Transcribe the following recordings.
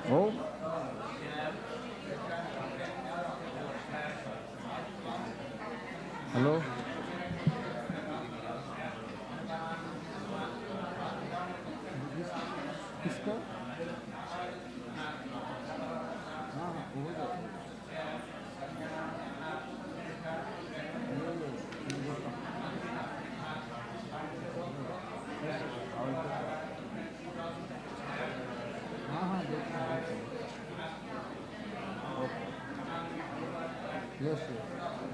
Oh. Hello. किसका? हाँ वो हाँ yes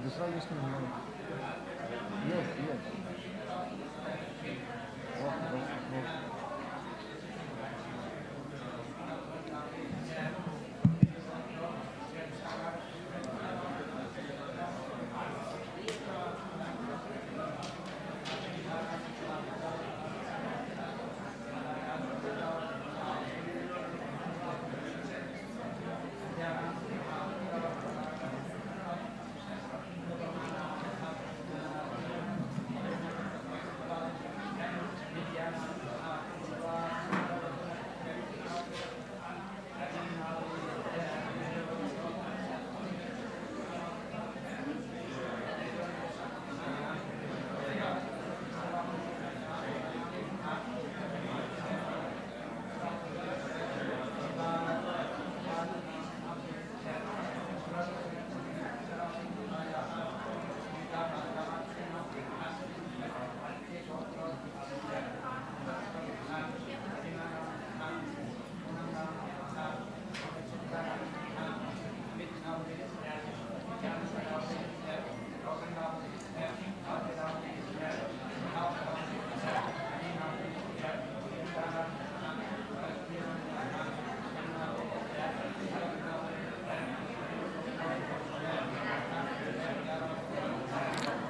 दूसरा यूज़ करना है yes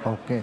okay. Okay.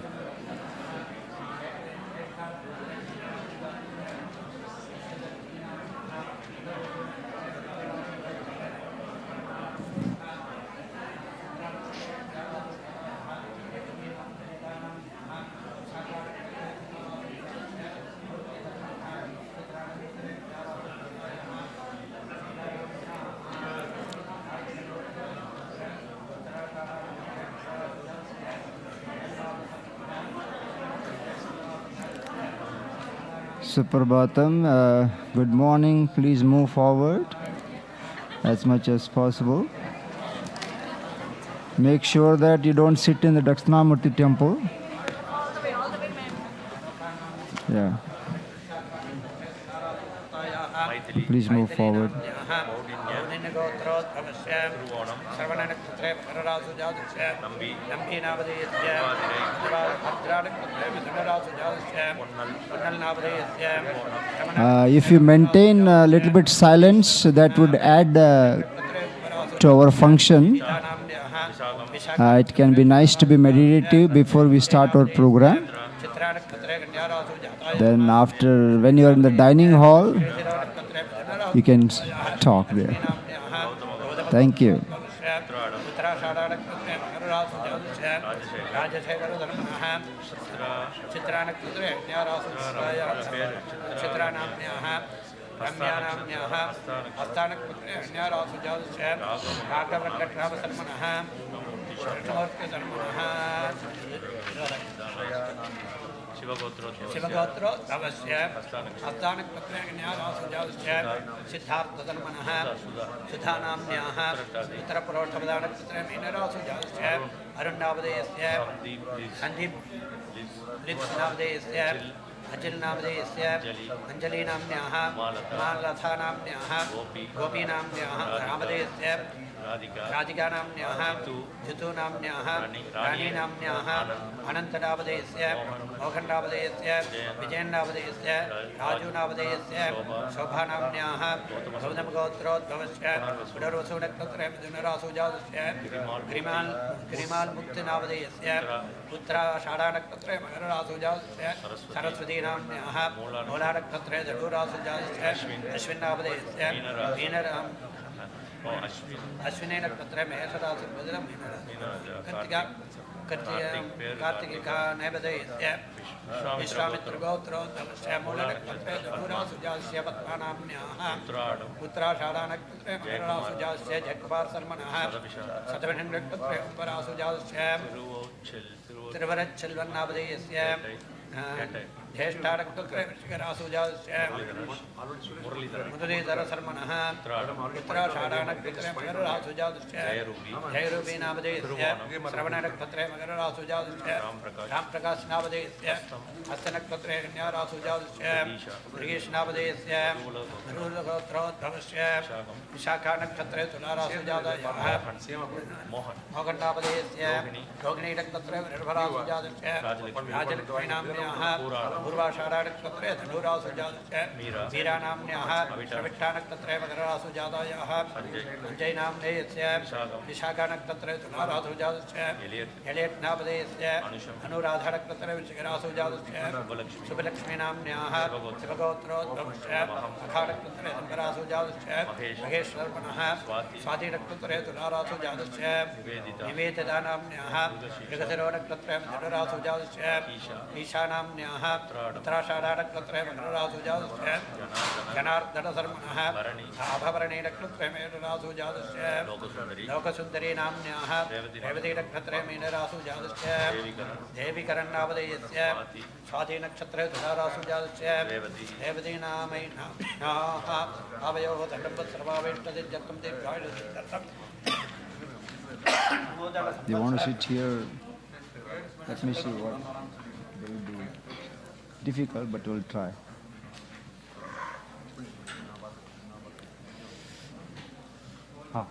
Suprabhatam, good morning. Please move forward as much as possible. Make sure that you don't sit in the Dakshinamurti temple. All the way, ma'am. Yeah. Please move forward. If you maintain a little bit silence, that would add to our function. It can be nice to be meditative before we start our program. Then after, when you are in the dining hall, you can talk there. Thank you. Shivagotro, Tavasya, Astanak Patraganyarasujavasya, Siddhartha Dharmanaha, Sudhanamnyaha, Uttarapurottavadanak Patraminarasujavasya, Arundavadayasya, Sandeep Lithnavadayasya, Ajil Navadayasya, Anjali Namnyaha, Malatha Namnyaha, Gopi Namnyaha, Ramadayasya, Radhika Namnyaha, Jitu Namnyaha, Rani Namnyaha, Anantadavadayasya, Mohandavadayasya, Vijayandavadayasya, Raju Navadayasya, Shobha Namnyaha, Gaudam Gotrodhavasya, Udarvasunaktatra Vidunarasujavasya, Grimal Mukti Navadayasya, Putra Shadanakatra Maharasujavasya, Saraswati Namnyaha, Molanakatra Jadurasujavasya, Ashwin Navadayasya, Vinaram Ashwinena Patra Mahesarasubhadram Katika कार्तिकिका नैवेदयस्य Vishwamitra गोत्रोद्भवस्य मूलनक्षत्रे धनुरासुजास्य पद्मानाम्न्याः उत्तराषाढानक्षत्रे मकरासुजास्य जग्वारसर्मणः शतभिषन्नक्षत्रे उपरासुजास्य तिरुवरच्छल्वन्नामधेयस्य ज्येष्ठानक्षत्रे वृश्चिकरासुजास्य मुरलीधरशर्मणः उत्तराषाढानक्षत्रे मकररासुजास्य जयरूपीनामधेयस्य श्रवणनक्षत्रे मकररासुजास्य रामप्रकाशनामधेयस्य हस्तनक्षत्रे कन्यारासुजास्य मृगेशनामधेयस्य धनुर्गोत्रोद्भवस्य विशाखानक्षत्रे तुलारासुजातयः मोहन्नामधेयस्य रोहिणीनक्षत्रे निर्भरासुजातस्य राजलक्ष्मीनाम्न्याः पूर्वाषाढानक्षत्रे धनुरासुजातस्य वीरानाम्न्याः श्रविष्ठानक्षत्रे मकररासुजातायाः अञ्जयनाम्नेयस्य विशाखानक्षत्रे तुलारासुजातस्य यलेट्नामधेयस्य अनुराधानक्षत्रे वृश्चिकरासुजातस्य शुभलक्ष्मीनाम्न्याः शिवगोत्रोद्भवस्य अखानक्षत्रे धनरासुजातस्य महेश्वरमणः स्वातिनक्षत्रे तुलारासुजातस्य निवेदितानाम्न्याः मृगशिरोनक्षत्रे धनुरासुजातस्य ईशानाम्न्याः उत्तराषाढानक्षत्रे मकररासुजातस्य जनार्दनशर्मणः आभरणीनक्षत्रे मेनरासुजातस्य लोकसुन्दरीनाम्न्याः रेवतीनक्षत्रे मीनरासुजातस्य देविकरन्नामधेयस्य स्वातिनक्षत्रे तुलारासुजातस्य रेवतीनामैनाम्न्याः आवयोः दण्डवत्सर्वावेष्टदित्यर्थं दीर्घायुर्सिद्ध्यर्थम्. You want to sit here? Let me see what will be difficult, but we'll try. Ah.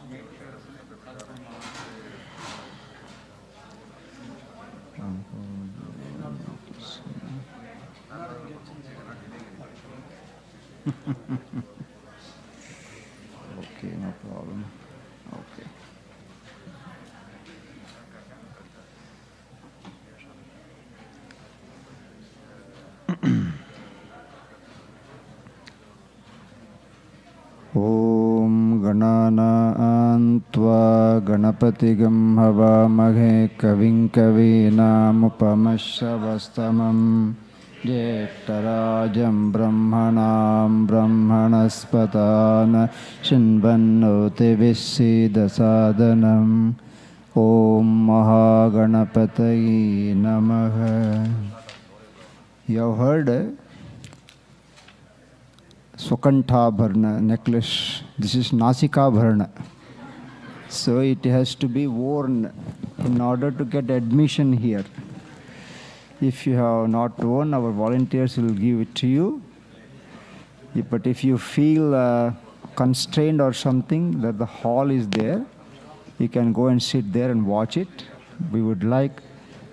Okay, no problem. Okay. ॐ गणानां त्वा गणपतिगं हवामहे कविं कवीनामुपमश्रवस्तमं ज्येष्ठराजं ब्रह्मणां ब्रह्मणस्पतान् शृण्वन्नोतिभिस्सीदसादनम् ॐ महागणपतये नमः. You have heard Swakanthabharana necklace. This is Nasikabharana. So it has to be worn in order to get admission here. If you have not worn, our volunteers will give it to you. But if you feel constrained or something, that the hall is there, you can go and sit there and watch it. We would like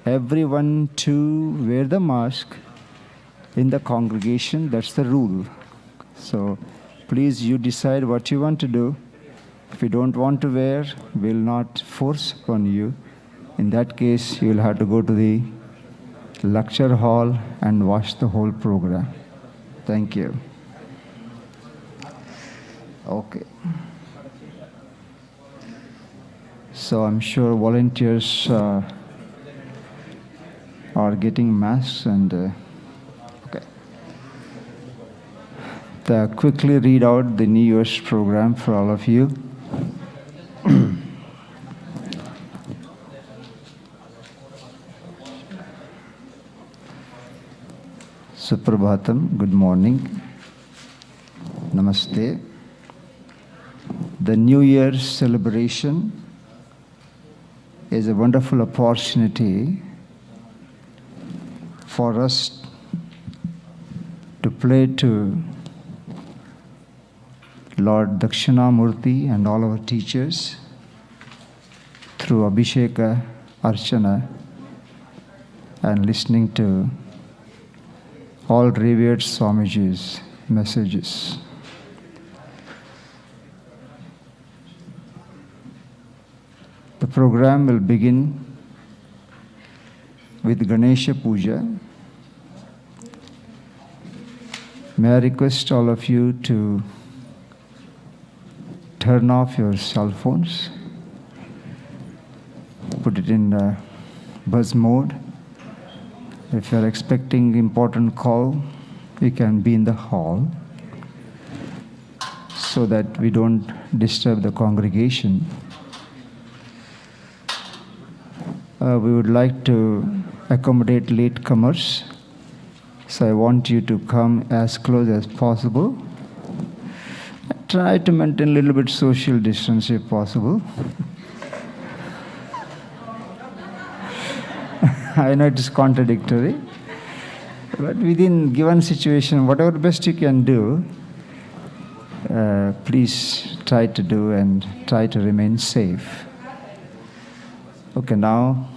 everyone to wear the mask in the congregation. That's the rule. So please, you decide what you want to do. If you don't want to wear, we'll not force upon you. In that case, you will have to go to the lecture hall and watch the whole program. Thank you. Okay. So I'm sure volunteers are getting masks and okay. Quickly read out the New Year's program for all of you. Suprabhatam, good morning. Namaste. The New Year's celebration is a wonderful opportunity for us to play to Lord Dakshinamurti and all our teachers through Abhisheka, Archana, and listening to all revered Swamijis' messages. The program will begin with Ganesha Puja. May I request all of you to turn off your cell phones, put it in buzz mode. If you're expecting important call, you can be in the hall so that we don't disturb the congregation. We would like to accommodate latecomers, so I want you to come as close as possible. Try to maintain a little bit social distance if possible. I know it is contradictory, but within given situation, whatever best you can do, please try to do and try to remain safe. Okay, now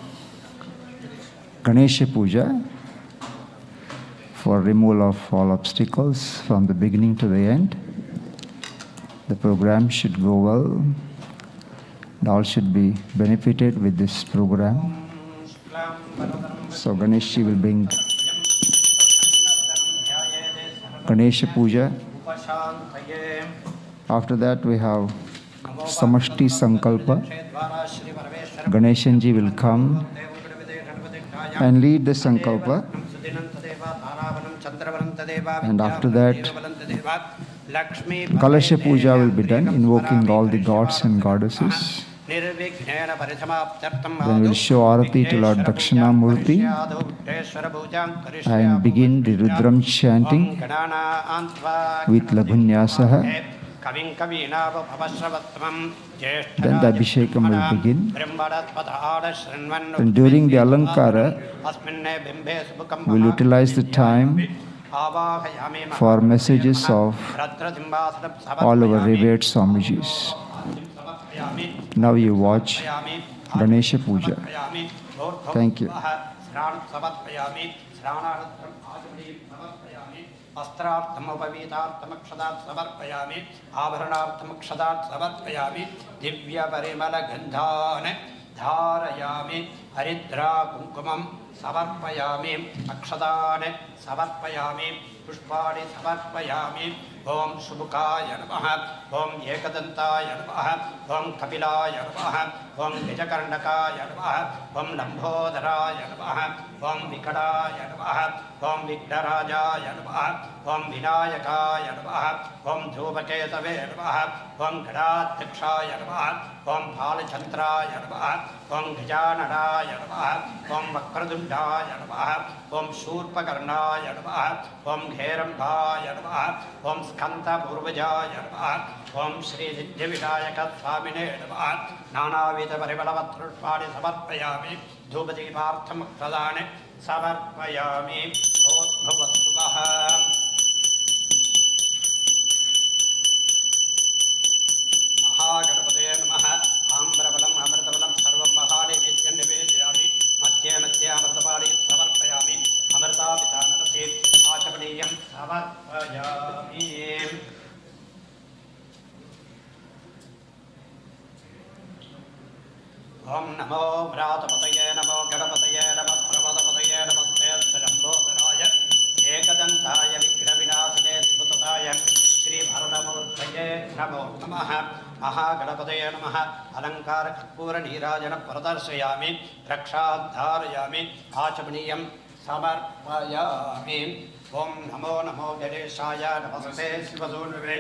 Ganesha Puja for removal of all obstacles from the beginning to the end. The program should go well, and all should be benefited with this program. So Ganesha will bring Ganesha Puja. After that we have Samashti Sankalpa. Ganeshanji will come and lead the Sankalpa. And after that, Kalasha Puja will be done, invoking all the gods and goddesses. Then we'll show Arati to Lord Dakshinamurti and begin the Rudram chanting with Lagunyasaha. Then the Abhishekam will begin. Then during the Alankara, we'll utilize the time for messages of all our revered Swamijis. Now you watch Ganesha Puja. Thank you. अस्त्रार्थमपवीतार्थमक्षदात् समर्पयामि आभरणार्थमक्षदात् समर्पयामि दिव्य परिमल गन्धान् धारयामि हरिद्रा कुङ्कुमं समर्पयामि अक्षदान् समर्पयामि पुष्पाणि समर्पयामि ओम शुभकाय नमः ओम एकदन्ताय नमः ओम कपिलाय नमः ओम गजकर्णकाय नमः ओम लंबोदराय नमः ओम विकटाय नमः ओम विघ्नराजाय नमः ओम विनायकाय नमः ओम धूमकेतवे नमः ओम गणाध्यक्षाय नमः ओम बालचन्द्राय नमः ओम गजाननाय नमः ओम वक्रतुण्डाय नमः ओम शूर्पकर्णाय नमः ओम घेरम्भाय नमः ओम स्कन्दपूर्वजाय नमः ओम श्री सिद्धिविनायक स्वामिने नमः नानाविध परिमलपत्रुष्पाणि समर्पयामि धूपदीपार्थमक्षदानि समर्पयामि भवस्वः महागणपते नमः आम्रबलम् अमृतबलं सर्वं महानैवेद्यं निवेदयामि मध्ये मध्ये अमृतपाणि समर्पयामि अमृतापितानरसे आचमनीयं समर्पयामि ओम नमो व्रातपतये नमो गणपतये नमः प्रमदपतये नमस्ते शम्भोधराय एकदन्ताय विघ्नविनाशिने स्फुतताय श्रीभरणमूर्तये नमो नमः महागणपतये नमः अलङ्कारकर्पूरनीराजनं प्रदर्शयामि रक्षाद्धारयामि आचमनीयं समर्पयामि ओम नमो नमो गणेशाय नमस्ते शिवसूनुवे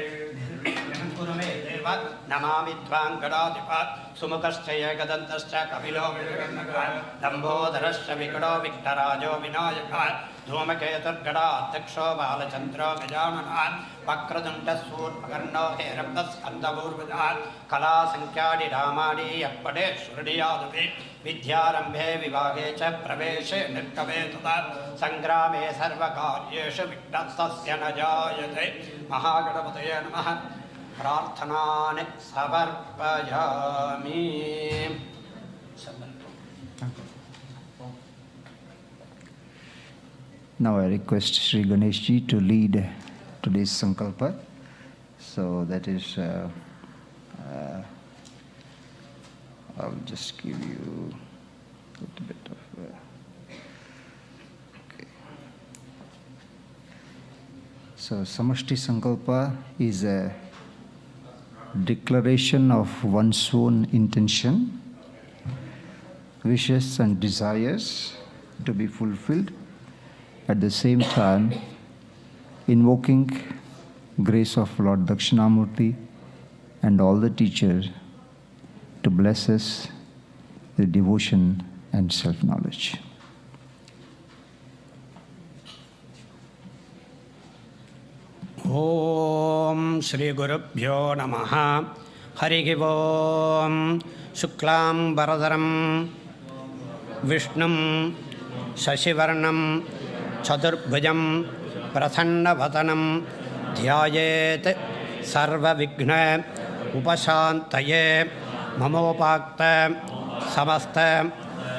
कुरुमे देव नमामि त्वां गणाधिपः सुमुखश्च एकदन्तश्च कपिलो लम्बोदरश्च विकटो विघ्नराजो विनायकः धूमकेतुर्गणाध्यक्षो बालचन्द्रो गजाननः वक्रतुण्डसूर्पकर्णो हेरम्बस्कन्दपूर्वजः कलासङ्ख्यानि रामाणि यप्पटे शृणुयादपि विद्यारम्भे विभागे च प्रवेशे निर्गमे तथा सङ्ग्रामे सर्वकार्येषु विघ्नस्तस्य न जायते महागणपतये नमः प्रार्थनानि समर्पयामि Now I request Sri Ganesh Ji to lead today's Sankalpa. So that is, I'll just give you a little bit of... okay. So Samashti Sankalpa is a declaration of one's own intention wishes and desires to be fulfilled. At the same time, invoking grace of Lord Dakshinamurti and all the teachers to bless us with devotion and self-knowledge. Om Shri Gurubhyo Namaha. Hari Om. Shuklam Baradaram Vishnum Shashivarnam Chaturbhujam Prasanna Vatanam Dhyayet Sarva Vigna Upashantaye Mamopakta Samasta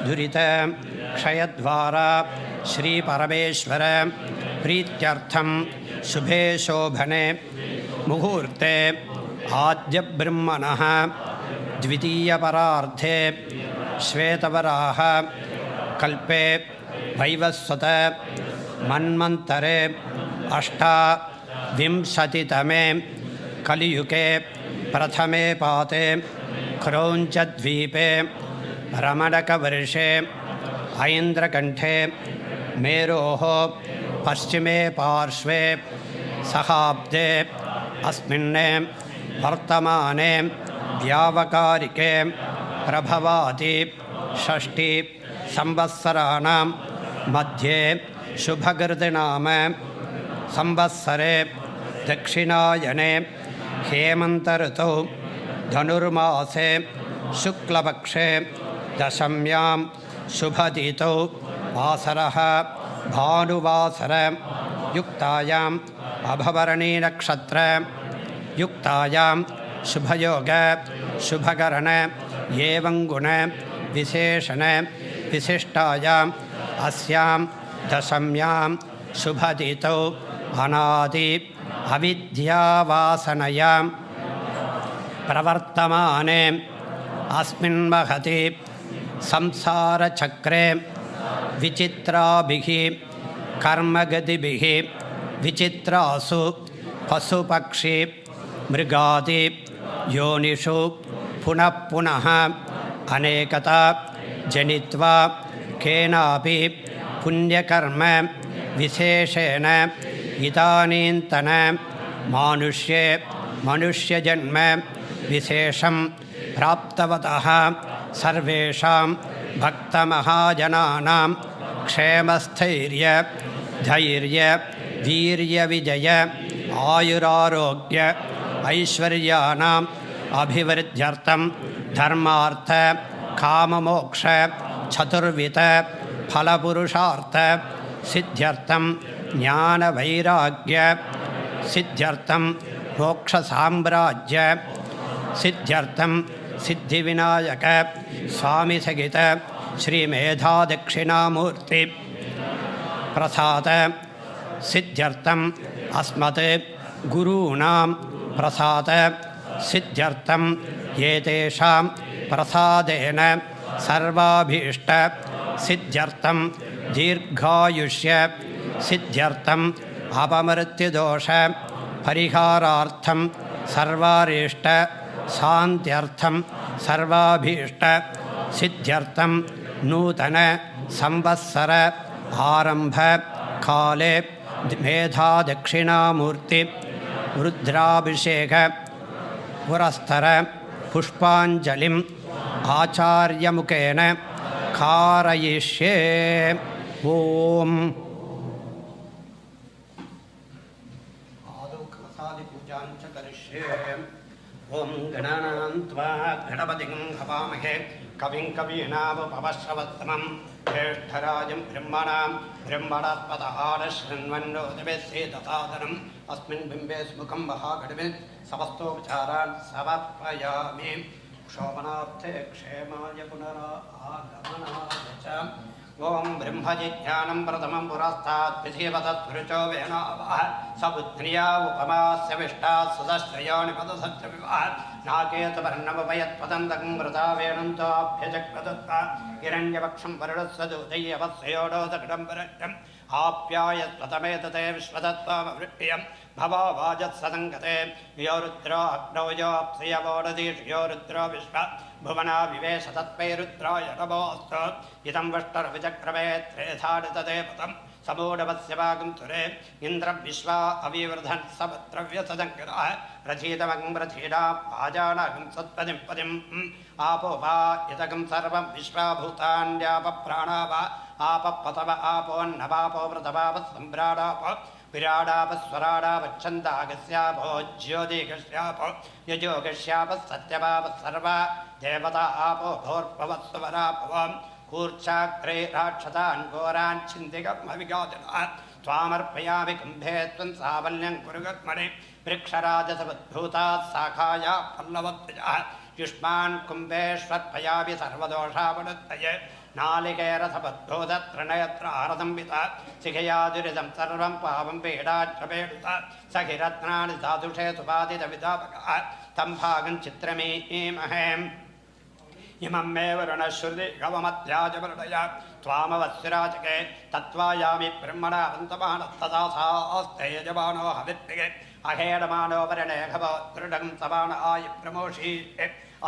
Durita Kshayadvara Shri Parameshwara Prityartham Shubhe Shobhane Muhurte Adya Brahmanaha Dvitiya Pararthe Shvetavaraha Kalpe Vaivasvata Manmantare Ashta Vimsatitame Kaliyuke Prathame Pate Kraunchadvipe Ramadaka Varshe Aindra Kanthe Meroho Paschime Parshve Sahabde Asminne Vartamane Vyavakarike Prabhavati Shashti Samvasaranam Madhye Shubhagardinama Samvassare Dakshinayane Hemantarto Dhanurmase Shuklapakshe Dashamyam Shubhadito Vasaraha Bhanuvasara Yuktayam Abhavarani Nakshatra Yuktayam Shubhayoga Shubhagarana Yevanguna Visheshana Vishishtayam Asyam Dashamyam Shubhadito Anadi Avidya Vasanayam Pravartamane Asmin Mahati Samsara Chakre Vichitrabhihi Karmagadibihi Vichitrasu Pasupakshi Mrigadi Yonishu Punapunaha Anekata Janitva Kenapi Punyakarma Visheshena Idanintana Manushye Manushya Janma Vishesham Praptavataha Sarvesham Bhakta Mahajananam Kshemasthairya Dhairya Virya Vijaya Ayurarogya Aishwaryanam Abhivridyartam Dharmartha Kamamoksha Chaturvita Phalapurushartha Siddhyartam Jnana Vairagya Siddhyartam Moksha Sambrajya Siddhyartam Siddhi Vinayaka Swami Sagita Shri Medha Dakshinamurti Prasada Siddhyartam Asmate Gurunam Prasada Siddhyartam Yetesham Prasadena Sarvabhishta Siddhyartam Dirghayushya Siddhyartam Apamrityadosha Pariharartham Sarvarishta Santyartham Sarvabhishta Siddhyartam Nutana Samvassara Arambha Kale Medha Dakshinamurti Rudrabhishekam Purastara Pushpanjalim Acharya Mukena Karayishye Om Om Gananantva Ganapatim Havamahe Kavim Kavinava Pavasavatamam Jeshtarajam Brahmanam Brahmanatpatahara Shrinvando Devese Tathadanam Asmin Bimbes Mukam Mahagadavid Savasto Vicharan Savapayami Shobhanapte Kshemaya Punara Agamana Vacham Om Brahmajijnanam Pratamam Purastat Vidhivatat Puricho Venavaha Sabudriya Upama Savishtat Sadashrayani Padasatyavivahat Naketa Varnavayat Padandakam Vrata Venanta Bhyajakpadatta Hiranyavaksham Varadasadu Deyavasyodo Dakadam Paratam आप्यायत्वतमेतते विश्वतत्त्वमवृत्तियं भवो वाजत्सदङ्गते यो रुद्रो अग्नौ योऽप्सयवोरधीषु यो रुद्रो विश्व भुवना विवेश तत्त्वैरुद्राय नमोऽस्तु इदं वष्टरविचक्रमे त्रेधानितदेवतं समूढवस्य वागुन्तुरे इन्द्रं विश्वा अविवृधन् सवत्रव्यसदङ्करः रथीतमं रथीनां आजानागं सत्पदिं पदिम् आपो वा यतगं सर्वं विश्वाभूतान्यापप्राणा वा आपपतव आपोन्नवापो वृतवाप सम्भ्राडाप विराडापस्वराडापच्छन्दागस्यापो ज्योतिगस्यापो यजोगस्यापः सत्यवापः सर्वा देवता आपो भोर्भवस्वरापवम् कूर्चाग्रे राक्षसान् घोरान् छिन्दिकमविगादिनः त्वामर्पयामि कुम्भे त्वं सावल्यं कुरुगत्मनि वृक्षराजसमुद्भूतात् शाखाया पल्लवद्वयः युष्मान् कुम्भेष्वत्पयामि सर्वदोषावनुत्तये नालिकेरसमुद्भूतत्रणयत्रारसंविता शिखयादुरिदं सर्वं पावं पीडाच्चपेडुत सखिरत्नानि साधुषे सुपादितविदापकः तं भागं चित्रमीमहे इमं मे वरुणश्रुति गवमध्याजवरुणय त्वामवस्विराजके तत्त्वायामि ब्रह्मणा वन्तमानस्तदा सास्ते यजमानो हवित्तिगे अहेडमानो वरणे घवो दृढं समान आयु प्रमोषी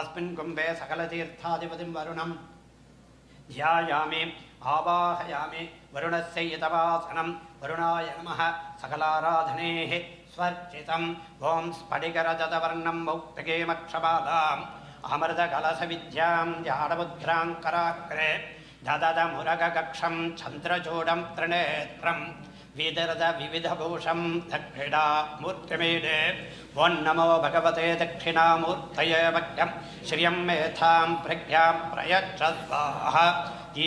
अस्मिन् कुम्भे सकलतीर्थाधिपतिं वरुणं ध्यायामि आवाहयामि वरुणस्य यतवासनं वरुणाय नमः सकलाराधनेः स्वर्चितम् ॐ स्फटिकरजतवर्णं मौक्तिकेमक्षमालाम् अमृतकलशविद्यां जाडमुद्रां कराग्रे दददमुरगकक्षं चन्द्रचूडं त्रिनेत्रं विदर्दविविधभूषं दक्षिणामूर्तिमीडे ॐ नमो भगवते दक्षिणामूर्तये मह्यं श्रियं मेधां प्रज्ञां प्रयच्छ स्वाहा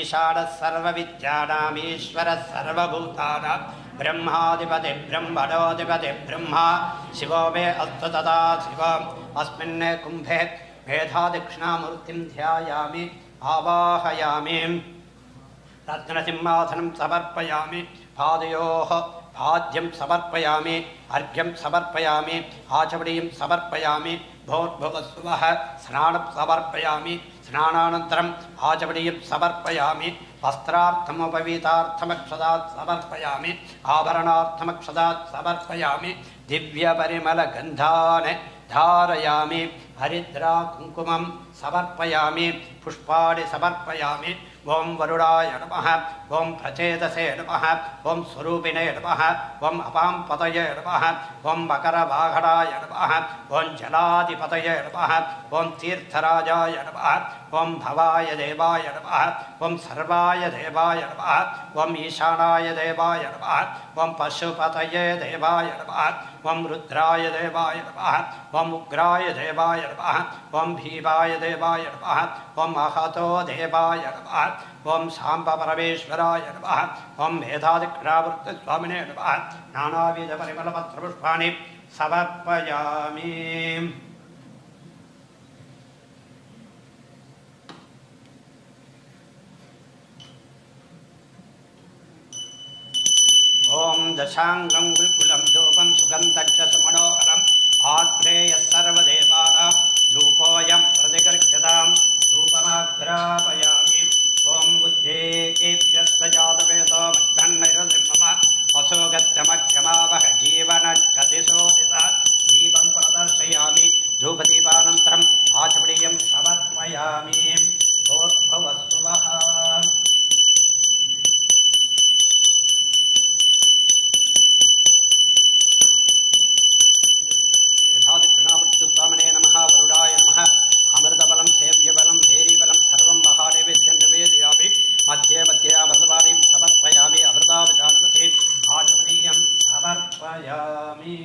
ईशानः सर्वविद्यानामीश्वरः सर्वभूतानां ब्रह्माधिपति ब्रह्मणोऽधिपति ब्रह्मा शिवो मे अस्तु तदा शिवम् अस्मिन् कुम्भे मेधादक्षिणामूर्तिं ध्यायामि आवाहयामि रत्नसिंहासनं समर्पयामि पादयोः पाद्यं समर्पयामि अर्घ्यं समर्पयामि आचमनीं समर्पयामि भोर्भुवस्सुवः स्नानं समर्पयामि स्नानानन्तरम् आचमनीं समर्पयामि वस्त्रार्थमुपवीतार्थमक्षदात् समर्पयामि आभरणार्थमक्षदात् समर्पयामि दिव्यपरिमलगन्धान् धारयामि हरिद्रा कुङ्कुमं समर्पयामि पुष्पाणि समर्पयामि ॐ वरुणाय नमः ॐ प्रचेतसे नमः ॐ स्वरूपिणे नमः ॐ अपाम्पतये नमः ॐ मकरवाहनाय नमः ॐ जलाधिपतये नमः ॐ तीर्थराजाय नमः ॐ भवाय देवाय नमः ॐ सर्वाय देवाय नमः ॐ ईशानाय देवाय नमः ॐ पशुपतये देवाय नमः ॐ रुद्राय देवाय नमः ॐ उग्राय देवाय नमः ॐ भीमाय देवाय नमः ॐ महतो देवाय नमः ॐ शाम्बपरमेश्वराय नमः ॐ मेधादिक्रीडावृत्तस्वामिने नमः नानाविधपरिमलपत्रपुष्पाणि समर्पयामि ॐ दशाङ्गं गुल्कुलं धूपं सुगन्धञ्च सुमनोहरम् आग्नेयः सर्वदेवानां धूपोऽयं प्रतिगृह्यतां धूपमाग्रापयामि ॐ बुद्धेभ्यश्च जातवेदो मध्याह्नैरसिंहम असोगत्यमक्षमावह जीवनच्छतिशोदिता दीपं प्रदर्शयामि धूपदीपानन्तरम् आचमनीयं समर्पयामि भोर्भुवस्सुवः मेधादिकृणामृत्युस्वामिने नमः वरुणाय नमः अमृतबलं सेव्यबलं भेरीबलं सर्वं महानैवेद्यं निवेदयामि मध्ये मध्ये अमृतवाणीं समर्पयामि अमृताविधानमसे आचमनीयं समर्पयामि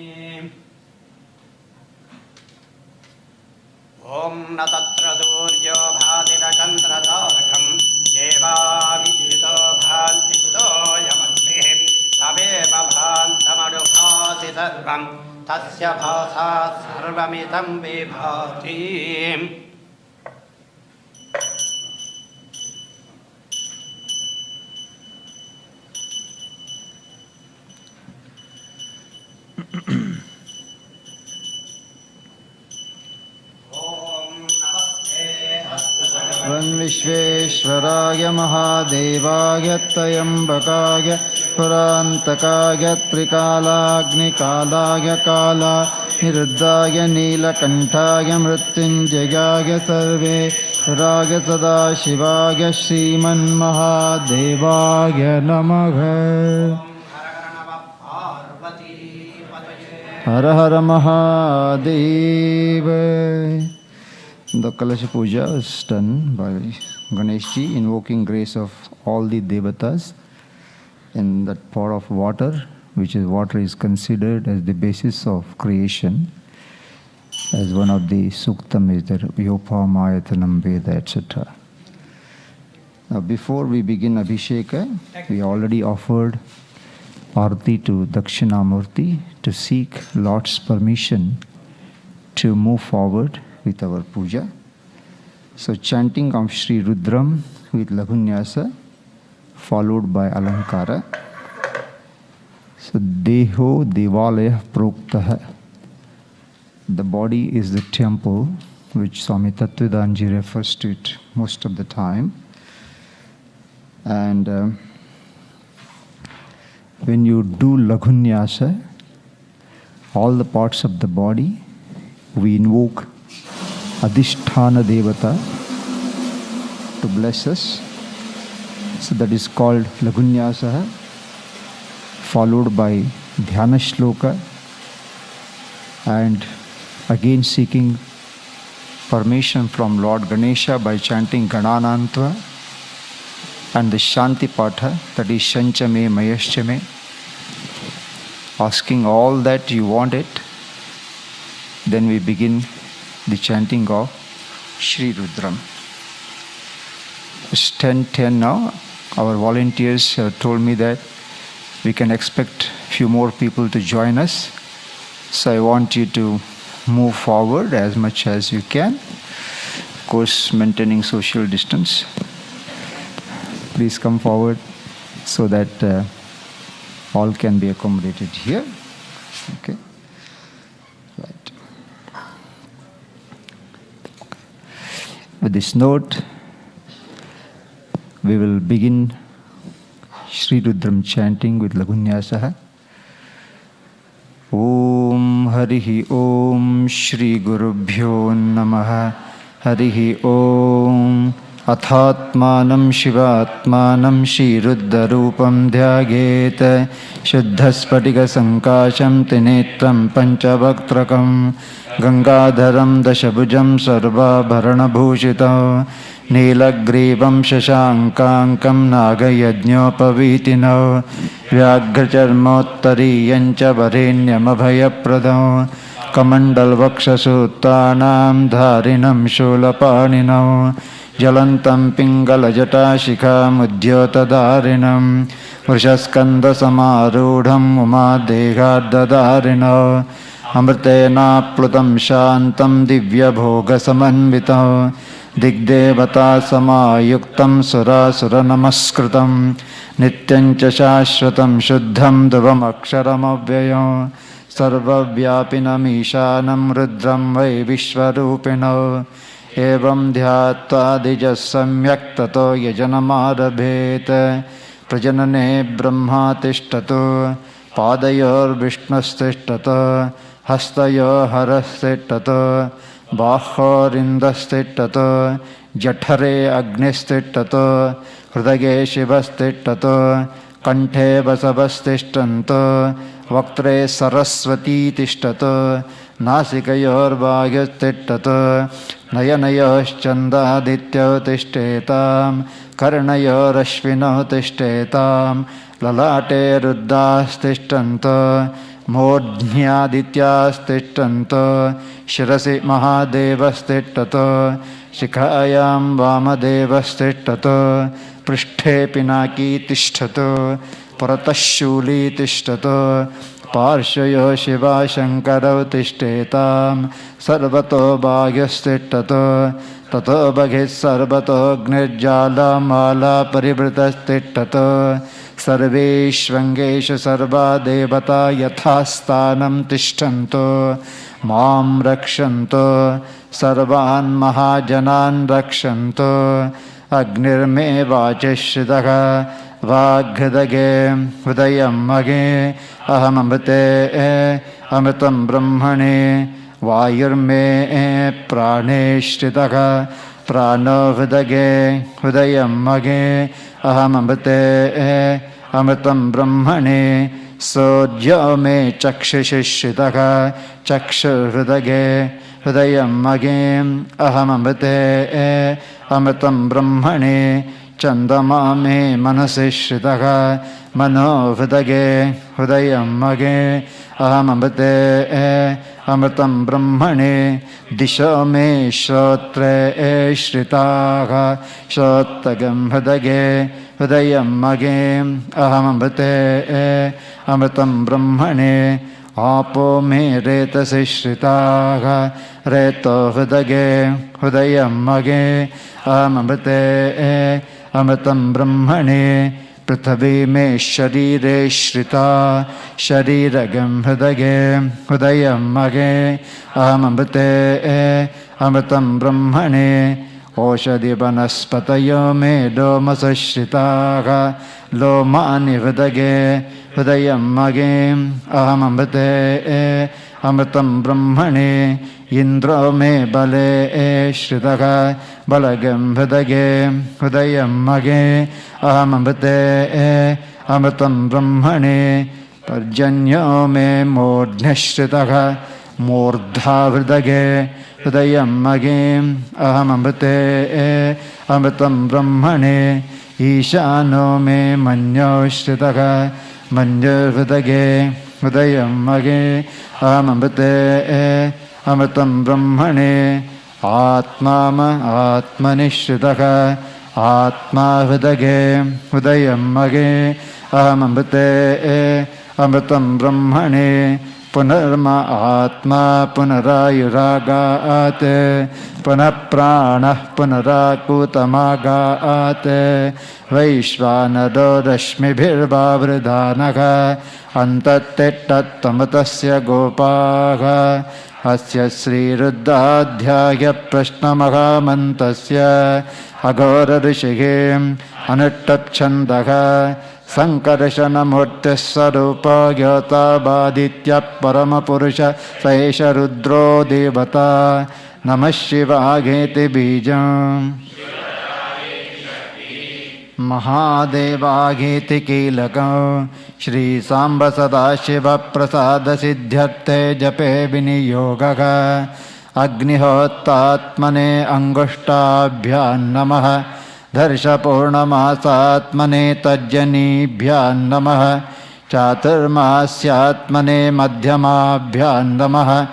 ॐ न तत्र सूर्यो भाति न चन्द्रतारकं देवाविद्युतो भान्ति कुतोऽयमग्निः तमेव भान्तमनुभाति सर्वं तस्य भासा सर्वमिदं विभाति विश्वेश्वराय महादेवाय त्र्यम्बकाय स्फुरान्तकाय त्रिकालाग्निकालाय काला निरुद्धाय नीलकण्ठाय मृत्युञ्जयाय सर्वे राग सदाशिवाय श्रीमन्महादेवाय नमः। हर हर Mahadev. The Kalash Puja is done by Ganesha, invoking grace of all the devatas in that pot of water, which is water is considered as the basis of creation. As one of the suktam is there, Vyopamayatanam Veda, etc. Now before we begin Abhisheka, we already offered Arti to Dakshinamurti to seek Lord's permission to move forward with our puja. So chanting of Sri Rudram with Lagunyasa followed by Alankara. So Deho Devalaya Proktaha. The body is the temple, which Swami Tattvadanji refers to it most of the time. And when you do Lagunyasa, all the parts of the body, we invoke Adhisthana Devata to bless us. So that is called Lagunyasa, followed by Dhyana Shloka, and again seeking permission from Lord Ganesha by chanting Gananantva, and the Shanti Patha, that is Shanchame Mayashchame, asking all that you want it. Then we begin the chanting of Sri Rudram. It's 10:10 now. Our volunteers told me that we can expect few more people to join us. So I want you to move forward as much as you can. Of course, maintaining social distance. Please come forward so that all can be accommodated here. Okay. Right. With this note, we will begin Sri Rudram chanting with Lagunyasaha. Om Harihi Om Shri Gurubhyo Namaha Harihi Om Athatmanam Shivatmanam Shiruddarupam Dhyageta Shuddhaspatiga Sankasham Tinetram Panchavaktakam Gangadharam Dashabhujam Sarva Bharana Bhushitam Nilagrivam Shashankankam Nagayajñopavitinam Vyaghacharmottariyancha Varenyamabhayapradam Kamandalvakshasuttanam Dharinam Shulapaninam Jalantam Pingalajata Shikham Udyotadarinam Vrishasskanda Samarudham Umadehadadarinam Amritena Plutam Shantam Divya Bhoga Samanvitam Digdevata Samayuktam Surasura Namaskritam Nityancha Shashvatam Shuddham Dhavam Aksharam Avyayam Sarva Vyapinam Ishanam Rudram Vai Vishwarupinam Evam Dhyatva Dijas Samyak Tato Yajanamarabhet Prajanane Brahma Tishtato Padayor Vishnastishtato Hastayo Harastishtato Bahorindastittato Jathare Agnistittato Hridage Shivastittato Kanthe Vasavastishtanto Vaktre Saraswati Tishtato Nasikayor Bhagastittato Nayanayosh Chandadityo Tishtetam Karnayor Ashvino Tishtetam Lalate Ruddastishtanto Modhnyadityastishtanto Shirasi Mahadevastishtato Shikhayam Vamadevastishtato Prishthe Pinaki Tishtato Paratashuli Tishtato Parshayo Shiva Shankarav Tishtetam Sarvato Bhagyastishtato Tato Bhagis Sarvato Gnirjala Mala Parivrtastishtato Sarveshvangesha Sarva Devata Yathastanam Tishtanto Mam Rakshanto Sarvan Mahajanan Rakshanto Agnirme Vachishridaha Vaghridage Hridayam Mage Aham Amrite Amritam Brahmane Vayurme Prane Shritaha Prano Hridage Hridayam Mage Aham Amrite Amritam Brahmane Sodya me Chakshishishitaha Chakshur Hridage Hridayam Mage Aham Amrite Amritam Brahmane Chandama me Manasishritaha Mano Hridage Hridayam Mage Aham Amrite Amritam Brahmane Disha me Shrotre Shritaha Shrotagam Hridage Hridayam Mage Aham Amrite Amritam Brahmane Apo me Retasishritaha Reto Hridage Hridayam Mage Aham Amrite Amritam Brahmane Prithavi me Sharire Shrita Shariragam Hridage Hridayam Mage Aham Amrite Amritam Brahmane Oshadi Vanaspatayo me Domasashritaha Lomani Hridage Hridayam Mage Aham Amrite Amritam Brahmane Indra me Bale Shritaha Balagam Hridage Hridayam Mage Aham Amrite Amritam Brahmane Parjanyo me Mordhnashritaha Mordha Hridage Hridayam Mage Aham Amrite Amritam Brahmane Ishano me Manyo Shritaha Manyo Hridage Hridayam Mage Aham Amrite Amritam Brahmane Atmama Atmanishritaka Atma Hridage Hridayam Mage Aham Amrite Amritam Brahmane Punarma Atma Punarayuragaate Punaprana Punarakutamagaate Vaishvanado Rashmibhirbhavridhanaka Antatettatamatasya Gopaha Asya Sri Ruddhadhyaya Prashnamahamantasya Aghora Rishigim Anuttatchandaha Sankarashana Murtissarupa Gyata Baditya Paramapurusha Saesha Rudro Devata Namah Shivageti Bijam Mahadevageti Kilakam Shri Samba Sadashiva Prasada Siddhyate Jape Viniyogaka Agnihotatmane Angushtabhyan Namaha Dharsha Purnamasaatmane Tajjanibhyan Namaha Chaturmasyatmane Madhyamabhyan Namaha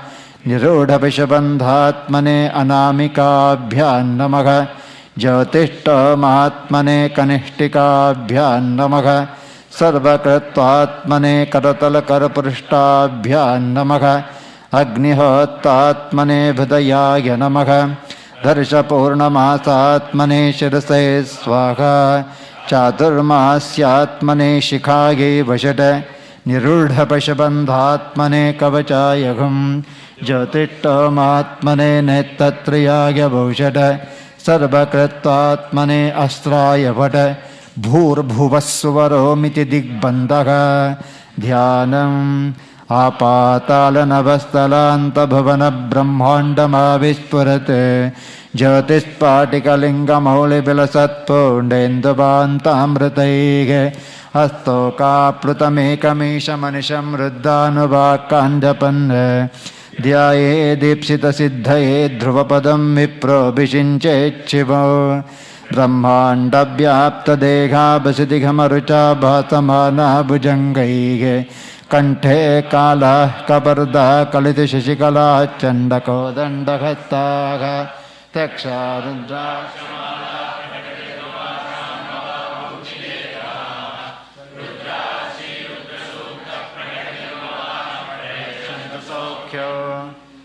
Nirudhabhishabandhatmane Anamikabhyan Namaha Jyotishtamatmane Kanishtikabhyan Namaha Sarvakritvatmane Karatalakaraprishtabhyan Namaha Agnihotatmane Bhidayaya Namaha Dharsha Purnamasaatmane Shirase Swaha Chaturmasyatmane Shikhaye Vashate Nirudhabhishabandhatmane Kavachayagam Jyotishtamatmane Nettatriyaya Bhushate Sarvakritvatmane Astraya Vate Bhurbhuvasvaro miti digbandaka Dhyanam Apatalanavastalanta bhavana brahmandama vispurate Jyotispatikalingamoli vilasatpundendubantamritaige Astoka plutamekamesha manisham ruddhanuvakandhapanne Dhyaye dipsita siddhaye dhruvapadam vipro vishinchechivo Brahmanda vyapta dekha basidighamarucha bhasamana bhujangaige Kanthe kala kabarda kaliti shashikala chandako dandakhattaga Teksha rudra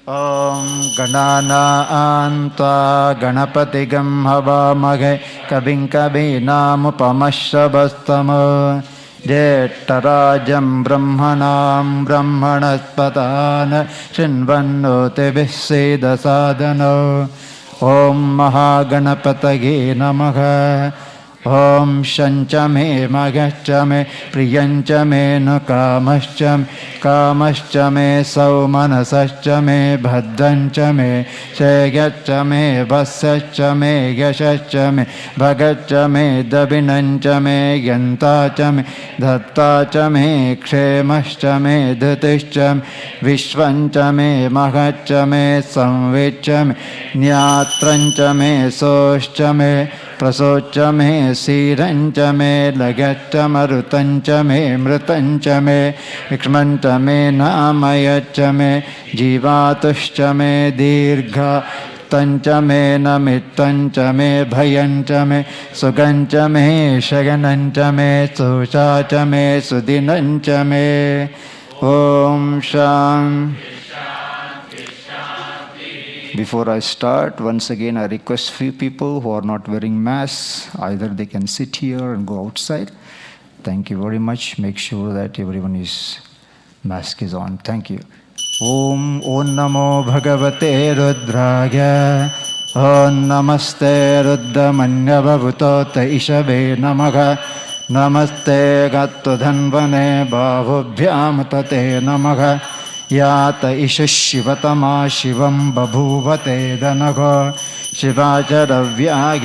Om Ganana Anta Ganapatigam Havamage Kavim Kavinamupamashravastamo Jettarajam Brahmanam Brahmanaspatana Shinvannote Viseda Sadhano Om Mahaganapatage Namaha Om Shancha me Magascha me Priyancha me no Kamascha me Saumanasascha me Bhadrancha me Shegaccha me Vasascha me Gashacha me Bhagaccha me Dabinancha me Yantacha me Dattacha me Kshemascha me Dhutischa me Vishwancha me Mahacha me Samvecha me Nyatrancha me Soscha me Prasocha me Sirancha me Lagacha Marutancha me Mrutancha me Ikshmanta me Namayacha me Jivatuscha me Dirgha Tancha me Namittancha me Bhayancha me Sugancha me Shaganancha me Sushacha me Sudinancha me Om Sham. Before I start, once again I request few people who are not wearing masks, either they can sit here and go outside. Thank you very much. Make sure that everyone is mask is on. Thank you. Om Namo Bhagavate Rudraya. Om Namaste Ruddhamanyavavutota Ishabe Namaha. Namaste Gattudhanvane Bhavubhyam Tate Namaha. Yata isha shivatama shivam babhuvate danago shivajaravya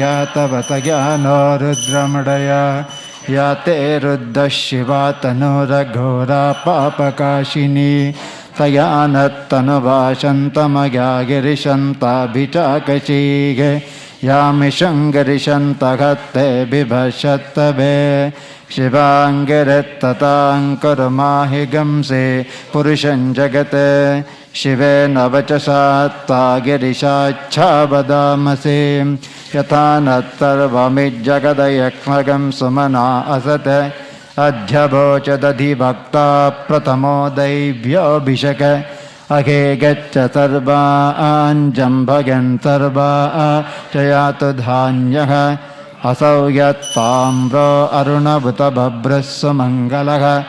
vatagano rudramdaya yate rudda shivatanuraghora papakashini tayanattanuvashantamagagirishanta bhichakashige yamishangarishanta ghatte bibhashattabe Shivangirittatangkurmahigamse Purushan Jagate Shivena Vachasata Girishachabadamase Yatanattarvamidjagadayakmagam Sumana Asate Adhyabhocha Dadhi Bhakta Pratamo Daivyo Bhishaka Ake Gacha Sarva Anjambhagan Sarva Chayatu Dhanyaha Asau yat tamro aruna bhuta bhabrasya mangalaha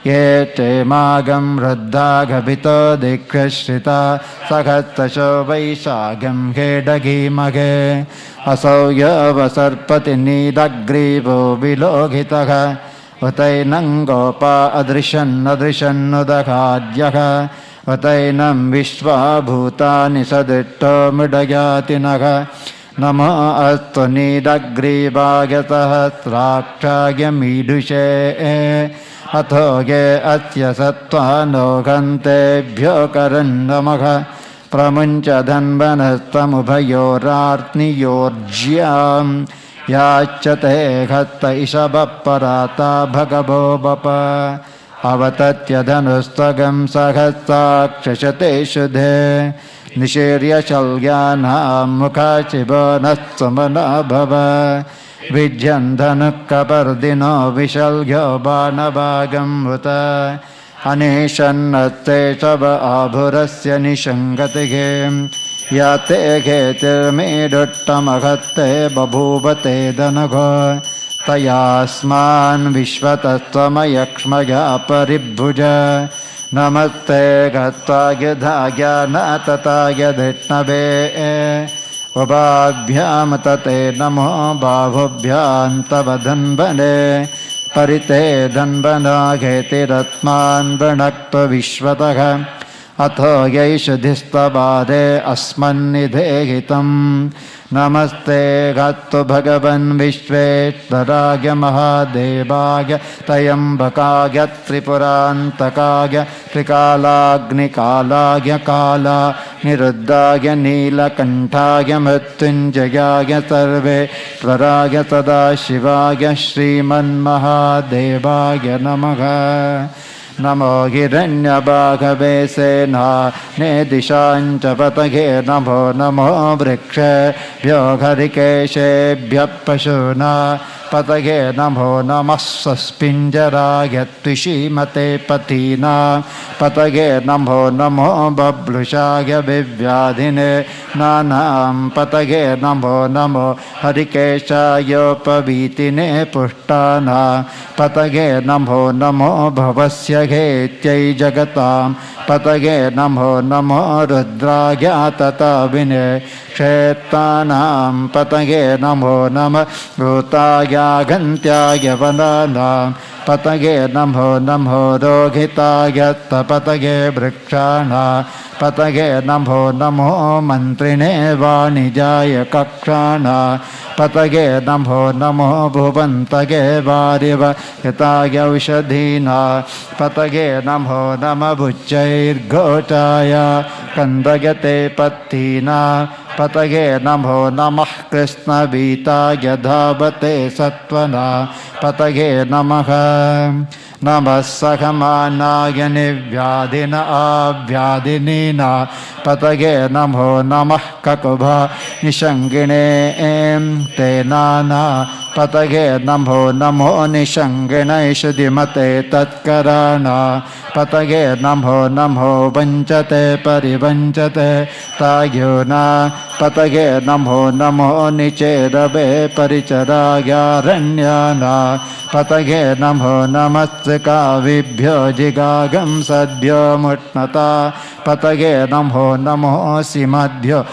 ye te magam raddagabhito dikrashrita sakhatasho vaishagam khedagi mage asau yavasarpati nidagrivo vilogitaha utainam gopa adrishan udakhadyaka utainam vishva bhutani saditto mudayatinaha Namo astu nidagrivagasahasrakshaga midushe athoge atya sattvano gantebhyo karannamaha pramuncha dhanvanastamubhayorartniyorjyam yachate ghatta ishabapparata bhagavo bapa avatatya dhanustagam sahasrakshashate shudhe Nishirya Shalgyana Mukha Chibanatsumana Bhava Vijyandhanukapardino Vishalgyo Banabhagam Uta Anishannatte Shava Abhurasya Nishangatige Yate Ketirmiduttamagatte Babhuvate Danago Tayasman Vishvatastvamayaksmaya Paribhuja Namaste Gattagya Dhagya Natatagya Dhetnabe Vabhabhyam Tate Namo Bhavubhyam Tavadhanvane Parite Dhanvana Ghete Ratman Vranakta Vishvataha Atho Yaishadhistabhade Asman Nidhegitam Namaste Gatto Bhagavan Vishvettaragya Mahadevagya Tayambakagya Tripurantakagya Trikalagnikalagya Kala Niruddhagya Nilakantagya Mrityunjayagya Sarve Tvaragya Sadashivagya Shriman Mahadevagya Namaha Namo Hiranyabhagave Sena Nedishancha Pataghe Namo Namo Vrikshe Vyogharikeshe Vyapashuna Pataghe Namo Namasaspinjaragya Tvishimate Patina Pataghe Namo Namo Bablushagya Vivyadhine Nanam Pataghe Namo Namo Harikeshayo Pavitine Pushtana Pataghe Namo Namo Bhavasya Ghetyai Jagatam Pataghe Namo Namo Rudragya Tatavine kshetanam patage namo nama bhutaya gantya vananam patage namo namo roghitaya patage vrikshana patage namo namo mantrine vanijaya kakshana patage namo namo bhuvantage variva hitaya vishadhina patage namo nama bhuchair gotaya kandagate pattina patage namo namah krishna vitaya dhavate sattvana patage namaha Namah Sakhamanaya Nivyadina Abhyadinina Patage Namo Namah Kakubha Nishangine Tenana Patage Namo Namo Nishangina Ishudimate Tatkarana Patage Namo Namo Vanchate Parivanchate Tagyuna Patage Namo Namo Nicherabe Paricharagya Ranyana Patage Namo Namatsika Vibhyo Jigagam Sadbhyo Mutnata Patage Namo Namo Simadbhyo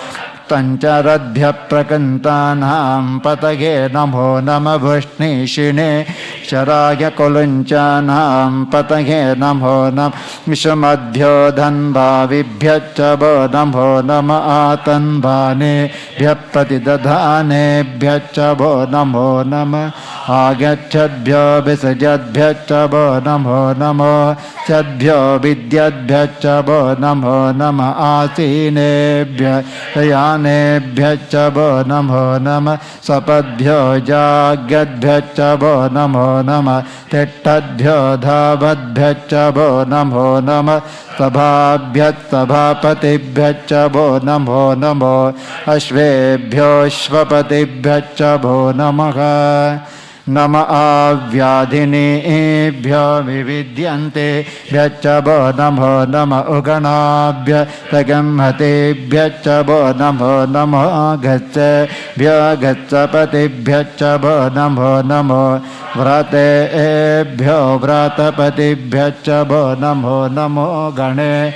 Tancharadbhya Prakantanam Patage Namo Nama Vishnishine Sharaya Kolunchanam Patage Namo Nam Vishamadbhyo Dhanva Vibhyacha Namo Nama Atanvane Vyapatidadhane Bhyachabo Namo Nama Agachadbhyo Visajadbhyachabo Namo Namo Chadbhyo Vidyadbhyachabo Namo Nama Asinebhya Yanebhyachabo Namo Nama Sapadbhyo Jagadbhyachabo Namo Nama Tettadbhyo Dhavadbhyachabo Namo Nama Sabhabhyat Sabhapatibhyachabo Namo Namo Ashvebhyo Shvapatibhyachabo Namaha Nama avyadhinebhyo vividyante bhyachabo namo nama uganabhya tagamhatebhyachabo namo namo gatsebhyo gatsapatibhyachabo namo namo vratebhyo vratapatibhyachabo namo namo gane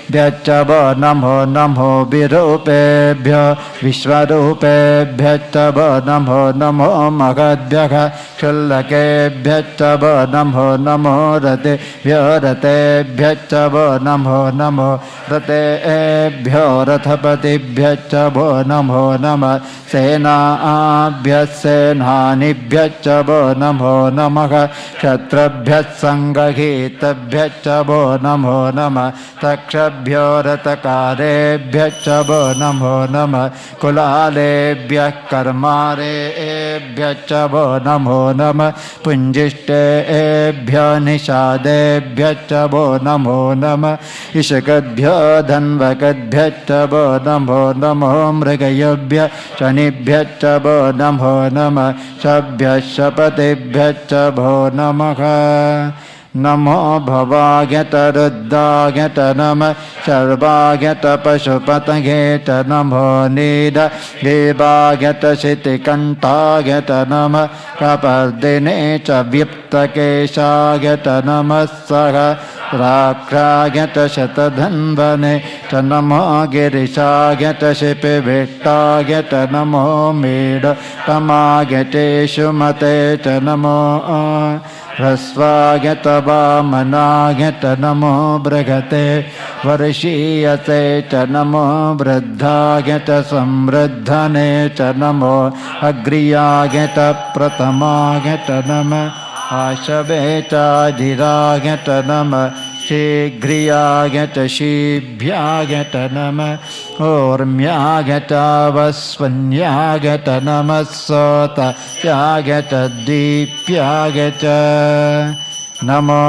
Vyachabo namo namo virupebhyo vishvarupebhyachabo namo namo magadhyakha shullakebhyachabo namo namo rate vyoratebhyachabo namo namo ratebhyo rathapatibhyachabo namo namo senabhyasenhanibhyachabo namo namaha kshatrabhyasangahitabhyachabo namo namo takshabhyo Ratakarebhyachabo namo nama Kulalebhyach karmarebhyachabo namo nama Punjishtebhyo nishadebhyachabo namo nama Ishakadbhyo dhanvakadbhyachabo namo namo Mrigayabhya chanibhyachabo namo nama Shabhyashapatibhyachabo namaha Namo bhavageta ruddhageta nama sarvageta pasupatageta namo nida devageta sitikantageta nama kapardine cha viptakeshageta nama saha rakrageta shatadhanvane cha namo girishageta shipivittageta namo mida tamageteshu mate cha namo Rasvageta vamanageta namo bragate varshiyate cha namo vruddhageta samruddhane cha namo agriyageta pratamageta nama ashaveta dhirageta nama Shigriyageta shibhyageta nama Ormyageta vasvanyageta nama Sota yageta dipyageta Namo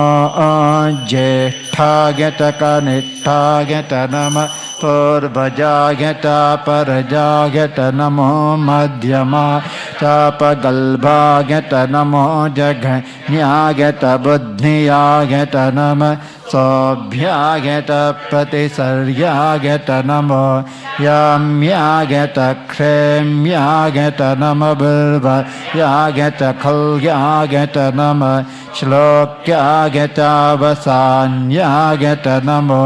Jesthageta kanithageta nama Purvajageta parajageta namo madhyama Chapagalbhageta namo jaghanyageta buddhiyageta nama Sobhyageta pratisaryageta namo Yamyageta khremyageta nama Bilvayageta khalyageta nama श्लोक्यागतावसान्यागत नमो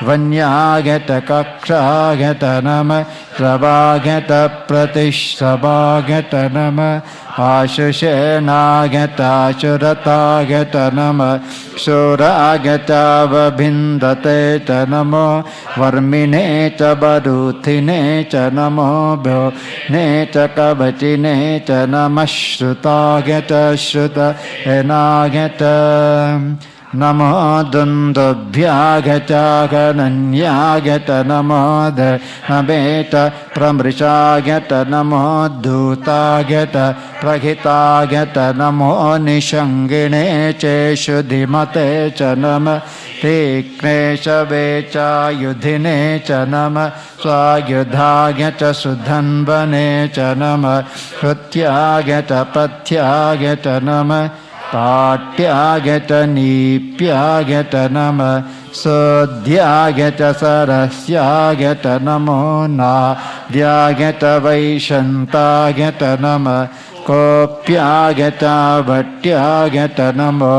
वन्यागत कक्षागत नमः प्रभागत प्रतिष्ठभागत नमः आशुषेणागताशुरतागत नमः शूरागतावभिन्दते च नमो वर्मिणे च बरूथिने च नमो भ्योने च कवचिने च नमः श्रुतागत श्रुतेनागत नमो दुन्दुभ्यागचागनन्यागत नमो धनवेत प्रमृषागत नमो धूतागत प्रहितागत नमो निषङ्गिणे चेषु धीमते च नमः तीक्ष्णे शवेचायुधिने च नमः स्वायुधागत सुधन्वने च नमः हृत्यागत पथ्यागत नमः पाट्यागत नीप्यागत नमः सोऽध्यागत सरस्यागत नमो नाद्यागत वैशन्तागत नमः कोऽप्यागत भट्यागत नमो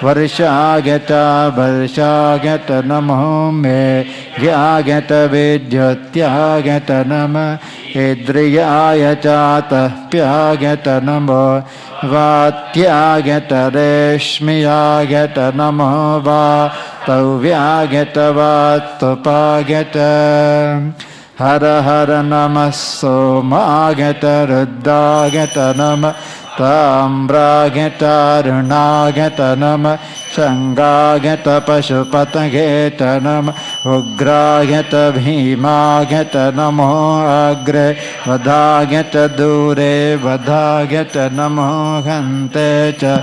वर्षागत वर्षागत नमो मेघ्यागत विद्युत्यागत नमः इन्द्रियाय चातप्यागत नमो वात्यागत रेश्म्यागत नमो वातव्यागत वातुपागत हर हर नमः सोमागत रुद्रागत नमः ताम्रागत अरुणागत नमः शङ्गागत पशुपतगेत नमः उग्रागत भीमागत नमो अग्रे वधागत दूरे वधागत नमो हन्ते च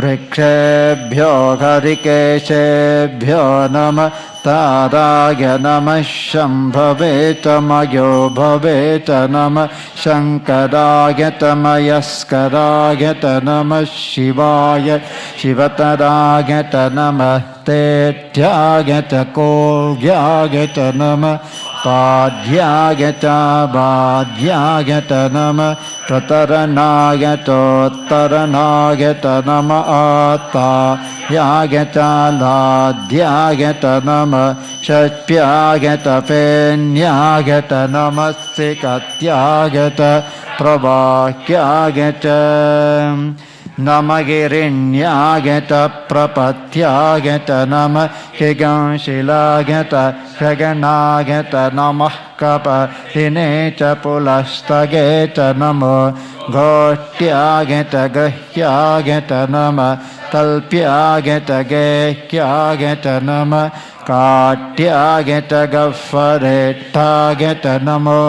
वृक्षेभ्यो हरिकेशेभ्यो नमः ताराय नमः शम्भवे च मयो भवे च नमः शङ्कराय तमयस्कराय च नमः शिवाय शिवतराय च नमः तेऽध्याय च कोऽध्याय च नमः पाद्याय च बाध्याय च नमः प्रतरणाय चोत्तरणाय च नमः आत्तायाय च लाध्याय च नमः षट्प्याय च फेन्याय च नमः सिकत्याय च प्रवाह्याय च नमगिरिण्याय च प्रपत्याय च नमः हिगंशिलाय च गगनाय च नमः कपतिने च पुलस्तगे च नमो घोष्ट्याय च गह्याय च नमः तल्प्याय च गेह्याय च नमः काट्याय च गह्वरेट्टाय च नमो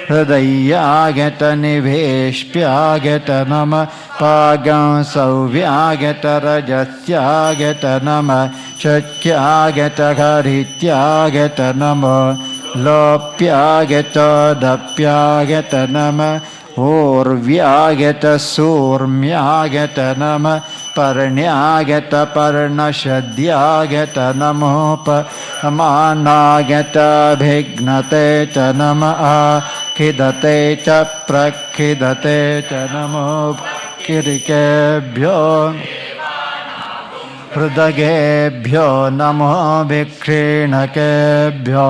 हृदयाय च निवेश्प्याय च नमः पागंसव्याय च रजस्याय च नमः शक्याय च हरित्याय च नमो लोप्याय च दप्याय च नमः ऊर्व्याय च सूर्म्याय च नमः पर्ण्याय च पर्णशद्याय च नमोपमानाय च भिघ्नते च नमः खिदते च प्रखिदते च नमो किरिकेभ्यो हृदयेभ्यो नमो विक्षीणकेभ्यो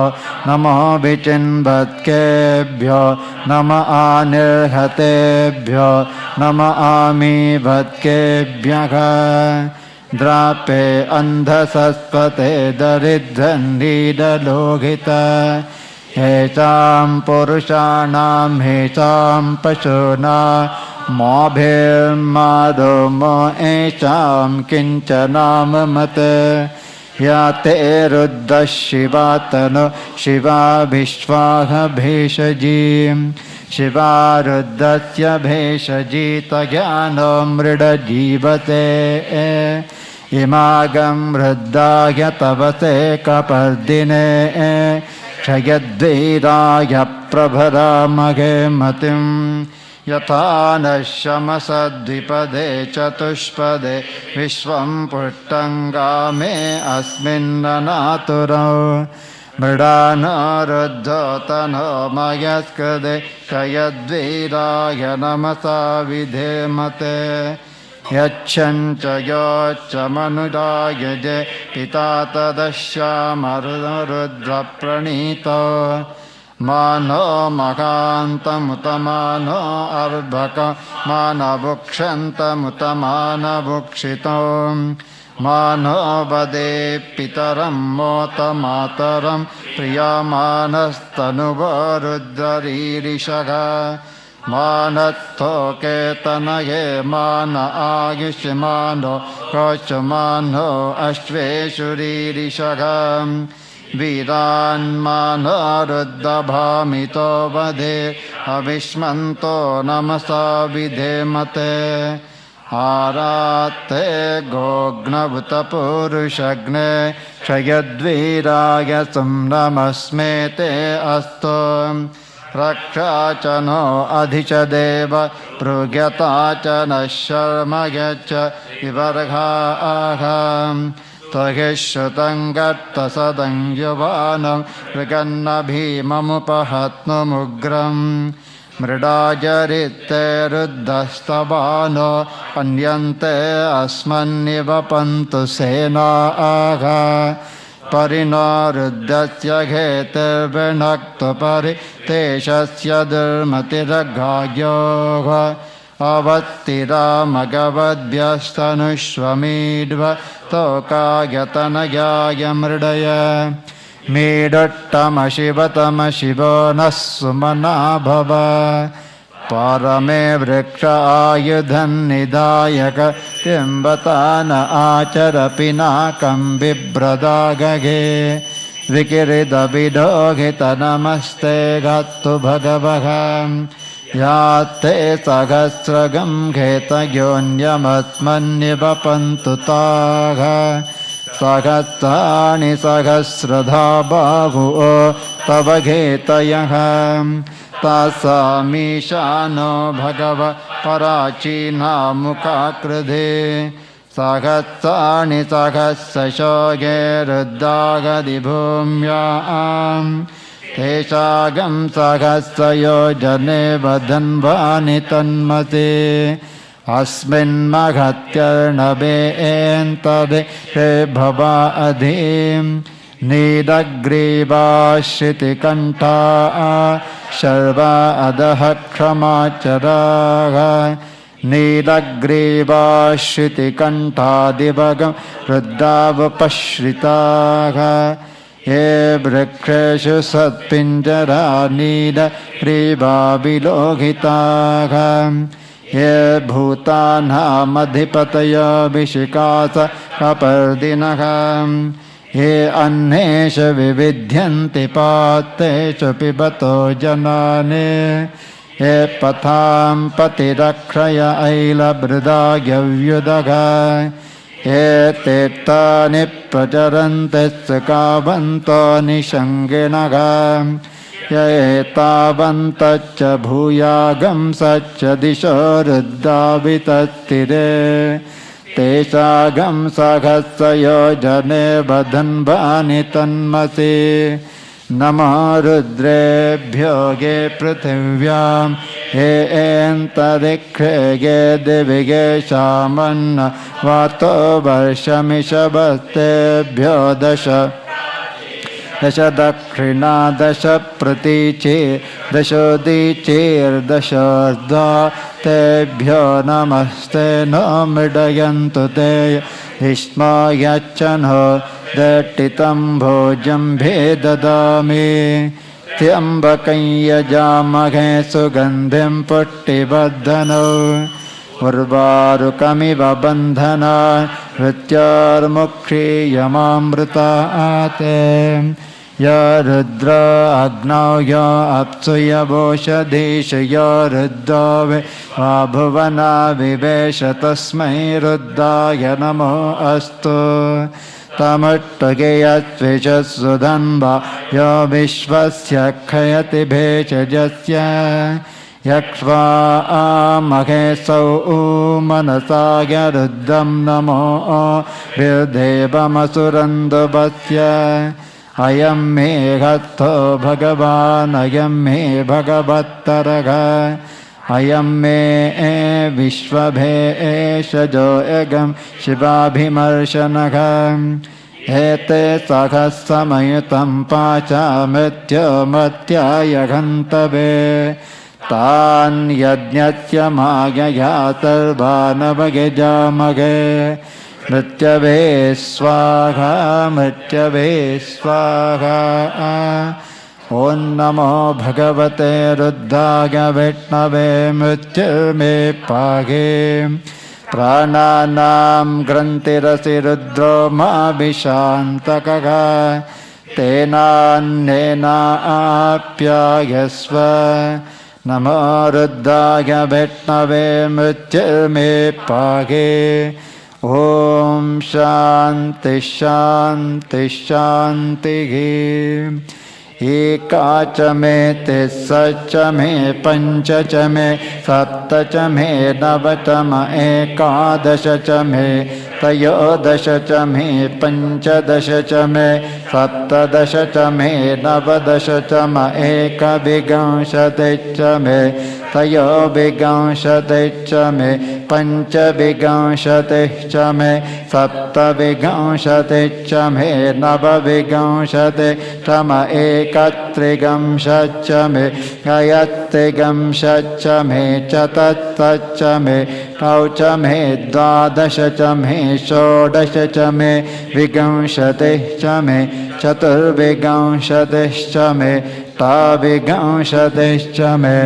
नमो विचिन्वत्केभ्यो नम आनिर्हतेभ्यो नम आमीवत्केभ्यः द्रापे अन्धसस्पते दरिद्रन्नीडलोहित हेषां पुरुषाणां हेषां पशूनां मोभिर्मादो मो एषां किञ्चनाममत या ते रुद्रः शिवातनो शिवा विश्वाह भेषजीं शिवा रुद्रस्य भेषजीतज्ञानो मृडजीवते इमागं रुद्राय तवसे कपर्दिने क्षयद्वीराय प्रभरामगे मतिं यथा नः शमसद्विपदे चतुष्पदे विश्वं पुष्टङ्गामे अस्मिन्ननातुरौ Mridana ruddhatano mayaskade shayadviraya namasa vidhemate Yachancha yocha manudaya je pitatadasya marudra pranito Mano makanta mutamano arbhaka mana bhukshanta mutamana bhukshito Mano vade pitaram mota mataram priyamanastanuvarudharirishaka Manatto ketanaye mana ayushmano kochamano ashveshuririshaka Viran manaruddhabhamito vade avishmanto namasa vidhemate Arate gognavuta purushagne shayadviraya samnamasmete astom Rakshachano adhichadeva prugyatachana sharmayacha vivargha aham Taheshutangatta sadang yavanam Riganna bhimamupahhatnumugram Mridajaritte ruddhastabano Anyante asmannivapantu sena agha Parino ruddhasya gheter vinaktu pari Teshasya dharmatiraghayoga Avattira magavadvyastanu swamidva Tokayatanayaya mridaya Midattama shivatama shivo nasumana bhava Parame vriksha ayudhan nidayaka Timbatana achara pinakam vibradagage Vikirida vidogita namaste gattu bhagavaham Yate sagasragam gheta gyonyamatmannivapantu taga Sagasani sagasradha bahu tava ghetayaham Tasamishano bhagava parachina mukhakridhe Sagasani sagasashoge ruddagadi bhumyam Teshagam sagasayo jane vadhanvani tanmate Asmin maghatyarnabe entade she bhava adhim Nidagriva shiti kanta sharva adaha kramacharaga Nidagriva shiti kanta divagam ruddhavapashritaga Ye vriksheshu satpinjara nida griva vilohitaga Ye bhutana madhipataya vishikasa kapardinaga Ye annesha vividhyanti patesha pibato janane Ye patham patirakshaya aila bridagyavyudaga Ye tettani pracharantes kavanto nishanginaga Ye tavantacha bhuyagam sacha disho ruddhavitattire Teshagam saghasayo jane vadhanvani tanmasi Namo rudrebhyo ge prithivyam Ye entadikhe ge devige shamanna Vato varshamishabastebhyo dasha Dasha dakshina dasha pratiche Dasha dichir dasha ardha Tebhyo namaste namidayantu te Ishma yachanho Dattitam bhojam bhedadami Tyambakanya jamaghe sugandhim puttibadhano Urvarukamiva bandhana Vrityar yamamrita ate Ya rudra agnau ya apsuya voshadesha ya ruddhave Vabhuvana vivesha tasmai ruddhaya namo astu Tamuttageyatvisha sudhanva ya vishvasya khayati bhechajasya Yakshva amaghe sau manasagya ruddham namo Vidhevam asurandavasya Ayam me gatto bhagavan, ayam me bhagavattaragha, ayam me vishvabheshajo egam shivabhimarshanagham, ete sakhasamayatam pacha mrityo matyaya ghantave, tan yajñatya magyaya sarvanavagejamage, Mrityave swaha, mrityave swaha. Om namo bhagavate ruddhaya vitnave mrityame page. Prananam grantirasi rudro ma vishantakaga. Tenannena apyayasva. Namo ruddhaya vitnave mrityame page. Om Shanti Shanti Shanti. Ekacha me tisacha me panchacha me saptacha me navatama ekadashacha me tayodashacha me panchadashacha me saptadashacha me navadashacha me ekaviganshatecha me tayoviganshatecha me panchaviganshatecha me saptaviganshatecha me navaviganshatecha me Katrigam Shachame, Gayatrigam Shachame, Chatatachame, Tauchame, Dwadashachame, Shodashachame, Vigamshatechame, Chaturvigamshatechame, Tavigamshatechame,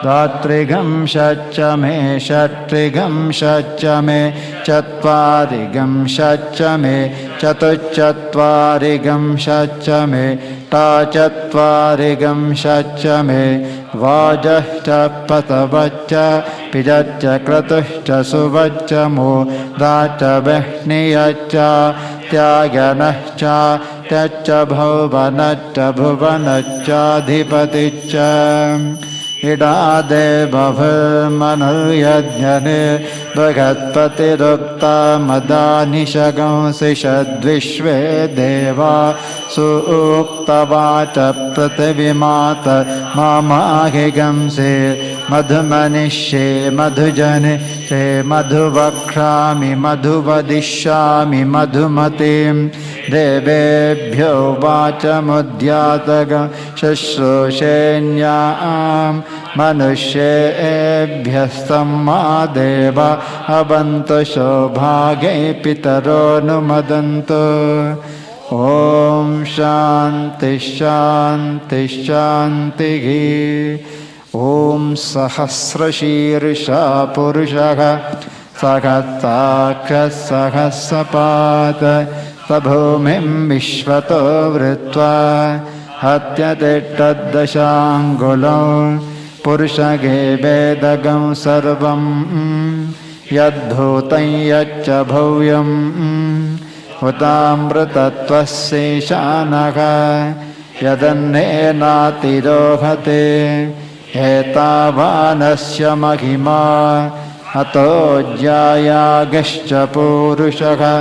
Datrigam Shachame, Shatrigam Shachame, Chatvarigam Shachame, Chatuchatvarigam Shachame, Tachatvarigam Shachame, Vajahcha Patavacha, Pijacha Kratushcha Suvacha Mudacha Vehniyacha, Tyaganahcha, Tyacha Bhavanacha Bhuvanacha Dhipaticha. Idade Bhavamanu Yajnane Bhagatpati Rukta Madani Shagam Sishadvishve Deva Suuktavacha Prativimata Mamahigam Se Madhumanishe Madhujane Se Madhuvakrami Madhuvadishami Madhumatim Devebhyo Vacha Mudyatagam Shashrushenyam Manushebhyastamma deva abanto shobhage pitaro numadanto. Om Shanti Shanti Shanti. Om Sahasrashirsha Purushaha Sakhatakha Sahasapata Sabhumim Vishvato Vritva Hatyatitadashangulam Purushage Vedagam Sarvam Yadbhutam Yaccha Bhuvyam Utamritatvaseshanaka Yadannenatirohate Etavanasya Mahima Ato Jayagascha Purushaka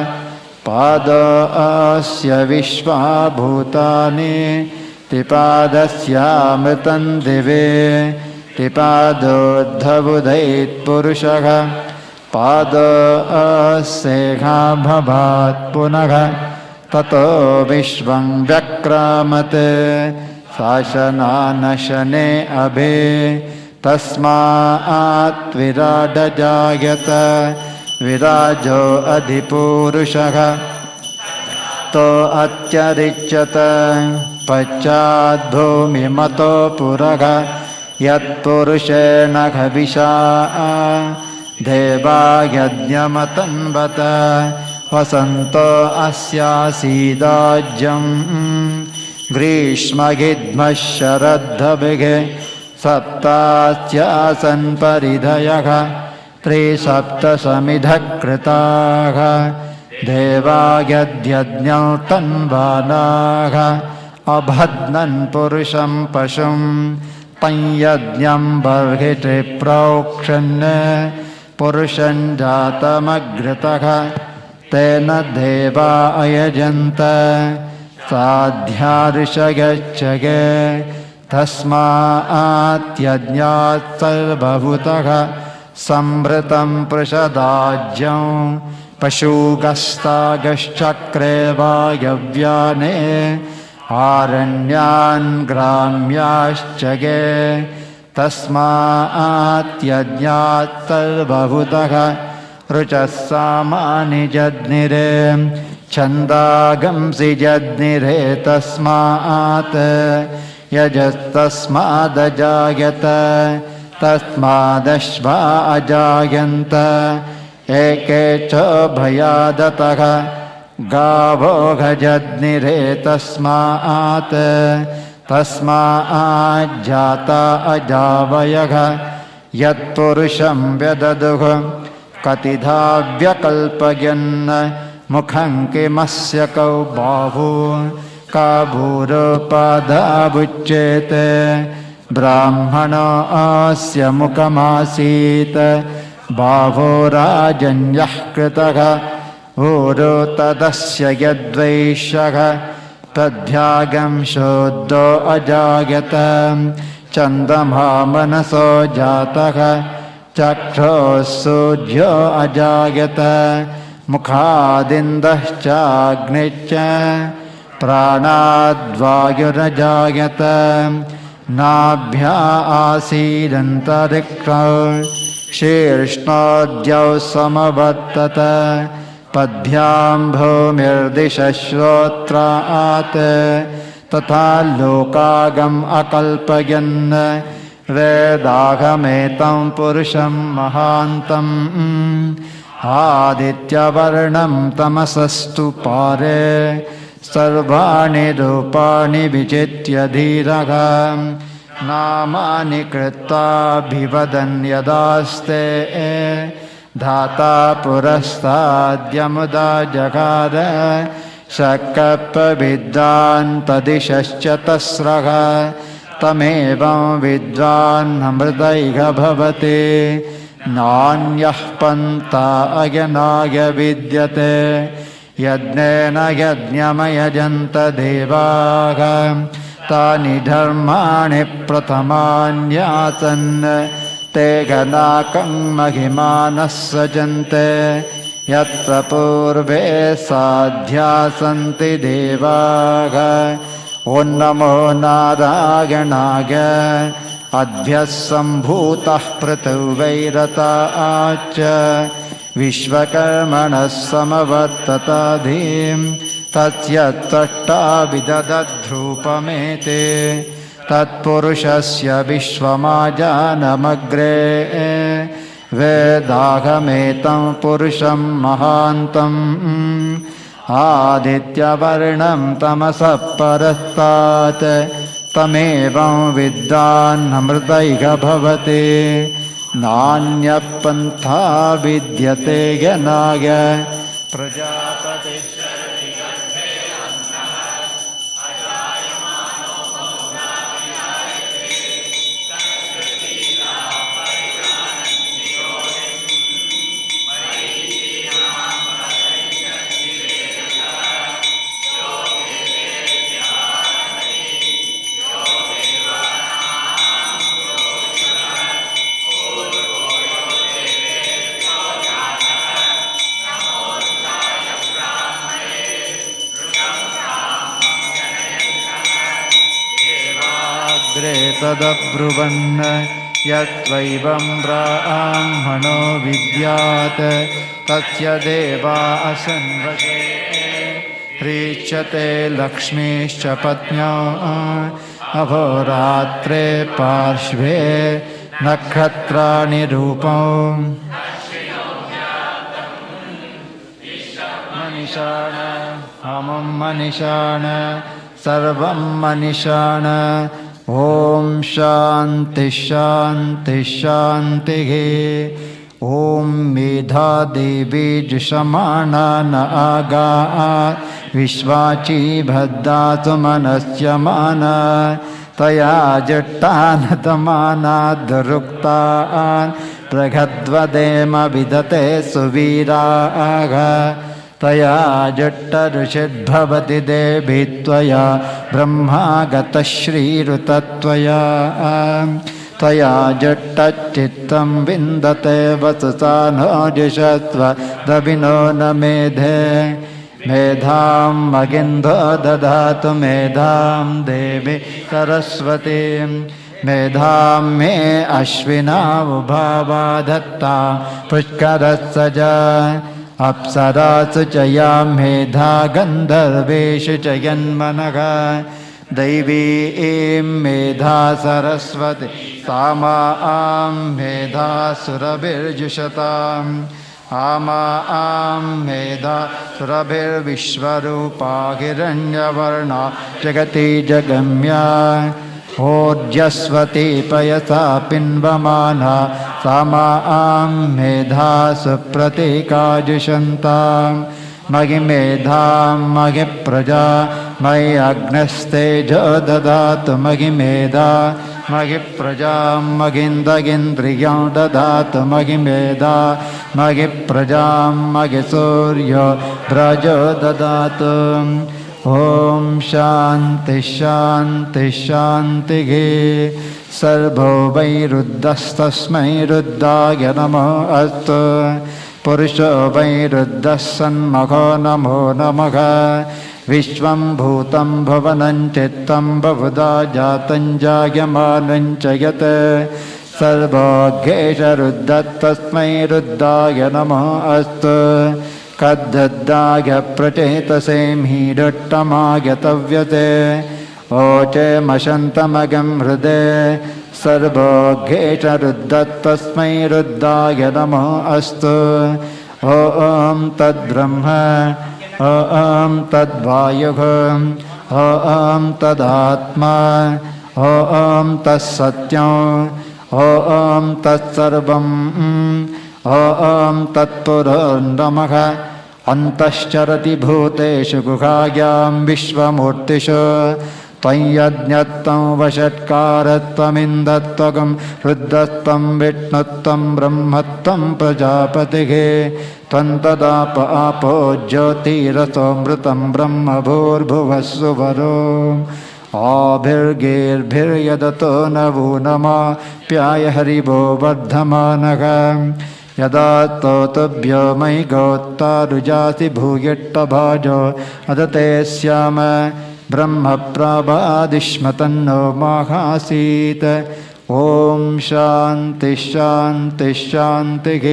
Pada Asya Vishva Bhutani Tipadasya Mritan Dive Tipadodhavudait Purushaka Pada Asekha Bhavat Punaga Tato Vishvang Vyakramate Sashananashane Abhe Tasmaat Viradajayata Virajo Adhipurushaka To Atyarichyata Pachadbhumi Mato Puraga Yat Purushena Khavisha Deva Yajñamatan Bata Vasanto Asya Sidajam Grishma Gidma Sharadhabhige Saptasyasan Paridhayaga Tri Sapta Samidhakritaga Deva Yajñatan Vanaga Abhadnan Purusham Pashum Tanyajñam Barghite Praukshanne Purushan Jatamagritaka Tena Deva Ayajanta साध्यार्षगच्छगे तस्मात्यज्ञात् सर्वभूतः संवृतं प्रसदाज्यं पशुगस्तागश्चक्रे वायव्याने आरण्यान् ग्राम्याश्चगे तस्मात्यज्ञात् सर्वभूतः रुचः सामानि जज्ञिरे छन्दागंसि जज्ञिरे तस्मात् यजस्तस्मादजायत तस्मादश्वा अजायन्त एके च भयादतः गावो गजज्ञिरे तस्मात् तस्माज्जाता अजावयः यत्पुरुषं व्यददुः कतिधा व्यकल्पयन् मुखं किमस्य कौ बाहु काभूरोपादाबुच्येते ब्राह्मणोऽस्य मुखमासीत् बाहो राजन्यः कृतः ऊरो तदस्य यद्वैश्यः तद्भ्यागं शोद्धो अजायत चन्दमा मनसो जातः चक्षुः सूर्यो अजायत मुखादिन्दश्चाग्निश्च प्राणाद्वायुरजायत नाभ्या आसीदन्तरिक्षौ शीर्ष्णोद्यौ समवर्तत पद्भ्यां भूमिर्दिशश्रोत्रात् तथा लोकागम अकल्पयन् वेदागमेतं पुरुषं महान्तम् आदित्यवर्णं तमसस्तु पारे सर्वाणि रूपाणि विचित्य धीरः नामानि कृत्वाभिवदन् यदास्ते धाता पुरस्ताद्यमुदा जगार शक्कपविद्वान् तदिशश्च तस्रः तमेवं विद्वान् अमृतैः भवति नान्यः पन्था अयनाय विद्यते यज्ञेन यज्ञमयजन्त देवाः तानि धर्माणि प्रथमान्यासन् ते गणाकं महिमानः सजन्ते यत्र पूर्वे साध्या सन्ति देवाः ॐ नमो नारायणाय अद्भ्यः सम्भूतः पृथिवैरताच्च विश्वकर्मणः समवर्तताधीं तस्य त्वष्टा विदधद्रूपमेते तत्पुरुषस्य विश्वमाजानमग्रे वेदागमेतं पुरुषं महान्तम् आदित्यवर्णं तमसः परस्तात् तमेवं विद्वान् अमृतैः भवति नान्यः पन्था विद्यते ज्ञानाय प्रजापतिः तदब्रुवन् यत्त्वैवं ब्राह्मणो विद्यात् तस्य देवा असन्वते ह्रीच्यते लक्ष्मीश्च पत्न्यो अहोरात्रे पार्श्वे नक्षत्राणि रूपौ मनीषाण हमं मनीषाण सर्वं मनीषाण ओम शांति शांति शांति ओम मेधा देवी जुषमाना न आगा विश्वाची भद्दातु मनस्यमाना तया जट्टान तमाना दुरुक्तान प्रगद्वदेम विदते सुवीराः त्वया जुट्टऋषिर्भवति देवी त्वया ब्रह्मागतः श्रीरुतत्वया त्वया जुट्टच्चित्तं विन्दते वसुसा नो जुषत्व दविनो न मेधे मेधां मगिन्धो ददातु मेधां देवी सरस्वतीं मेधां मे अश्विनावुभावा दत्ता पुष्करस्सज अप्सरासु च या मेधा गन्धर्वेषु च यन्मनः दैवी ऐं मेधा सरस्वती सामा आं मेधा सुरभिर्जुषताम् आमा आं मेधा सुरभिर्विश्वरूपा हिरण्यवर्णा जगति जगम्या ओजस्वती पयसा पिन्वमाना सामा आं मेधा सुप्रतीकाजुषन्तां महि मेधां महि प्रजा मयि अग्नस्तेजो ददातु महि मेधा महि प्रजां मगिन्दगिन्द्रियं ददातु महि मेधा महि प्रजां महि सूर्यो व्रजो ददातु ॐ शान्ति शान्ति शान्तिः सर्वो वैरुद्धस्तस्मै रुद्धाय नमो अस्तु पुरुषो वैरुद्धः सन्मुखो नमो नमः विश्वं भूतं भुवनं चित्तं बहुधा जातं जायमानं च यत् सर्वोऽघ्येषरुद्धस्तस्मै रुद्धाय नमः अस्तु कद्दद्दाय प्रचेतसे मीडुट्टमाय तव्यते ओचे मशन्तमगं हृदे सर्वोऽघ्येषरुद्धस्तस्मै रुद्धाय नमः अस्तु ॐ तद्ब्रह्म ॐ तद्वायुः ॐ तदात्मा ॐ तत्सत्यम् ॐ तत्सर्वम् ॐ तत्पुरोन्नमः अन्तश्चरति भूतेषु गुहायां विश्वमूर्तिषु त्वय्यज्ञत्वं वषट्कारत्वमिन्दत्वगं रुद्रत्वं विष्णुत्वं ब्रह्मत्वं प्रजापतिः त्वं तदाप आपो ज्योतिरसोऽमृतं ब्रह्म भूर्भुवः सुवरो आभिर्गेर्भिर्यदतो नवो नमाप्याय हरिवो वर्धमानः यदा स्तोतव्यो मयि गोत्तारुजासि भूयिट्टभाजो अदते स्याम ब्रह्मप्रभादिष्म तन्नो माहासीत् ॐ शान्ति शान्ति शान्तिः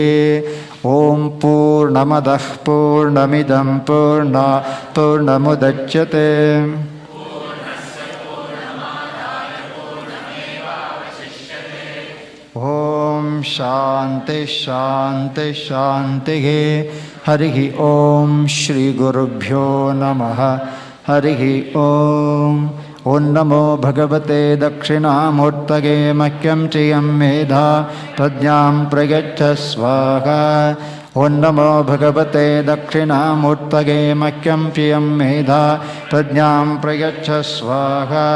ॐ पूर्णमदः पूर्णमिदं पूर्णात् पूर्णमुदच्यते ॐ शान्ति शान्ति शान्तिः हरिः ॐ श्रीगुरुभ्यो नमः हरिः ॐ नमो भगवते दक्षिणामूर्तये मह्यं चियं मेधा प्रज्ञां प्रयच्छ स्वाहा ॐ नमो भगवते दक्षिणामूर्तये मह्यं चियं मेधा प्रज्ञां प्रयच्छ स्वाहा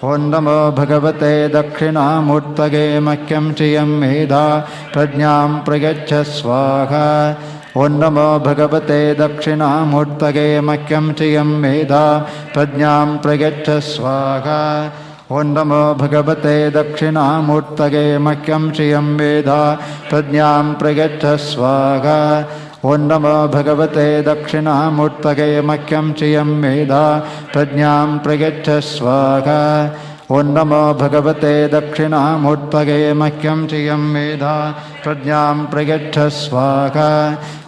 ॐ नमो भगवते दक्षिणामूर्तये मह्यं चियं मेधा प्रज्ञां प्रयच्छ स्वाहा ॐ नमो भगवते दक्षिणामूर्तये मह्यं चियं मेधा प्रज्ञां प्रयच्छ स्वाहा ॐ नमो भगवते दक्षिणामूर्तये मह्यं चियं मेधा प्रज्ञां प्रयच्छ स्वाहा ॐ नमो भगवते दक्षिणामूर्तये मह्यं चियं मेधा प्रज्ञां प्रयच्छ स्वाहा ॐ नमो भगवते दक्षिणामूर्तये मह्यं चियं मेधा प्रज्ञां प्रयच्छ स्वाहा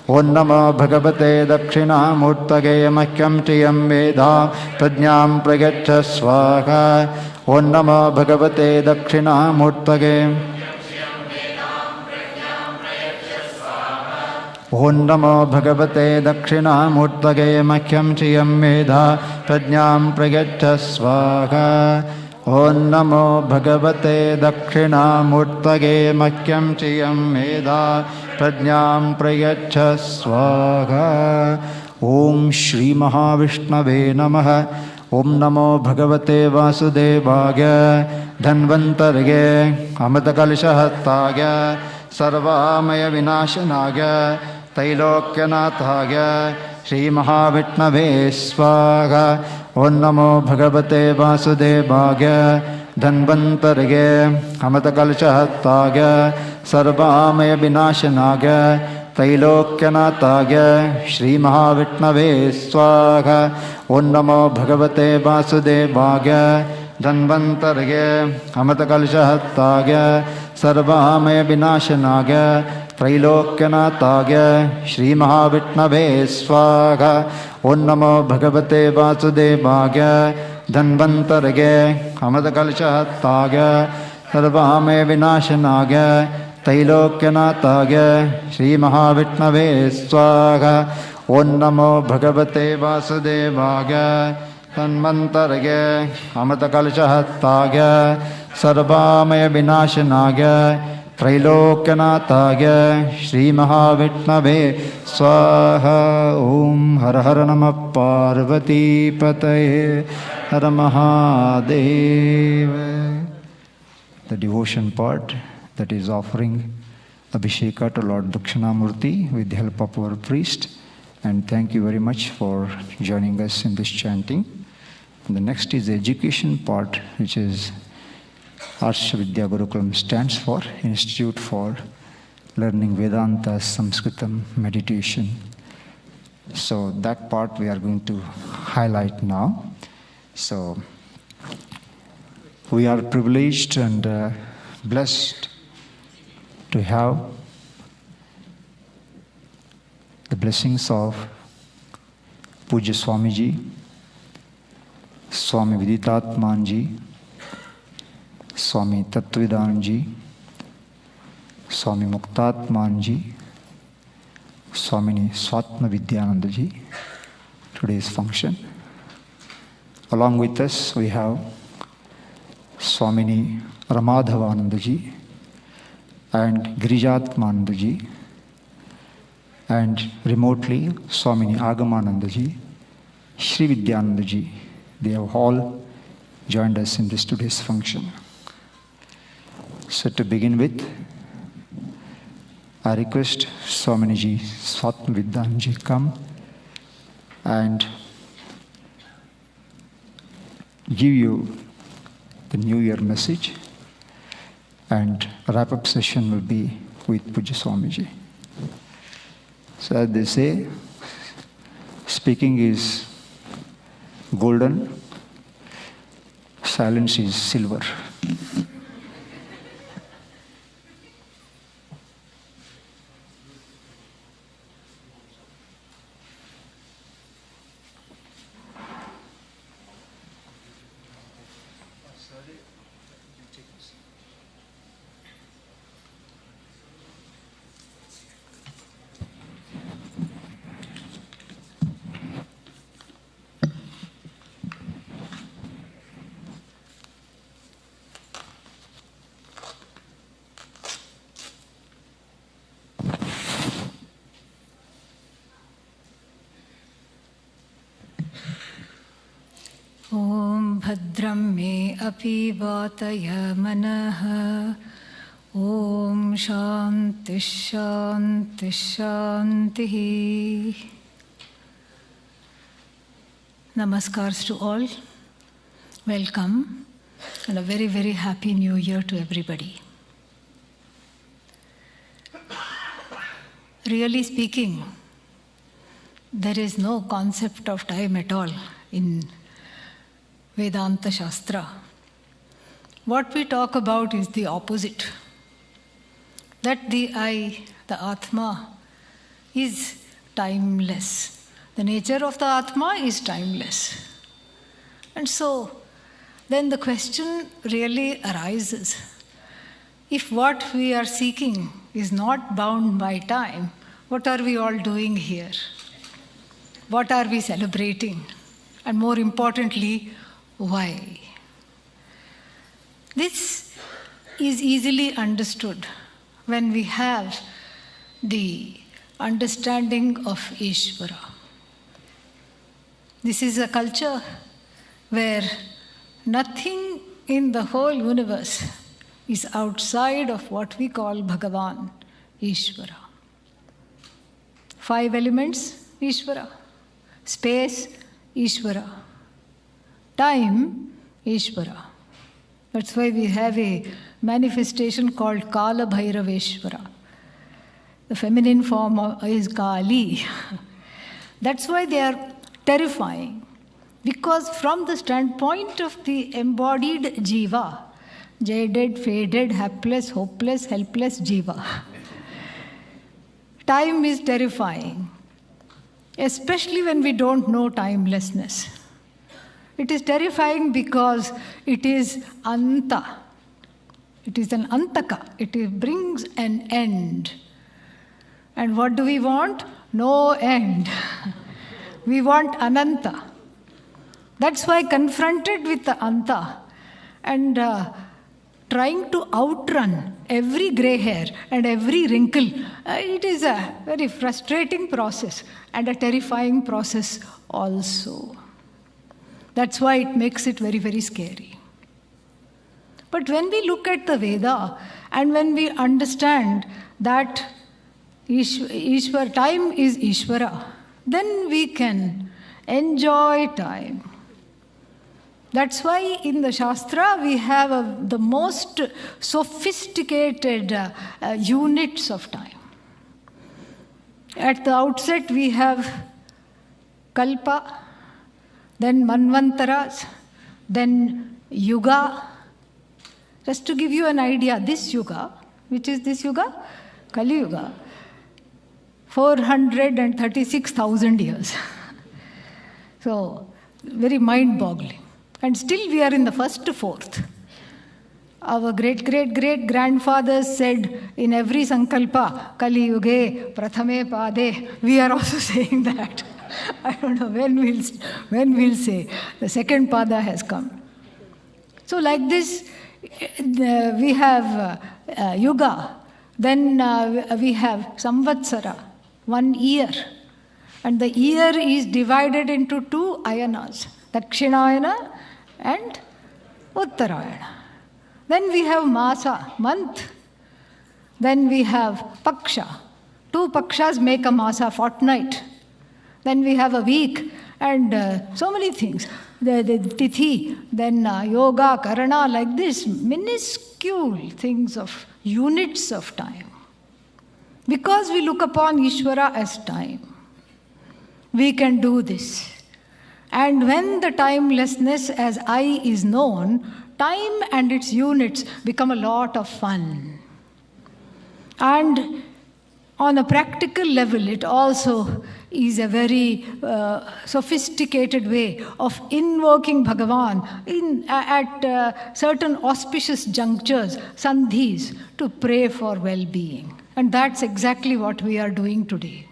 ॐ नमो भगवते दक्षिणामूर्तये मह्यं चियं मेधा प्रज्ञां प्रयच्छ स्वाहा ॐ नमो भगवते दक्षिणामूर्तये ॐ नमो भगवते दक्षिणामूर्तये मह्यं चियं मेधा प्रज्ञां प्रयच्छ स्वाहा ॐ नमो भगवते दक्षिणामूर्तये मह्यं चियं मेधा प्रज्ञां प्रयच्छ स्वाहा ॐ श्री महाविष्णवे नमः ॐ नमो भगवते वासुदेवाय धन्वन्तर्ये अमृतकलशहस्ताय सर्वामय विनाशनाय त्रैलोक्यनाथाय Shri Mahavitnave Swaha. Om Namo Bhagavate Vasudevaya. Dhanvantarge Amatakalchahattagya Sarvamaya Vinashanagya Trailokyanatagya Shri Mahavitnave Swaha. Om Namo Bhagavate Vasudevaya. Dhanvantarge Amatakalchahattagya Sarvamaya Vinashanagya Trailokyanatagya Shri Mahavitnave Swaha. Om Namo Bhagavate Vasudevaya. Dhanvantarge Amatakalchahattagya Sarvamaya Vinashanagya Trailokyanatagya Shri Mahavitnave Swaha. Om Namo Bhagavate Vasudevaya. Dhanvantarge Amatakalchahattagya Sarvamaya Vinashanagya Trailokyanatagya Shri Mahavitnave Swaha. Om Har Har Namah Parvati Pataye Har Mahadeva. The devotion part, that is offering Abhisheka to Lord Dakshinamurti with the help of our priest. And thank you very much for joining us in this chanting. And the next is the education part, which is Arsha Vidya Gurukulam, stands for Institute for Learning Vedanta Sanskritam Meditation. So that part we are going to highlight now. So we are privileged and blessed to have the blessings of Puja Swamiji, Swami Viditatmanji, Swami Tattvidanji, Swami Muktatmanji, Swamini Swatma Vidyanandaji, today's function. Along with us we have Swamini Ramadhavanandaji and Girijatmanandaji, and remotely Swamini Agamanandaji, Sri Vidyanandaji. They have all joined us in this today's function. So to begin with, I request Swaminiji Swatma Vidyanji come and give you the New Year message, and wrap-up session will be with Puja Swamiji. So as they say, speaking is golden, silence is silver. Om Bhadram me api vataya manaha. Om Shanti Shanti Shanti. Namaskars to all. Welcome and a very, very happy New Year to everybody. Really speaking, there is no concept of time at all in Vedanta Shastra. What we talk about is the opposite. That the I, the Atma, is timeless. The nature of the Atma is timeless. And so, then the question really arises. If what we are seeking is not bound by time, what are we all doing here? What are we celebrating? And more importantly, why? This is easily understood when we have the understanding of Ishvara. This is a culture where nothing in the whole universe is outside of what we call Bhagavan, Ishvara. 5 elements, Ishvara. Space, Ishvara. Time, Ishvara. That's why we have a manifestation called Kala Bhairaveshvara. The feminine form is Kali. That's why they are terrifying. Because from the standpoint of the embodied jiva, jaded, faded, hapless, hopeless, helpless jiva, time is terrifying. Especially when we don't know timelessness. It is terrifying because it is anta. It is an antaka. It brings an end. And what do we want? No end. We want ananta. That's why confronted with the anta and trying to outrun every gray hair and every wrinkle, it is a very frustrating process and a terrifying process also. That's why it makes it very, very scary. But when we look at the Veda and when we understand that Ishvara, time is Ishvara, then we can enjoy time. That's why in the Shastra we have the most sophisticated units of time. At the outset we have Kalpa, then Manvantaras, then Yuga. Just to give you an idea, this Yuga, which is this Yuga? Kali Yuga, 436,000 years. So, very mind-boggling. And still we are in the first fourth. Our great-great-great-grandfathers said in every Sankalpa, Kali Yuge, Prathame Pade, we are also saying that. I don't know when we'll say. The second Pada has come. So like this, we have Yuga, then we have Samvatsara, 1 year. And the year is divided into 2 ayanas, Dakshinayana and Uttarayana. Then we have Masa, month. Then we have Paksha. 2 Pakshas make a Masa, fortnight. Then we have a week and so many things. The Tithi, then Yoga, Karana, like this, minuscule things of units of time. Because we look upon Ishvara as time, we can do this. And when the timelessness as I is known, time and its units become a lot of fun. And on a practical level, it also is a very sophisticated way of invoking Bhagavan at certain auspicious junctures, sandhis, to pray for well-being. And that's exactly what we are doing today.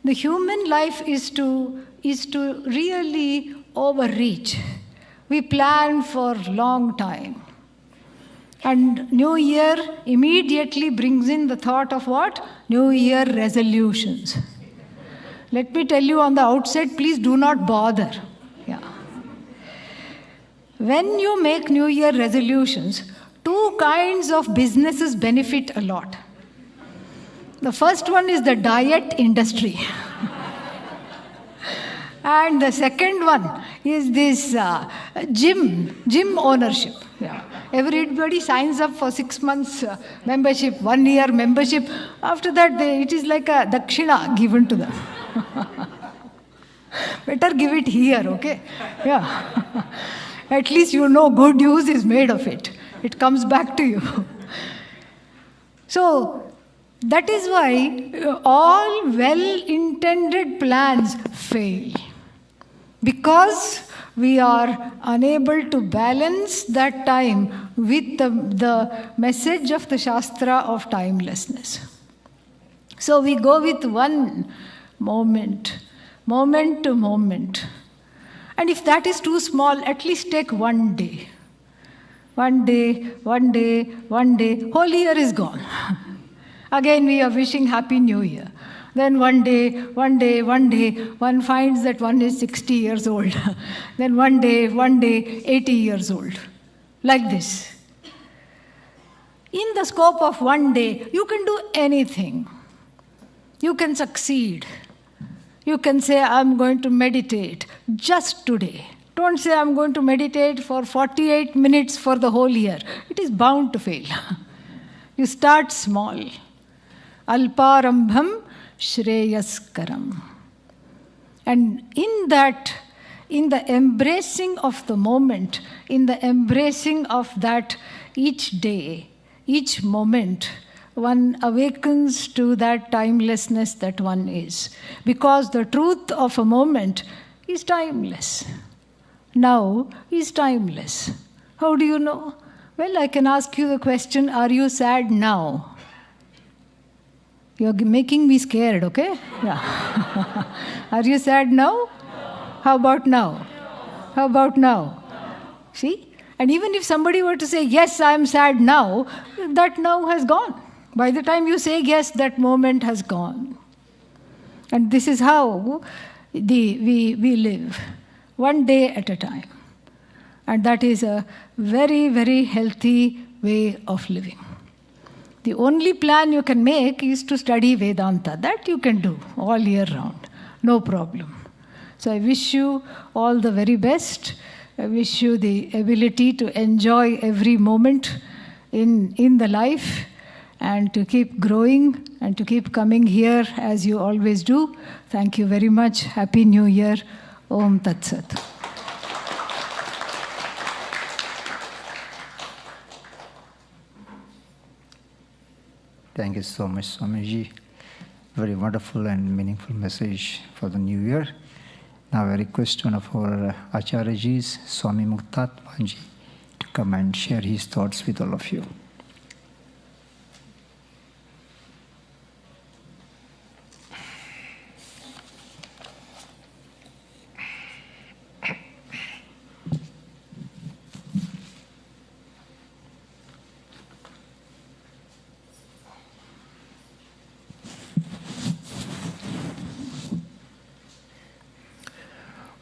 The human life is to really overreach. We plan for a long time. And New Year immediately brings in the thought of what? New Year resolutions. Let me tell you on the outset, please do not bother. Yeah. When you make New Year resolutions, 2 kinds of businesses benefit a lot. The first one is the diet industry. And the second one is this gym ownership. Yeah. Everybody signs up for 6 months membership, 1 year membership. After that, it is like a dakshina given to them. Better give it here, okay? Yeah. At least you know good use is made of it. It comes back to you. So, that is why all well-intended plans fail. Because we are unable to balance that time with the message of the Shastra of timelessness. So we go with one moment to moment. And if that is too small, at least take 1 day. 1 day, whole year is gone. Again we are wishing Happy New Year. Then one day, one finds that one is 60 years old. Then one day, 80 years old. Like this. In the scope of 1 day, you can do anything. You can succeed. You can say, I'm going to meditate just today. Don't say, I'm going to meditate for 48 minutes for the whole year. It is bound to fail. You start small. Alparambham shreyaskaram. And in that, in the embracing of the moment, in the embracing of that each day, each moment, one awakens to that timelessness that one is. Because the truth of a moment is timeless. Now is timeless. How do you know? Well, I can ask you the question, are you sad now? You're making me scared, okay? Yeah. Are you sad now? How about now? How about now? See? And even if somebody were to say, yes, I'm sad now, that now has gone. By the time you say yes, that moment has gone. And this is how we live, one day at a time. And that is a very, very healthy way of living. The only plan you can make is to study Vedanta. That you can do all year round, no problem. So I wish you all the very best. I wish you the ability to enjoy every moment in the life, and to keep growing and to keep coming here as you always do. Thank you very much. Happy New Year. Om Tat Sat. Thank you so much, Swamiji. Very wonderful and meaningful message for the new year. Now I request one of our Acharyajis, Swami Muktatmanji, to come and share his thoughts with all of you.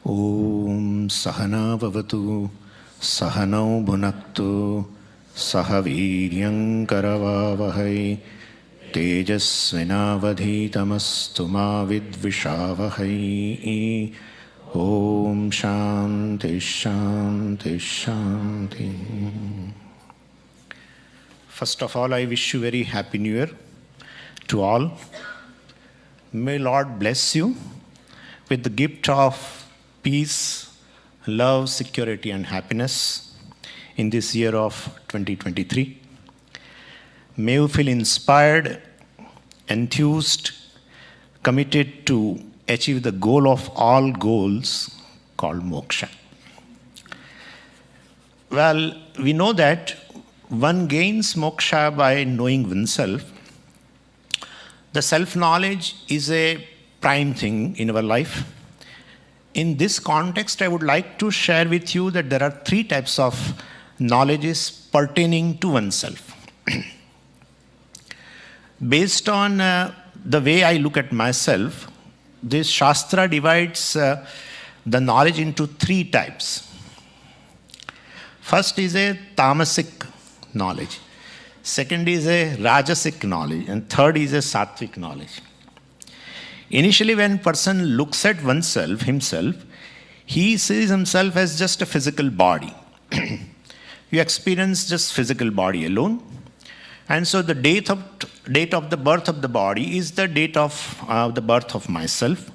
Om Sahana Vavatu Sahanau Bhunaktu Sahaviryam Karavavahai Tejasvinavadhitamastu ma vidvishavahai. Om Shanti Shanti Shanti. First of all, I wish you very happy New Year to all. May Lord bless you with the gift of peace, love, security, and happiness in this year of 2023. May you feel inspired, enthused, committed to achieve the goal of all goals called moksha. Well, we know that one gains moksha by knowing oneself. The self-knowledge is a prime thing in our life. In this context, I would like to share with you that there are three types of knowledges pertaining to oneself. Based on the way I look at myself, this Shastra divides the knowledge into three types. First is a tamasic knowledge. Second is a rajasic knowledge. And third is a sattvic knowledge. Initially, when a person looks at oneself, himself, he sees himself as just a physical body. You experience just physical body alone. And so the date of the birth of the body is the date of the birth of myself.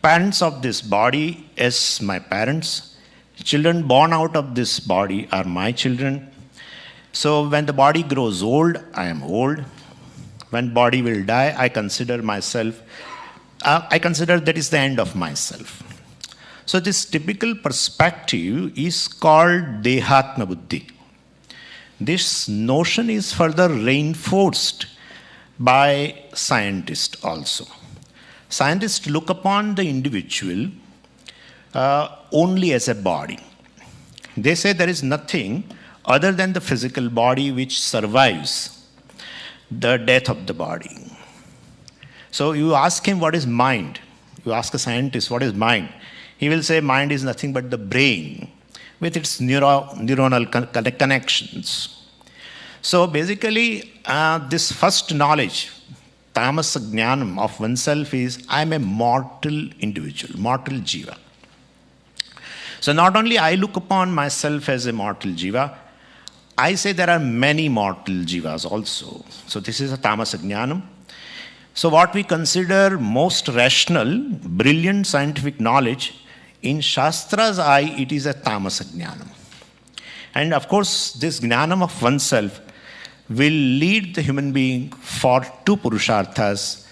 Parents of this body as my parents. Children born out of this body are my children. So when the body grows old, I am old. When body will die, I consider that is the end of myself. So this typical perspective is called Dehatma Buddhi. This notion is further reinforced by scientists also. Scientists look upon the individual only as a body. They say there is nothing other than the physical body which survives the death of the body. So you ask him what is mind. You ask a scientist what is mind. He will say mind is nothing but the brain with its neuronal connections. So basically this first knowledge, tamasa jnanam of oneself is, I am a mortal individual, mortal jiva. So not only I look upon myself as a mortal jiva, I say there are many mortal jivas also. So this is a tamasa jnanam. So what we consider most rational, brilliant scientific knowledge, in Shastra's eye, it is a tamasa jnanam. And of course, this jnanam of oneself will lead the human being for two purusharthas,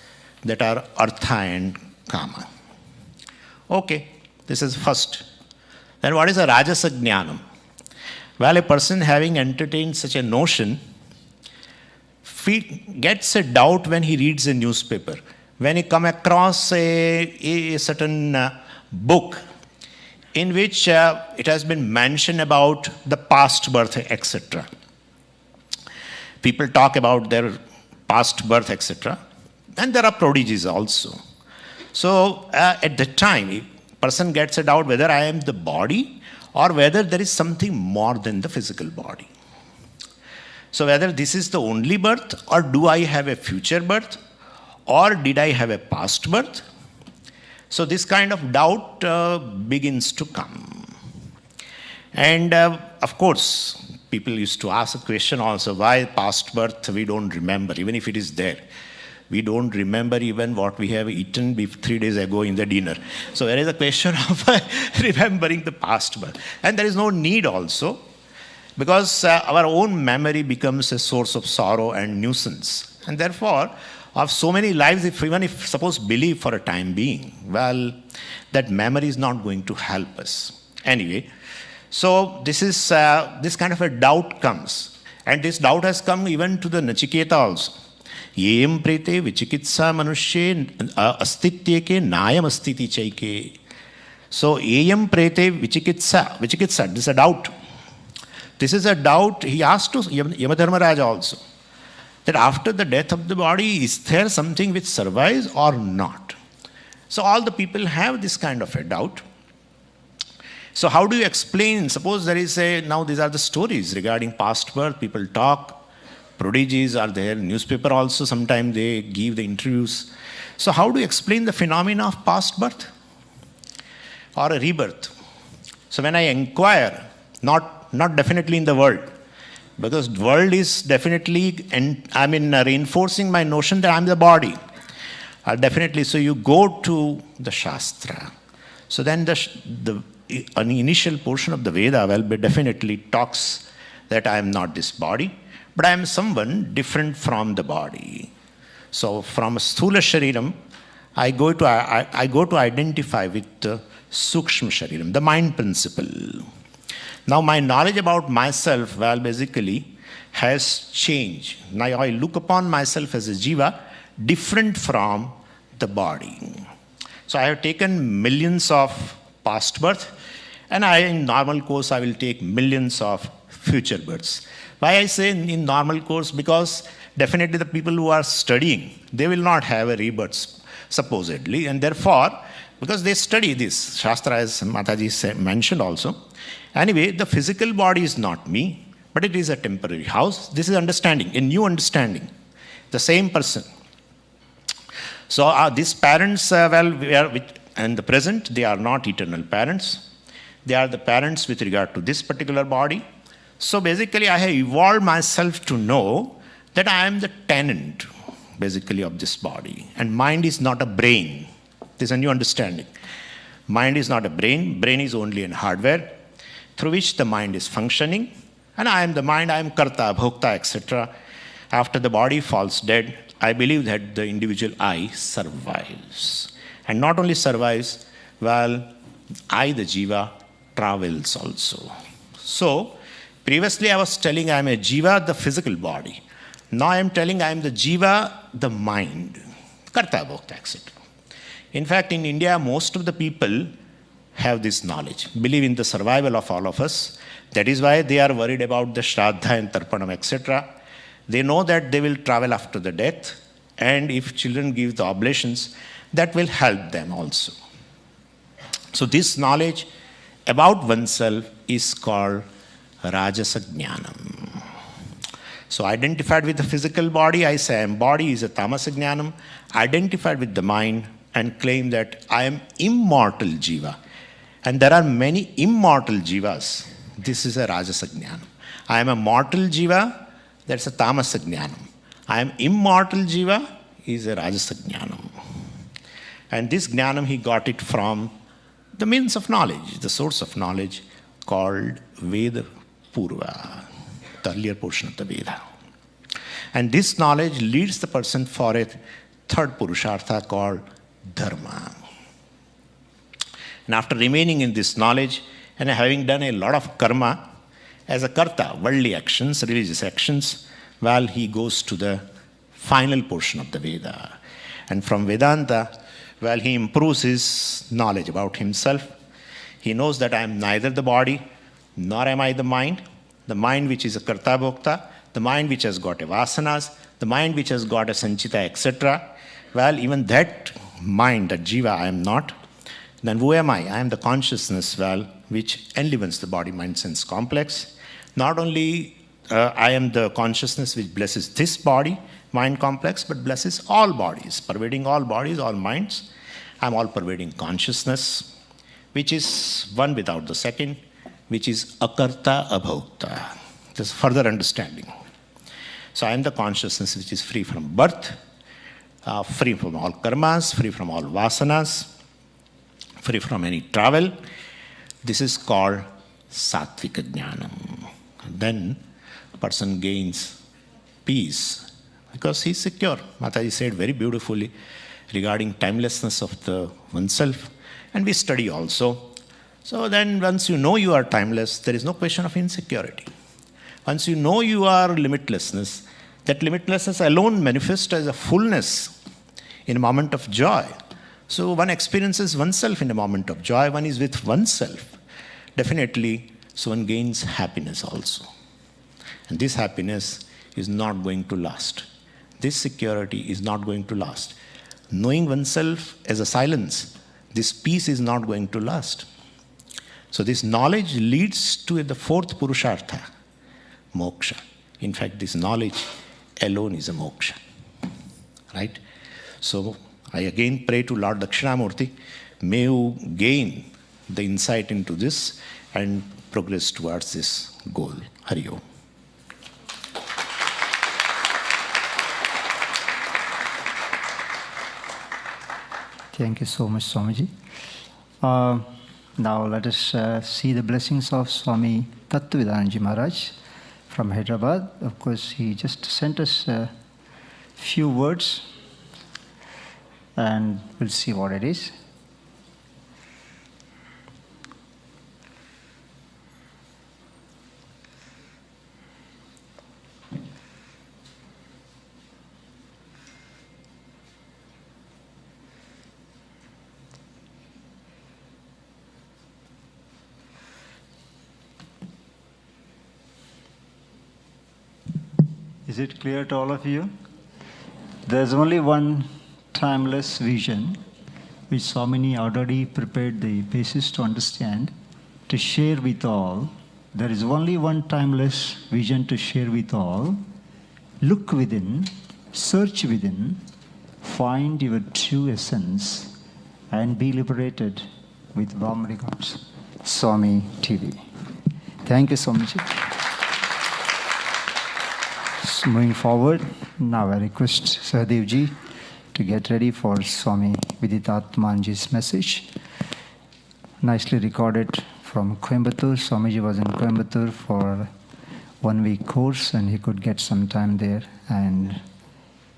that are artha and kama. Okay, this is first. Then what is a rajasa jnanam? Well, a person having entertained such a notion gets a doubt when he reads a newspaper. When he comes across a certain book in which it has been mentioned about the past birth, etc. People talk about their past birth, etc. And there are prodigies also. So at the time, a person gets a doubt whether I am the body or whether there is something more than the physical body. So whether this is the only birth, or do I have a future birth, or did I have a past birth? So this kind of doubt begins to come. And of course, people used to ask a question also, why past birth we don't remember, even if it is there. We don't remember even what we have eaten 3 days ago in the dinner. So there is a question of remembering the past birth. And there is no need also, because our own memory becomes a source of sorrow and nuisance. And therefore, of so many lives, even if suppose believe for a time being, well, that memory is not going to help us. Anyway, so this is this kind of a doubt comes. And this doubt has come even to the Nachiketa also. Yem prete vichikitsa manushye astityeke nayam astiti chaike. So, yem prete vichikitsa, this is a doubt. This is a doubt he asked to Yamadharmaraja also, that after the death of the body, is there something which survives or not? So all the people have this kind of a doubt. So how do you explain? Suppose there is now these are the stories regarding past birth, people talk, prodigies are there, newspaper also, sometimes they give the interviews. So how do you explain the phenomena of past birth or a rebirth? So when I inquire, not definitely in the world, because the world is definitely, reinforcing my notion that I'm the body. Definitely, so you go to the Shastra. So then an initial portion of the Veda definitely talks that I am not this body, but I am someone different from the body. So from Sthula Shariram, I go to identify with the Sukshma Shariram, the mind principle. Now my knowledge about myself, basically has changed. Now I look upon myself as a jiva, different from the body. So I have taken millions of past birth, and in normal course I will take millions of future births. Why I say in normal course? Because definitely the people who are studying, they will not have a rebirth, supposedly, and therefore, because they study this, Shastra as Mataji mentioned also. Anyway, the physical body is not me, but it is a temporary house. This is understanding, a new understanding. The same person. So these parents, we are in the present, they are not eternal parents. They are the parents with regard to this particular body. So basically, I have evolved myself to know that I am the tenant, basically, of this body. And mind is not a brain. This is a new understanding. Mind is not a brain. Brain is only an hardware through which the mind is functioning. And I am the mind, I am karta, bhokta, etc. After the body falls dead, I believe that the individual I survives. And not only survives, I, the jiva, travels also. So, previously I was telling I am a jiva, the physical body. Now I am telling I am the jiva, the mind. Karta, bhokta, etc. In fact, in India, most of the people have this knowledge, believe in the survival of all of us. That is why they are worried about the Shraddha and Tarpanam, etc. They know that they will travel after the death, and if children give the oblations, that will help them also. So this knowledge about oneself is called Rajasa Jnanam. So identified with the physical body, I say I am body is a tamasa jnanam. Identified with the mind and claim that I am immortal jiva. And there are many immortal jivas. This is a rajasa jnanam. I am a mortal jiva, that's a tamasa jnanam. I am immortal jiva is a rajasa jnanam. And this jnanam he got it from the means of knowledge, the source of knowledge called Veda Purva, the earlier portion of the Veda. And this knowledge leads the person for a third Purushartha called Dharma. And after remaining in this knowledge and having done a lot of karma as a karta, worldly actions, religious actions, well, he goes to the final portion of the Veda. And from Vedanta, well, he improves his knowledge about himself. He knows that I am neither the body, nor am I the mind which is a karta bhokta, the mind which has got a vasanas, the mind which has got a sanchita, etc. Well, even that mind, that jiva, I am not. Then who am I? I am the consciousness, well, which enlivens the body, mind, sense complex. Not only I am the consciousness which blesses this body, mind complex, but blesses all bodies, pervading all bodies, all minds. I am all pervading consciousness, which is one without the second, which is akarta abhokta. There's further understanding. So I am the consciousness which is free from birth, free from all karmas, free from all vasanas, free from any travel. This is called sattvika jnanam. Then a person gains peace because he is secure. Mataji said very beautifully regarding timelessness of the oneself. And we study also. So then once you know you are timeless, there is no question of insecurity. Once you know you are limitlessness, that limitlessness alone manifests as a fullness in a moment of joy. So one experiences oneself in a moment of joy, one is with oneself. Definitely, so one gains happiness also. And this happiness is not going to last. This security is not going to last. Knowing oneself as a silence, this peace is not going to last. So this knowledge leads to the fourth Purushartha, moksha. In fact, this knowledge alone is a moksha. Right? So I again pray to Lord Dakshinamurti, may you gain the insight into this and progress towards this goal. Hari Om. Thank you so much, Swamiji. Now let us see the blessings of Swami Tattvavidananji Maharaj from Hyderabad. Of course, he just sent us a few words and we'll see what it is. Is it clear to all of you? There's only one timeless vision which Swamini already prepared the basis to understand, to share with all. There is only one timeless vision to share with all. Look within, search within, find your true essence and be liberated with warm regards. Swami TV. Thank you, Swamiji. So moving forward, now I request Sahadevji to get ready for Swami Viditatmanji's message. Nicely recorded from Coimbatore. Swamiji was in Coimbatore for 1 week course and he could get some time there and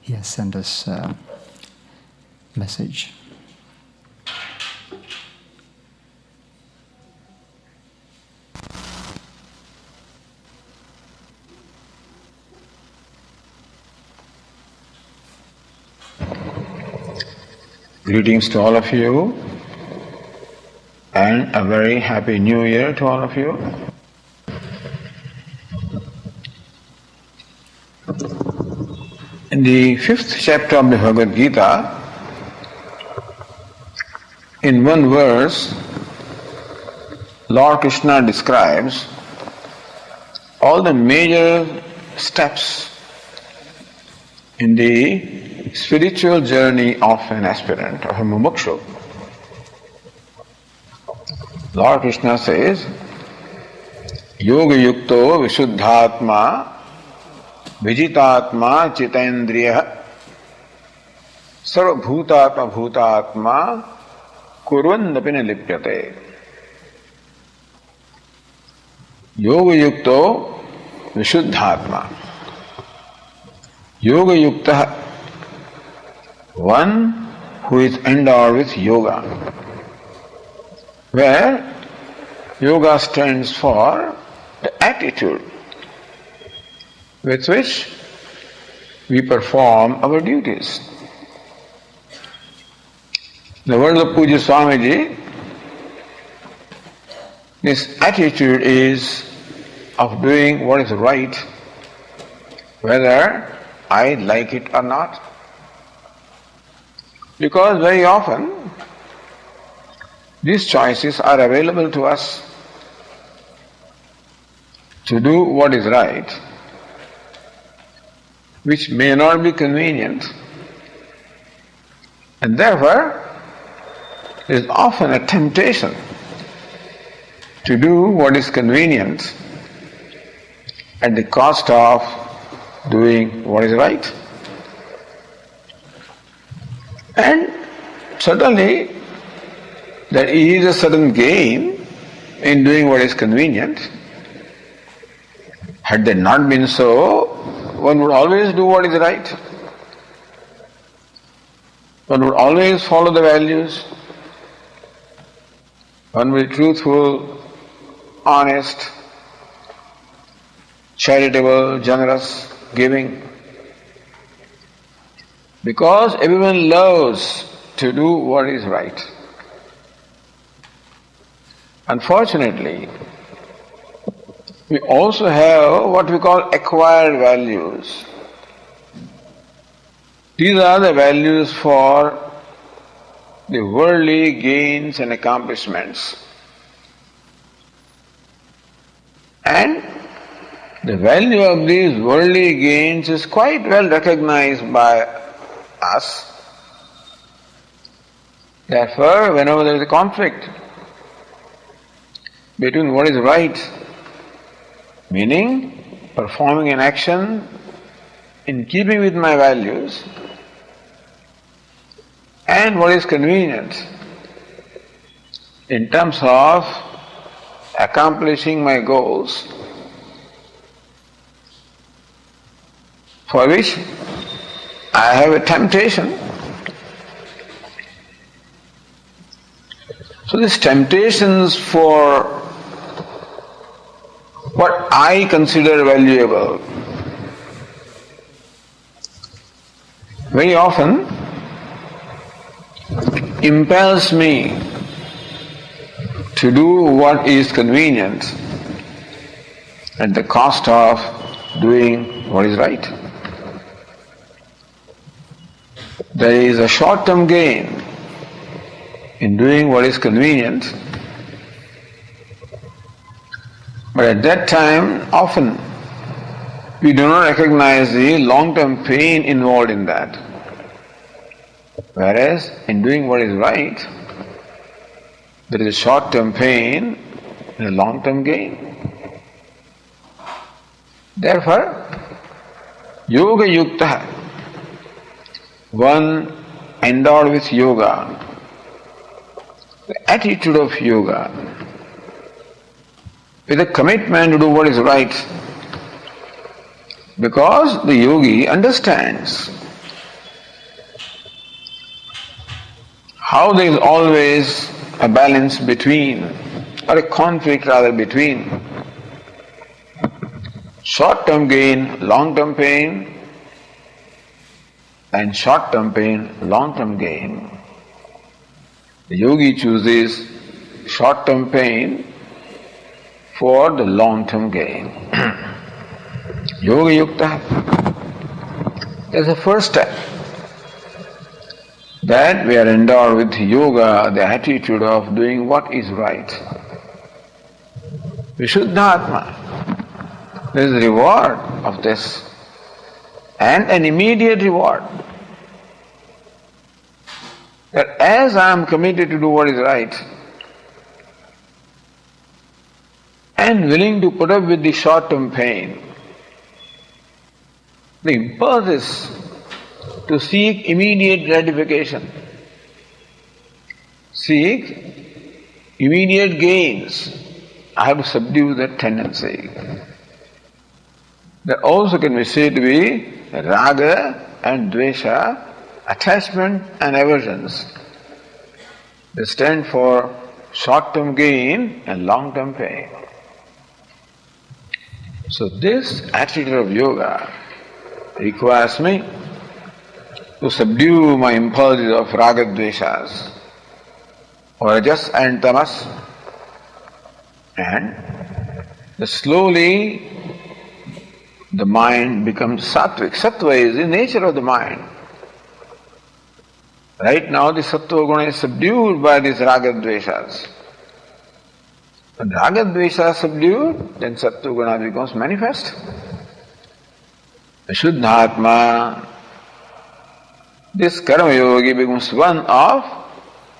he has sent us a message. Greetings to all of you and a very happy new year to all of you. In the 5th chapter of the Bhagavad Gita, in one verse, Lord Krishna describes all the major steps in the spiritual journey of an aspirant, of a mumukshu. Lord Krishna says, Yoga yukto vishuddhatma vijitatma chitendriya sarvabhutatma bhutatma kurvandapi nilipyate. Yoga yukto vishuddhatma. Yoga yukta, one who is endowed with yoga, where yoga stands for the attitude with which we perform our duties. In the words of Puja Swamiji, this attitude is of doing what is right, whether I like it or not. Because very often these choices are available to us to do what is right, which may not be convenient, and therefore there is often a temptation to do what is convenient at the cost of doing what is right. And certainly there is a certain gain in doing what is convenient. Had that not been so, one would always do what is right. One would always follow the values. One will be truthful, honest, charitable, generous, giving. Because everyone loves to do what is right. Unfortunately, we also have what we call acquired values. These are the values for the worldly gains and accomplishments. And the value of these worldly gains is quite well recognized by us. Therefore, whenever there is a conflict between what is right, meaning performing an action in keeping with my values, and what is convenient in terms of accomplishing my goals, for which I have a temptation. So these temptations for what I consider valuable very often impels me to do what is convenient at the cost of doing what is right. There is a short-term gain in doing what is convenient, but at that time often we do not recognize the long-term pain involved in that. Whereas in doing what is right, there is a short-term pain and a long-term gain. Therefore, yoga yukta, one endowed with yoga, the attitude of yoga, with a commitment to do what is right, because the yogi understands how there is always a balance between, or a conflict rather between, short-term gain, long-term pain, and short-term pain, long-term gain. The yogi chooses short-term pain for the long-term gain. Yoga yukta. That's the first step. That we are endowed with yoga, the attitude of doing what is right. Vishuddhatma. there is a reward of this, and an immediate reward. That as I am committed to do what is right, and willing to put up with the short-term pain, the impulse is to seek immediate gratification, seek immediate gains. I have to subdue that tendency. That also can be said to be raga and dvesha, attachment and aversions. They stand for short-term gain and long-term pain. So this attitude of yoga requires me to subdue my impulses of raga dveshas, or rajas and tamas, and slowly the mind becomes sattvic. Sattva is the nature of the mind. Right now the sattva guna is subdued by these raga dveshas. When raga dvesha is subdued, then sattva guna becomes manifest. Shuddhatma, this karma yogi becomes one of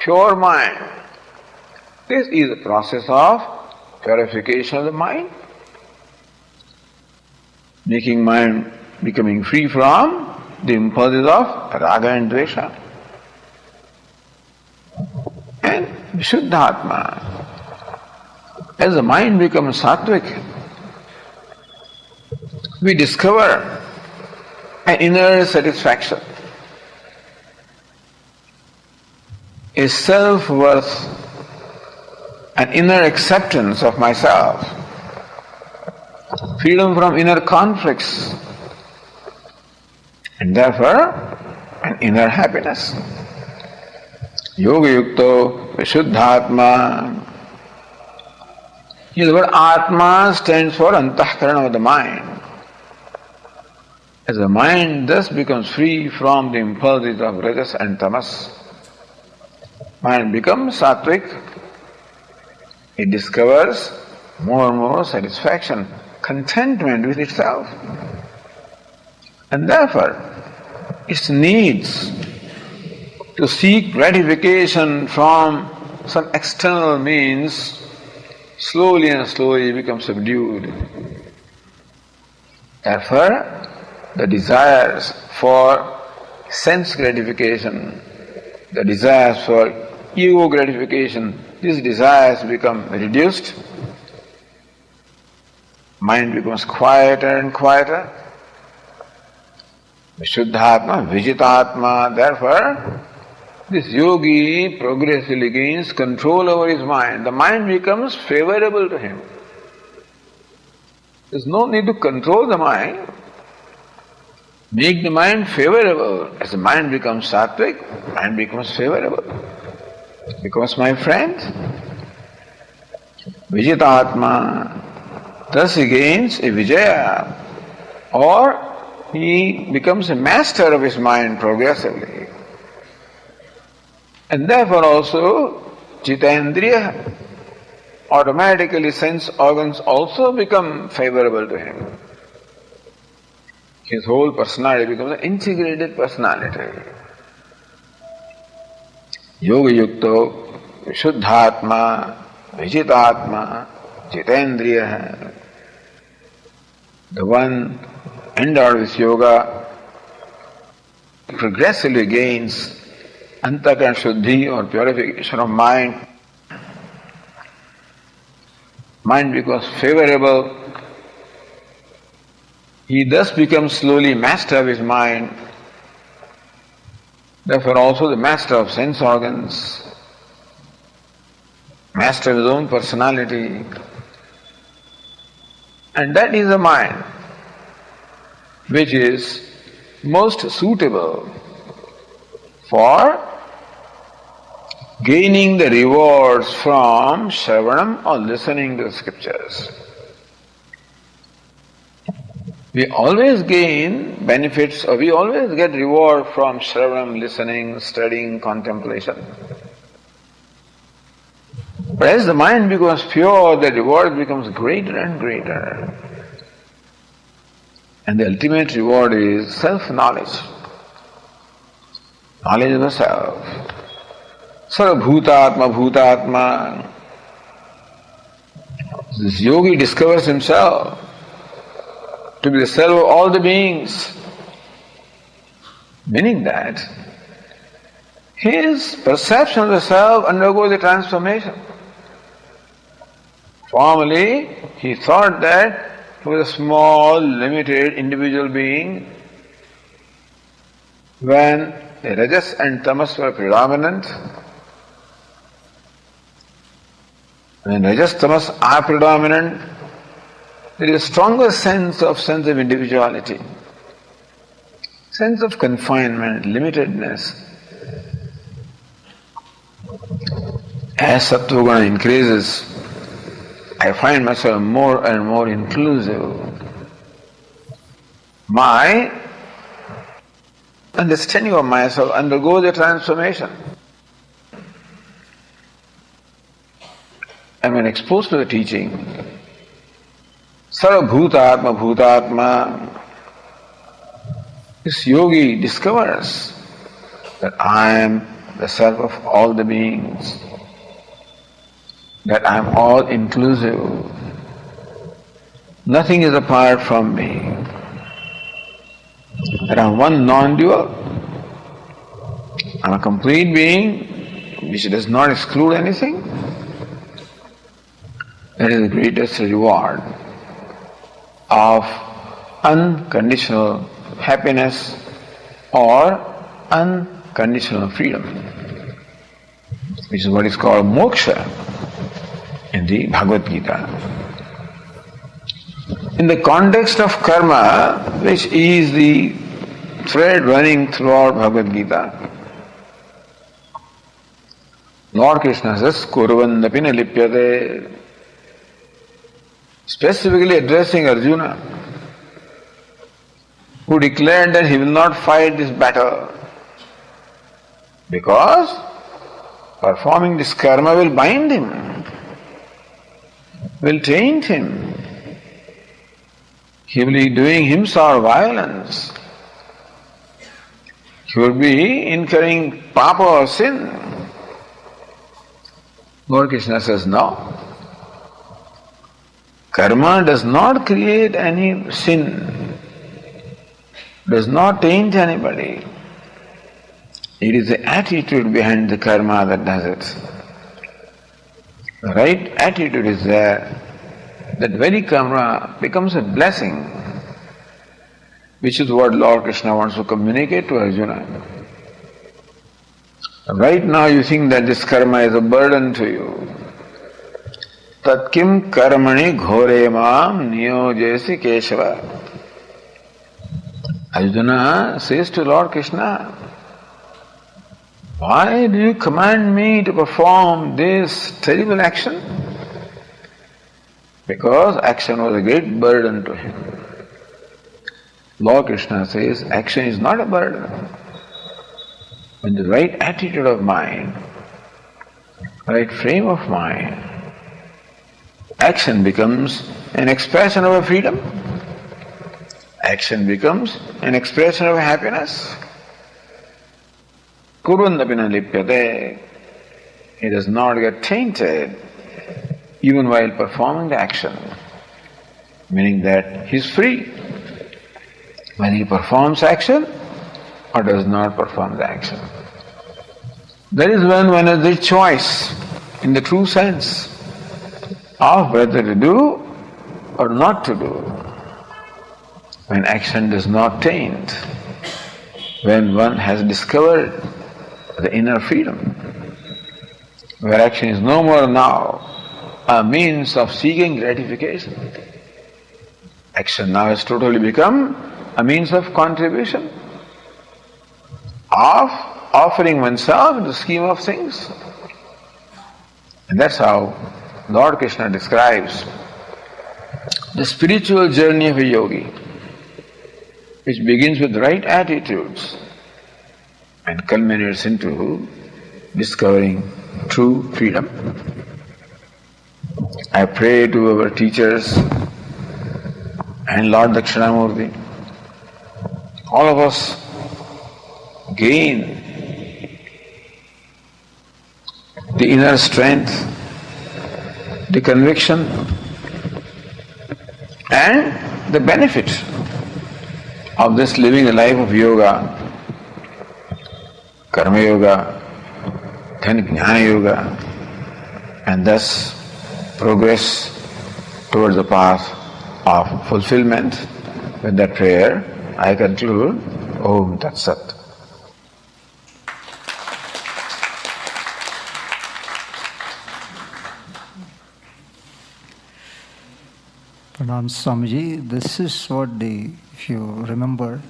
pure mind. This is the process of purification of the mind, making mind becoming free from the impulses of raga and dvesha. And Shuddhatma, as the mind becomes sattvic, we discover an inner satisfaction, a self-worth, an inner acceptance of myself, freedom from inner conflicts, and therefore an inner happiness. Yoga yukto vishuddhatma. The word Atma stands for antahkarana of the mind. As the mind thus becomes free from the impulses of rajas and tamas, mind becomes sattvic, it discovers more and more satisfaction, contentment with itself. And therefore, its needs to seek gratification from some external means slowly and slowly become subdued. Therefore, the desires for sense gratification, the desires for ego gratification, these desires become reduced. Mind becomes quieter and quieter. Vishuddhatma, Vijitatma. Therefore, this yogi progressively gains control over his mind. The mind becomes favorable to him. There is no need to control the mind. Make the mind favorable. As the mind becomes sattvic, mind becomes favorable. It becomes my friend. Vijitatma. Thus he gains a vijaya, or he becomes a master of his mind progressively. And therefore also Jitendriya, automatically sense organs also become favorable to him. His whole personality becomes an integrated personality. Yoga yukto, Vishuddhatma, Vijitatma, Jitendriya. The one endowed with yoga progressively gains antakarana shuddhi, or purification of mind. Mind becomes favorable. He thus becomes slowly master of his mind. Therefore also the master of sense organs, master of his own personality. And that is the mind which is most suitable for gaining the rewards from Shravanam or listening to the scriptures. We always gain benefits, or we always get reward from Shravanam, listening, studying, contemplation. But as the mind becomes pure, the reward becomes greater and greater. And the ultimate reward is self-knowledge. Knowledge of the self. Sarva bhutatma bhutatma. This yogi discovers himself to be the self of all the beings. Meaning that his perception of the self undergoes a transformation. Formerly, he thought that he was a small, limited individual being. When the rajas and tamas were predominant, when rajas tamas are predominant, there is a stronger sense of individuality, sense of confinement, limitedness. As sattva-guna increases, I find myself more and more inclusive. My understanding of myself undergoes a transformation. And when exposed to the teaching, Sarva bhutatma bhutatma, this yogi discovers that I am the self of all the beings, that I am all inclusive. Nothing is apart from me. That I am one non-dual. I am a complete being which does not exclude anything. That is the greatest reward of unconditional happiness or unconditional freedom, which is what is called moksha in the Bhagavad Gita. In the context of karma, which is the thread running throughout Bhagavad Gita, Lord Krishna says, Kurvandapi na lipyate, specifically addressing Arjuna, who declared that he will not fight this battle because performing this karma will bind him, will taint him. He will be doing himself violence. He will be incurring papa or sin. Lord Krishna says, no. Karma does not create any sin, does not taint anybody. It is the attitude behind the karma that does it. The right attitude is there. That very karma becomes a blessing, which is what Lord Krishna wants to communicate to Arjuna. Right now you think that this karma is a burden to you. Tat kim karmani ghore mam niyojesi Keshava. Arjuna says to Lord Krishna, why do you command me to perform this terrible action? Because action was a great burden to him. Lord Krishna says, action is not a burden. When the right attitude of mind, right frame of mind, action becomes an expression of a freedom. Action becomes an expression of happiness. Kurvandapi na lipyate. He does not get tainted even while performing the action. Meaning that he is free. When he performs action or does not perform the action. That is when one has the choice, in the true sense, of whether to do or not to do. When action does not taint, when one has discovered the inner freedom, where action is no more now a means of seeking gratification. Action now has totally become a means of contribution, of offering oneself in the scheme of things. And that's how Lord Krishna describes the spiritual journey of a yogi, which begins with right attitudes and culminates into discovering true freedom. I pray to our teachers and Lord Dakshinamurti all of us gain the inner strength, the conviction, and the benefit of this living a life of yoga, karma yoga, then jnana yoga, and thus progress towards the path of fulfillment. With that prayer, I conclude. Om Tat Sat. Pranam Swamiji, this is what if you remember,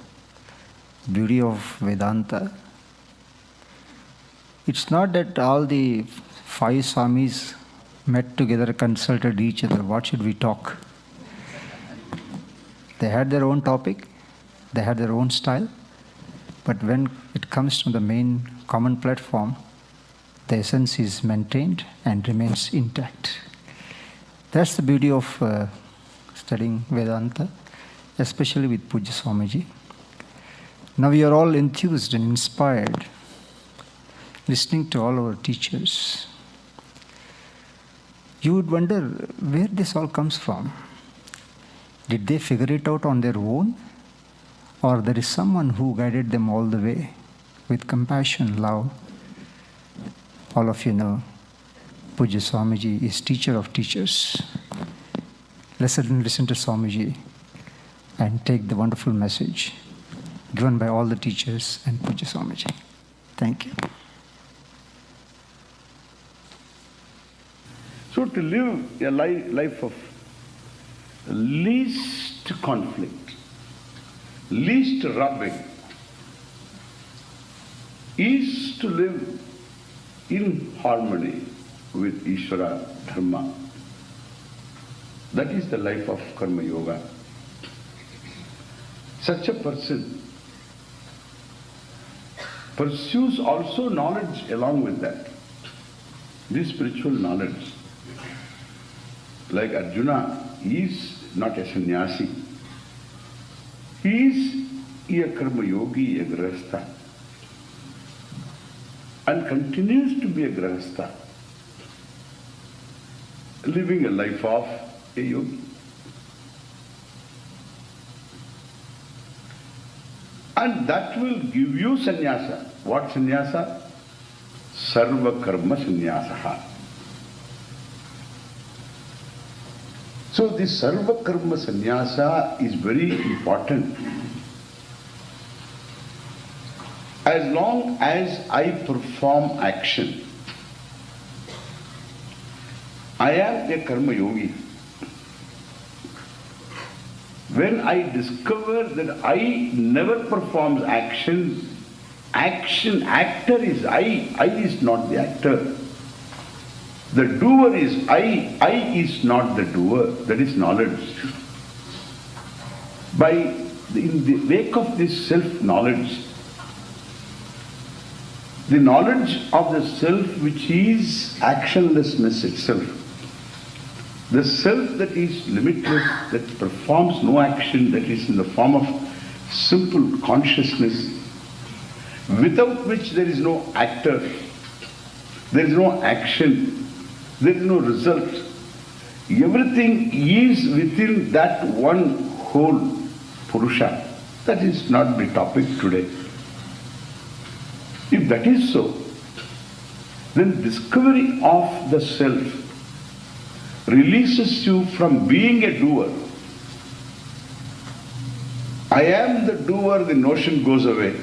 beauty of Vedanta. It's not that all the 5 Swamis met together, consulted each other, what should we talk? They had their own topic, they had their own style, but when it comes to the main common platform, the essence is maintained and remains intact. That's the beauty of studying Vedanta, especially with Puja Swamiji. Now we are all enthused and inspired, listening to all our teachers. You would wonder where this all comes from. Did they figure it out on their own? Or there is someone who guided them all the way with compassion, love? All of you know, Puja Swamiji is teacher of teachers. Listen to Swamiji and take the wonderful message given by all the teachers and Puja Swamiji. Thank you. So to live a life of least conflict, least rubbing, is to live in harmony with Ishvara Dharma. That is the life of Karma Yoga. Such a person pursues also knowledge along with that, this spiritual knowledge. Like Arjuna is not a sannyasi. He is a karma yogi, a grahastha, and continues to be a grahastha, living a life of a yogi. And that will give you sannyasa. What sannyasa? Sarva karma sannyasaha. So this sarva karma sannyasa is very important. As long as I perform action, I am a karma yogi. When I discover that I never performs action, actor is I is not the actor. The doer is I is not the doer. That is knowledge. In the wake of this self-knowledge, the knowledge of the self which is actionlessness itself, the self that is limitless, that performs no action, that is in the form of simple consciousness, without which there is no actor, there is no action, there is no result. Everything is within that one whole Purusha. That is not the topic today. If that is so, then discovery of the self releases you from being a doer. I am the doer, the notion goes away.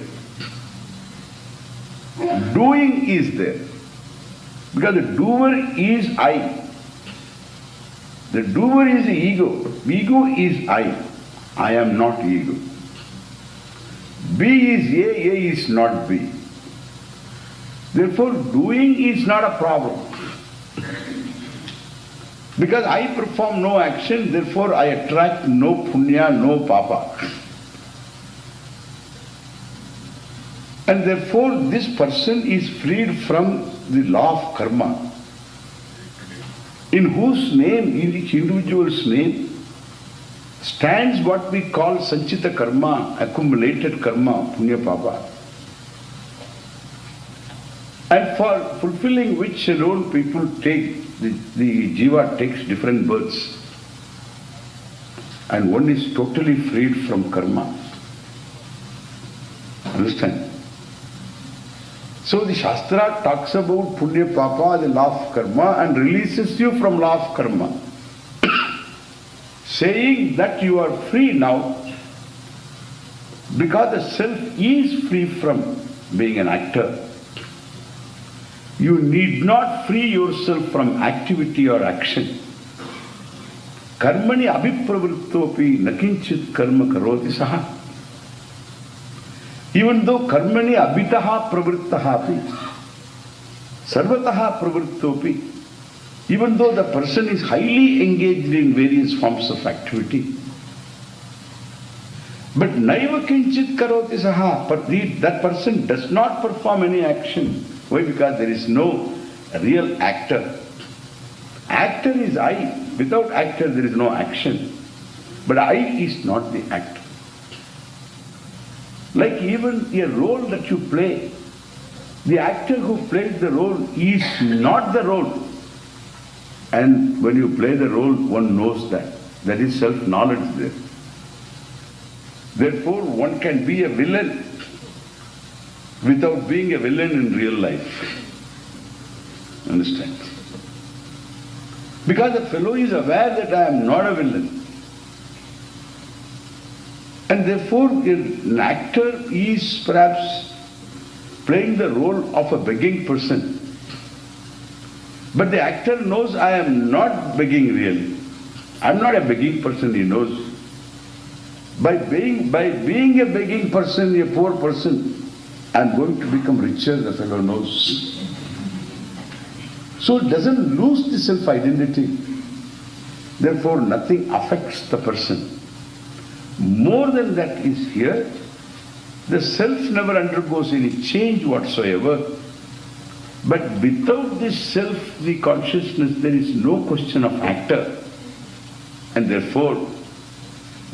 Doing is there. Because the doer is I. The doer is the ego. Ego is I. I am not ego. B is A is not B. Therefore, doing is not a problem. Because I perform no action, therefore I attract no punya, no papa. And therefore this person is freed from the law of karma, in whose name, in each individual's name, stands what we call sanchita karma, accumulated karma, punya papa. And for fulfilling which alone people take, the jiva takes different births. And one is totally freed from karma. Understand? So the Shastra talks about punya papa, the law of karma, and releases you from law of karma. Saying that you are free now because the self is free from being an actor. You need not free yourself from activity or action. Karmani abhipravrittopi nakinchit karma karoti saha. Even though karmani abhitaha pravrittaha api, sarvataha pravrittopi, even though the person is highly engaged in various forms of activity, but naiva kinchit karoti saha, but that person does not perform any action. Why? Because there is no real actor. Actor is I. Without actor there is no action. But I is not the actor. Like even a role that you play, the actor who plays the role is not the role. And when you play the role, one knows that. That is self-knowledge there. Therefore, one can be a villain without being a villain in real life. Understand? Because the fellow is aware that I am not a villain. And therefore, an actor is perhaps playing the role of a begging person. But the actor knows I am not begging really. I am not a begging person, he knows. By being a begging person, a poor person, I am going to become richer, the fellow knows. So it doesn't lose the self-identity. Therefore, nothing affects the person. More than that is here, the self never undergoes any change whatsoever. But without this self, the consciousness, there is no question of actor. And therefore,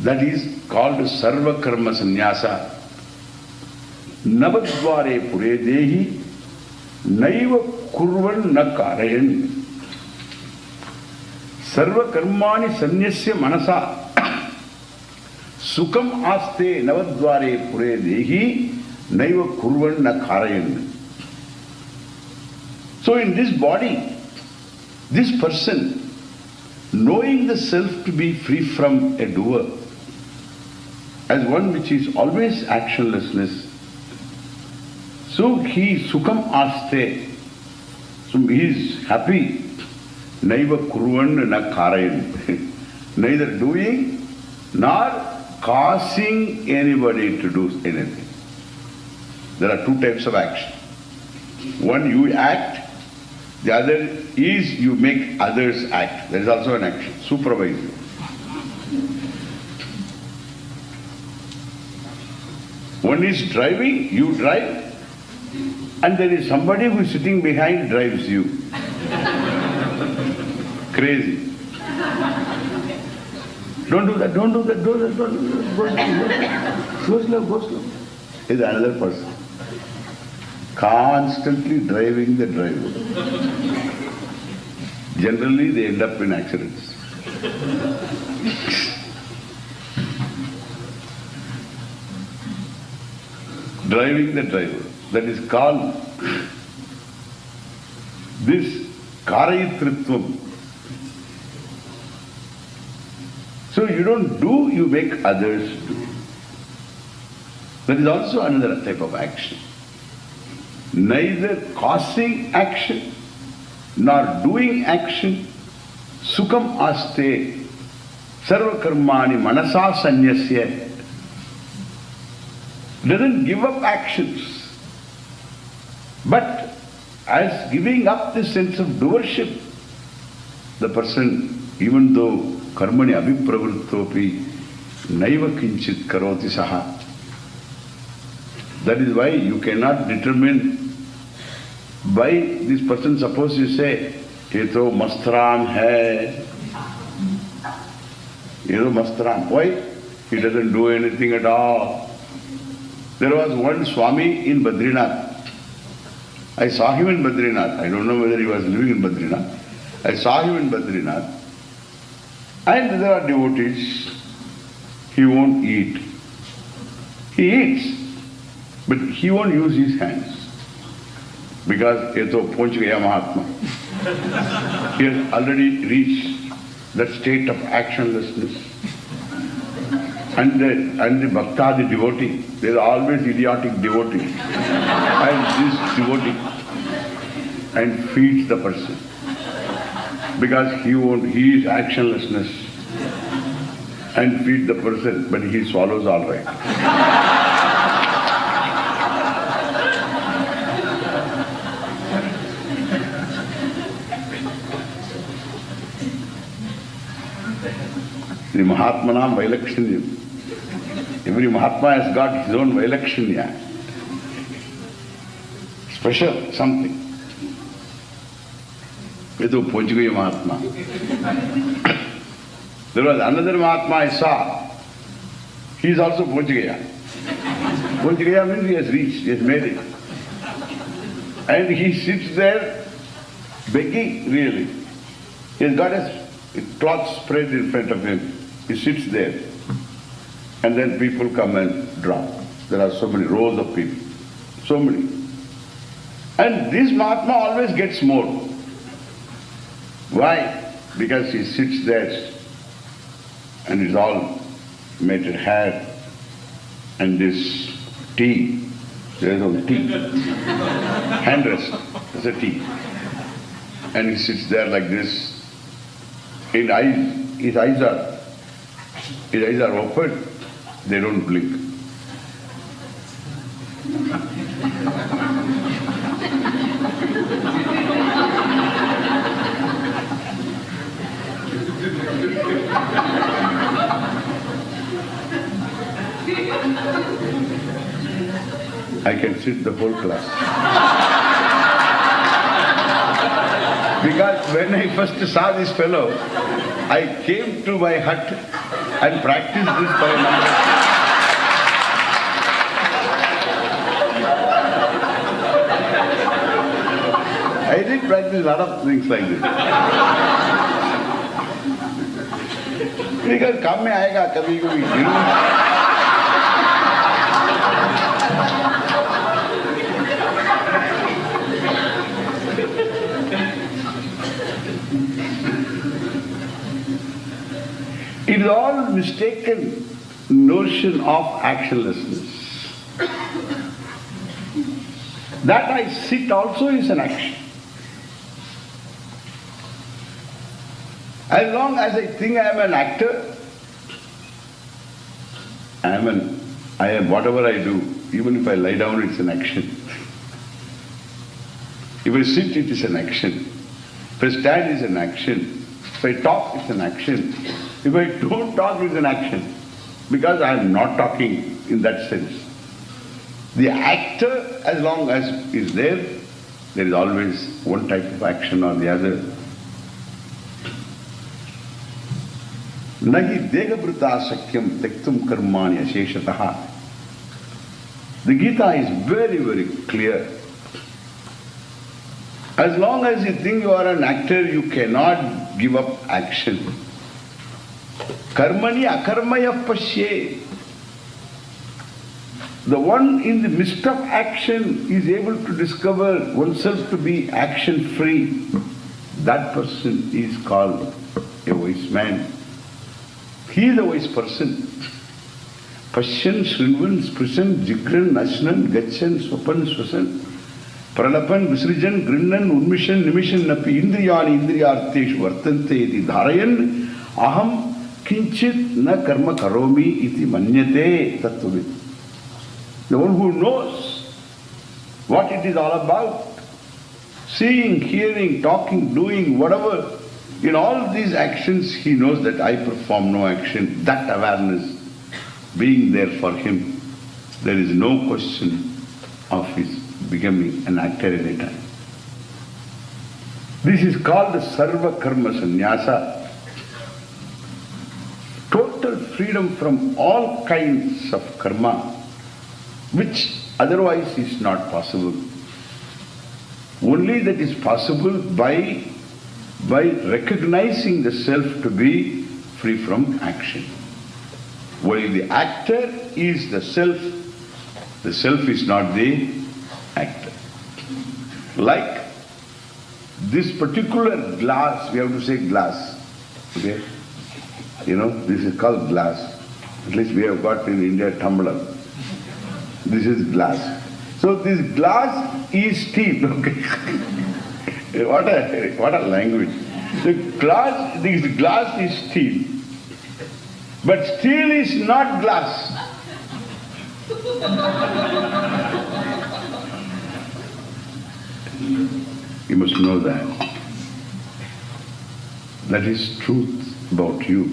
that is called sarva karma sannyasa. Navadvare pure dehi naiva kurvan na karayan. Sarva karmani sanyasya manasa sukam aste navadvare pure dehi naiva kurvan na karayan. So in this body, this person, knowing the self to be free from a doer, as one which is always actionlessness, so he sukam aste, so he is happy, naiva kurvan na karayan, neither doing nor causing anybody to do anything. There are two types of action. One, you act. The other is you make others act. There is also an action, supervising. One is driving, you drive, and there is somebody who is sitting behind drives you. Crazy. Don't do that, don't do that, don't do that, don't do that. Go slow, go slow. Is another person. Constantly driving the driver. Generally they end up in accidents. Driving the driver. That is called this karayitritvam. So you don't do, you make others do. That is also another type of action. Neither causing action nor doing action, sukam aste sarva karmani manasa sanyasya, doesn't give up actions, but as giving up the sense of doership, the person, even though karmani abhipravrittopi naiva kinchit karoti saha. That is why you cannot determine by this person. Suppose you say, ye to mastram hai, Mastaran. Why? He doesn't do anything at all. There was one Swami in Badrinath. I saw him in Badrinath. I don't know whether he was living in Badrinath. I saw him in Badrinath. And there are devotees. He won't eat. He eats, but he won't use his hands. Because Eto Ponchgaya Mahatma. He has already reached that state of actionlessness. And the bhakta, the devotee, there are always idiotic devotees. And this devotee and feeds the person. Because he is actionlessness and feed the person, but he swallows all right. The Mahatmanam Vailakshanyam. Every Mahatma has got his own Vailakshanya. Special something. Eto Ponchgaya Mahatma. There was another Mahatma I saw. He is also Ponchgaya. Ponchgaya means he has reached, he has made it. And he sits there begging really. He has got a cloth spread in front of him. He sits there. And then people come and drop. There are so many rows of people. So many. And this Mahatma always gets more. Why? Because he sits there and it's all matted hair and this tea. There is no tea. Hand rest. There's a tea. And he sits there like this. His eyes are open. They don't blink. I can sit the whole class. Because when I first saw this fellow, I came to my hut and practiced this for a number of years. I did practice a lot of things like this. Because काम में आएगा कभी कभी जरूर. It is all mistaken notion of actionlessness. That I sit also is an action. As long as I think I am an actor, I am whatever I do, even if I lie down, it's an action. If I sit, it is an action. If I stand, it's an action. If I talk, it's an action. If I don't talk, it's an action. Because I am not talking in that sense. The actor, as long as is there is always one type of action or the other. Nahi degabrita sakyam tektum karmani asheshataha. The Gita is very, very clear. As long as you think you are an actor, you cannot give up action. Karmani akarmaya pasye. The one in the midst of action is able to discover oneself to be action-free. That person is called a wise man. He is a wise person. Pashyan, Srinvan, Sprishan, Jigran, Ashnan, Gachan, Swapan, Swasan, Pralapan, Visrijan, Grinnan, Unmishan, Nimishan, Napi, Indriyani, Indriyarteshu, Vartante, iti Dharayan, Aham, Kinchit, na karma karomi, iti manyate, tattvavid. The one who knows what it is all about, seeing, hearing, talking, doing, whatever, in all these actions he knows that I perform no action. That awareness being there for him, there is no question of his becoming an actor any time. This is called the Sarva Karma Sannyasa. freedom from all kinds of karma, which otherwise is not possible. Only that is possible by recognizing the self to be free from action. While the actor is the self is not the actor. Like this particular glass, we have to say glass. Okay? You know, this is called glass. At least we have got in India tumbler. This is glass. So this glass is steel. Okay? What a language. This glass is steel. But steel is not glass. You must know that. That is truth about you.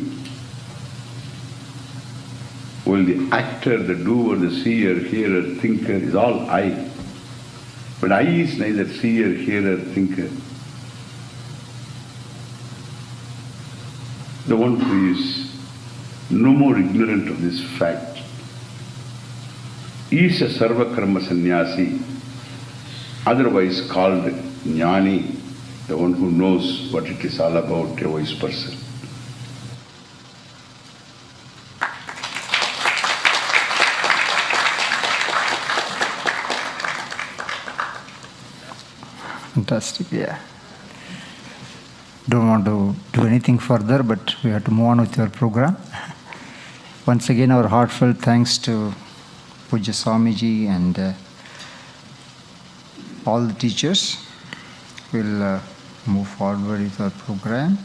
While the actor, the doer, the seer, hearer, thinker is all I. But I is neither seer, hearer, thinker. The one who is no more ignorant of this fact is a sarva karma sannyasi, otherwise called jnani, the one who knows what it is all about, a wise person. Fantastic, yeah. Don't want to do anything further, but we have to move on with your program. Once again, our heartfelt thanks to Puja Swamiji and all the teachers. We'll move forward with our program.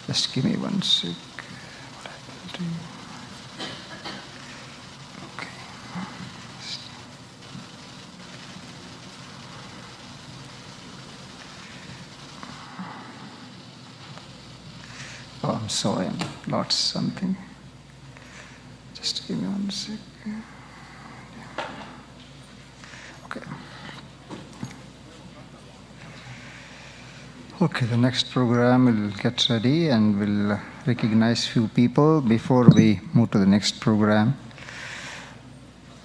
Just give me 1 sec. What happened to you? Okay. Oh, I'm sorry, I lost something. Just give me 1 sec. Okay. Okay, the next program will get ready and we'll recognize few people before we move to the next program.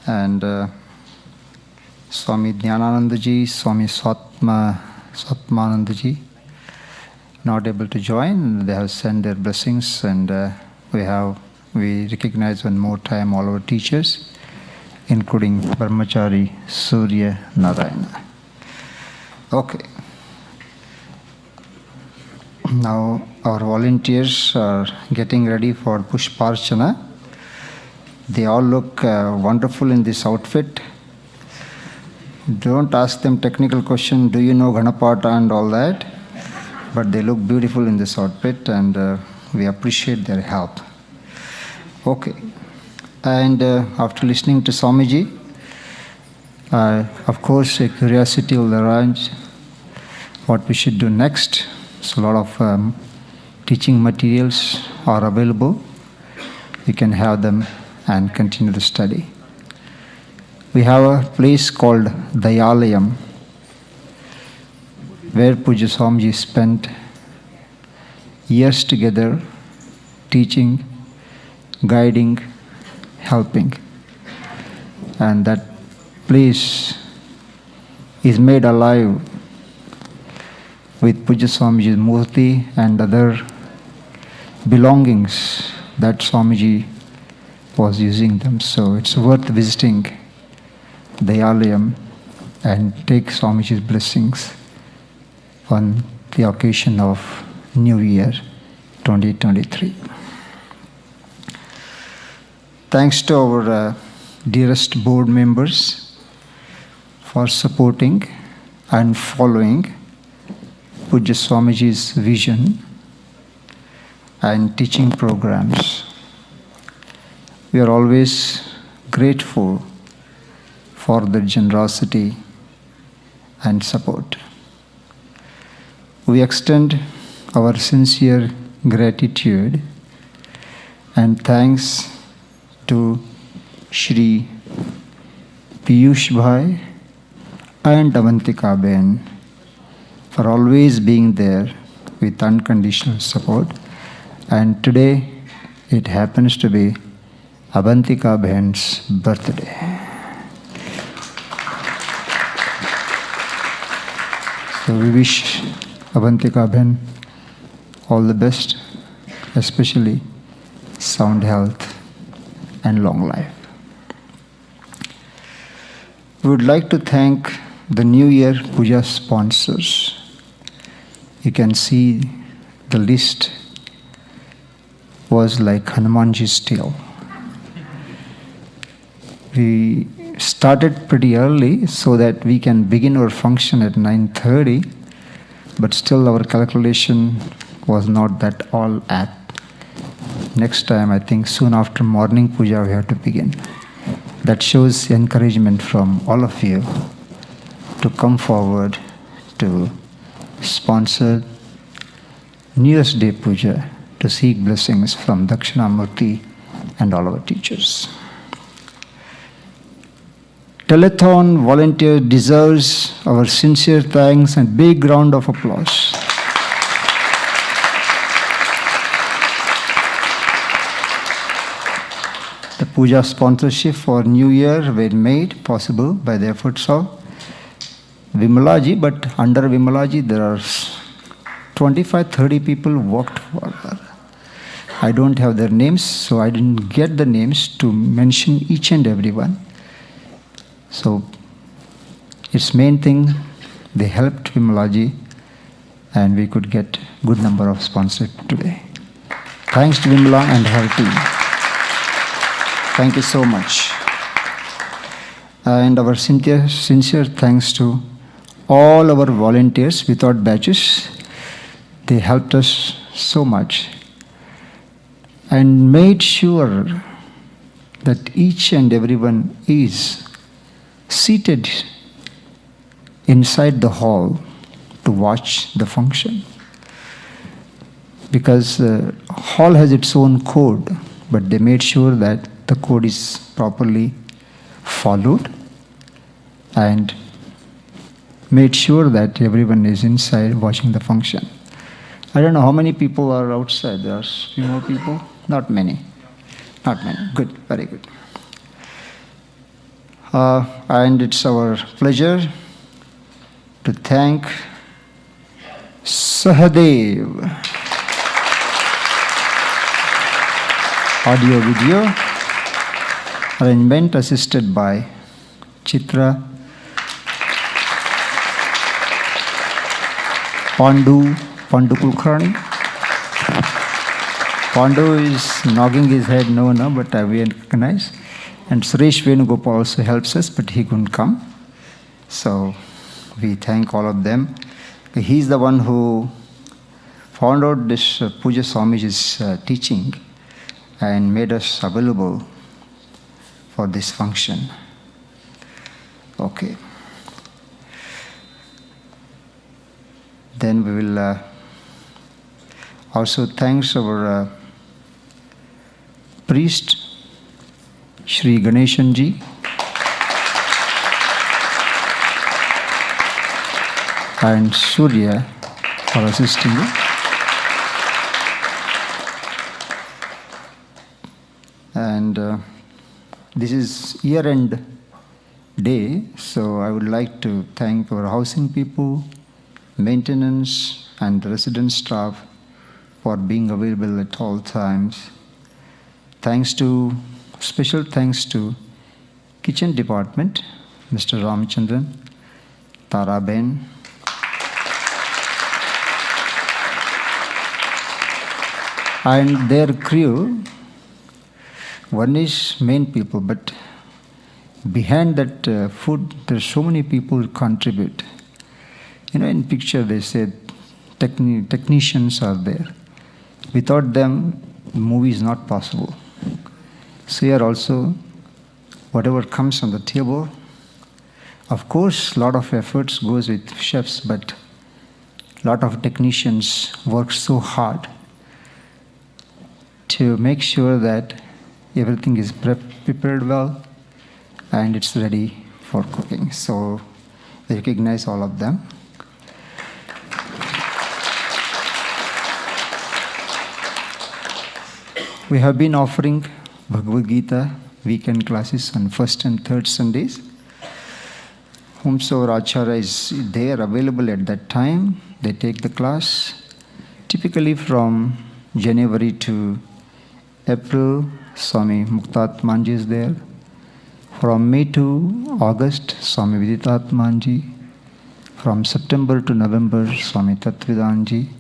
And Swami Dhyananandaji, Swami Satmanandaji, not able to join. They have sent their blessings, and we recognize one more time all our teachers, including Brahmachari Surya Narayana. Okay. Now our volunteers are getting ready for Pushparchana. They all look wonderful in this outfit. Don't ask them technical question, do you know Ganapata and all that? But they look beautiful in this outfit, and we appreciate their help. Okay. And after listening to Swamiji, of course, a curiosity will arise what we should do next. So a lot of teaching materials are available. You can have them and continue to study. We have a place called Dayalayam, where Puja Swamiji spent years together, teaching, guiding, helping. And that place is made alive with Puja Swamiji's murti and other belongings that Swamiji was using them. So it's worth visiting Dayalayam and take Swamiji's blessings on the occasion of New Year 2023. Thanks to our dearest board members for supporting and following Puja Swamiji's vision and teaching programs. We are always grateful for their generosity and support. We extend our sincere gratitude and thanks to Shri Piyush Bhai and Avantika Ben for always being there with unconditional support. And today it happens to be Avantika Behen's birthday. So we wish Avantika Behen all the best, especially sound health and long life. We would like to thank the New Year Puja sponsors. You can see the list was like Hanumanji's tail. We started pretty early so that we can begin our function at 9:30, but still our calculation was not that all apt. Next time, I think soon after morning puja, we have to begin. That shows encouragement from all of you to come forward to sponsor New Year's Day puja to seek blessings from Dakshinamurti and all our teachers. Telethon volunteer deserves our sincere thanks and big round of applause. The puja sponsorship for New Year were made possible by the efforts of Vimalaji, but under Vimalaji there are 25-30 people worked for her. I don't have their names, so I didn't get the names to mention each and every one. So its main thing, they helped Vimalaji and we could get good number of sponsors today. Thanks to Vimala and her team. Thank you so much. And our sincere thanks to all our volunteers without badges. They helped us so much and made sure that each and everyone is seated inside the hall to watch the function. Because the hall has its own code, but they made sure that the code is properly followed and made sure that everyone is inside watching the function. I don't know how many people are outside. There are a few more people? Not many. Not many. Good. Very good. And it's our pleasure to thank Sahadev. Audio video arrangement assisted by Chitra, Pandu Kulkarni. Pandu is nodding his head no, but I recognize. And Suresh Venugopal also helps us, but he couldn't come. So we thank all of them. He's the one who found out this Puja Swamijis teaching and made us available for this function. Okay. Then we will also thanks our priest, Shri Ganeshan ji, and Surya for assisting me. And this is year-end day, so I would like to thank our housing people, maintenance, and the resident staff for being available at all times. Special thanks to kitchen department, Mr. Ramchandran, Tara Ben, and their crew. One is main people, but behind that food, there are so many people who contribute. In picture they said technicians are there. Without them, the movie is not possible. So here also, whatever comes on the table, of course, a lot of efforts goes with chefs, but a lot of technicians work so hard to make sure that everything is prepared well and it's ready for cooking. So I recognize all of them. We have been offering Bhagavad Gita weekend classes on first and third Sundays. Whomsoever Acharya is there available at that time, they take the class. Typically from January to April, Swami Muktatmanji is there. From May to August, Swami Viditatmanji. From September to November, Swami Tattvidanji.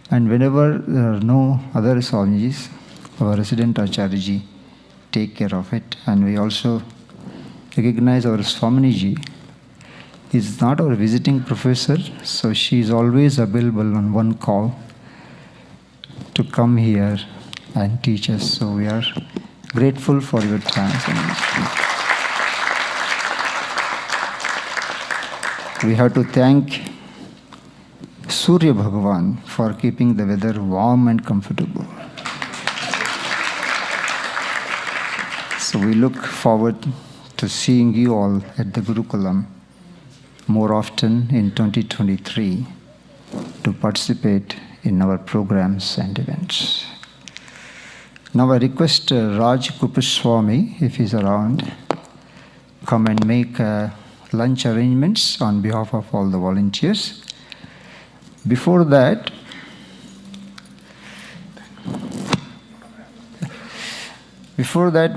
And whenever there are no other Swamijis, our resident Acharyaji take care of it. And we also recognize our Swamiji is not our visiting professor, so she is always available on one call to come here and teach us. So we are grateful for your time. We have to thank Surya Bhagavan for keeping the weather warm and comfortable. So we look forward to seeing you all at the Gurukulam more often in 2023 to participate in our programs and events. Now I request Raj Kupaswamy, if he's around, come and make lunch arrangements on behalf of all the volunteers. Before that,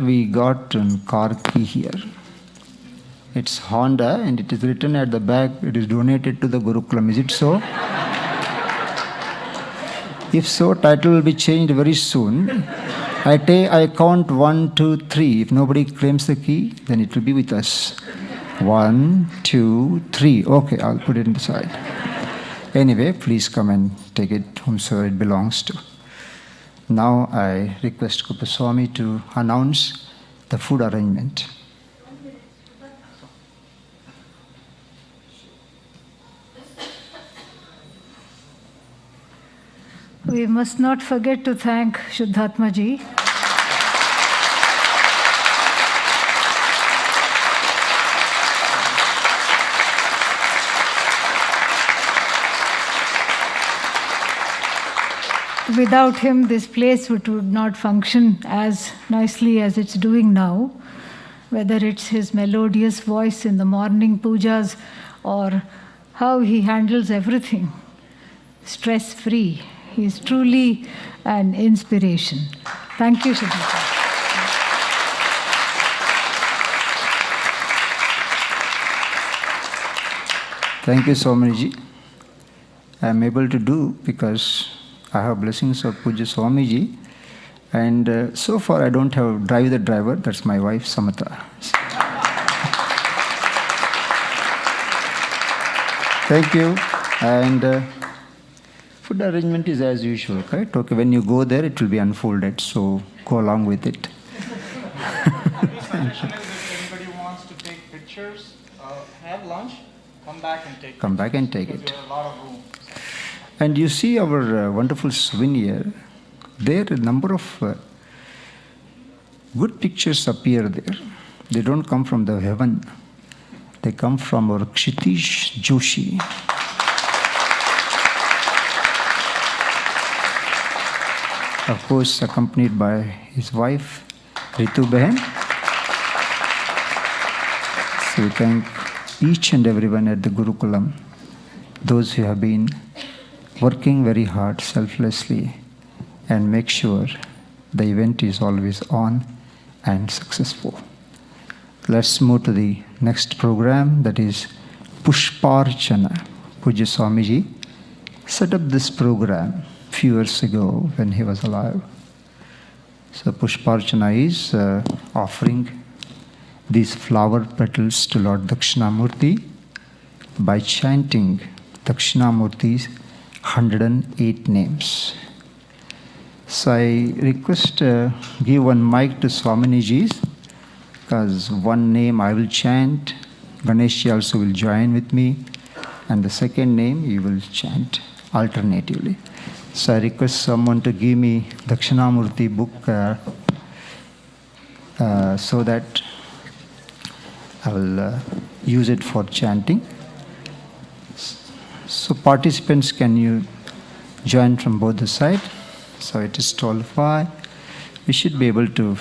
we got a car key here. It's Honda and it is written at the back, it is donated to the Gurukulam. Is it so? If so, title will be changed very soon. I count 1, 2, 3. If nobody claims the key, then it will be with us. 1, 2, 3. Okay, I'll put it inside. Anyway, please come and take it whomsoever it belongs to. Now I request Kupaswamy to announce the food arrangement. We must not forget to thank Shuddhatma Ji. Without him, this place would not function as nicely as it's doing now, whether it's his melodious voice in the morning pujas or how he handles everything stress-free. He's truly an inspiration. Thank you, Shuddhatma. Thank you, Swamiji. I am able to do because I have blessings of Puja Swamiji, and so far I don't have drive the driver. That's my wife Samata. Thank you. And food arrangement is as usual, right? Okay, when you go there, it will be unfolded. So go along with it. If anybody wants to take pictures, have lunch, come back and take. Come back and take it. There's a lot of room. And you see our wonderful souvenir. There, a number of good pictures appear there. They don't come from the heaven. They come from our Kshitish Joshi. Of course, accompanied by his wife, Ritu Behan. So we thank each and everyone at the Gurukulam, those who have been working very hard, selflessly, and make sure the event is always on and successful. Let's move to the next program, that is Pushparchana. Puja Swamiji set up this program a few years ago when he was alive. So Pushparchana is offering these flower petals to Lord Dakshinamurti by chanting Dakshinamurti's 108 names. So I request give one mic to Swaminiji's, because one name I will chant, Ganesha also will join with me, and the second name you will chant alternatively. So I request someone to give me Dakshinamurti book so that I will use it for chanting. So participants, can you join from both the sides? So it is 12:05. We should be able to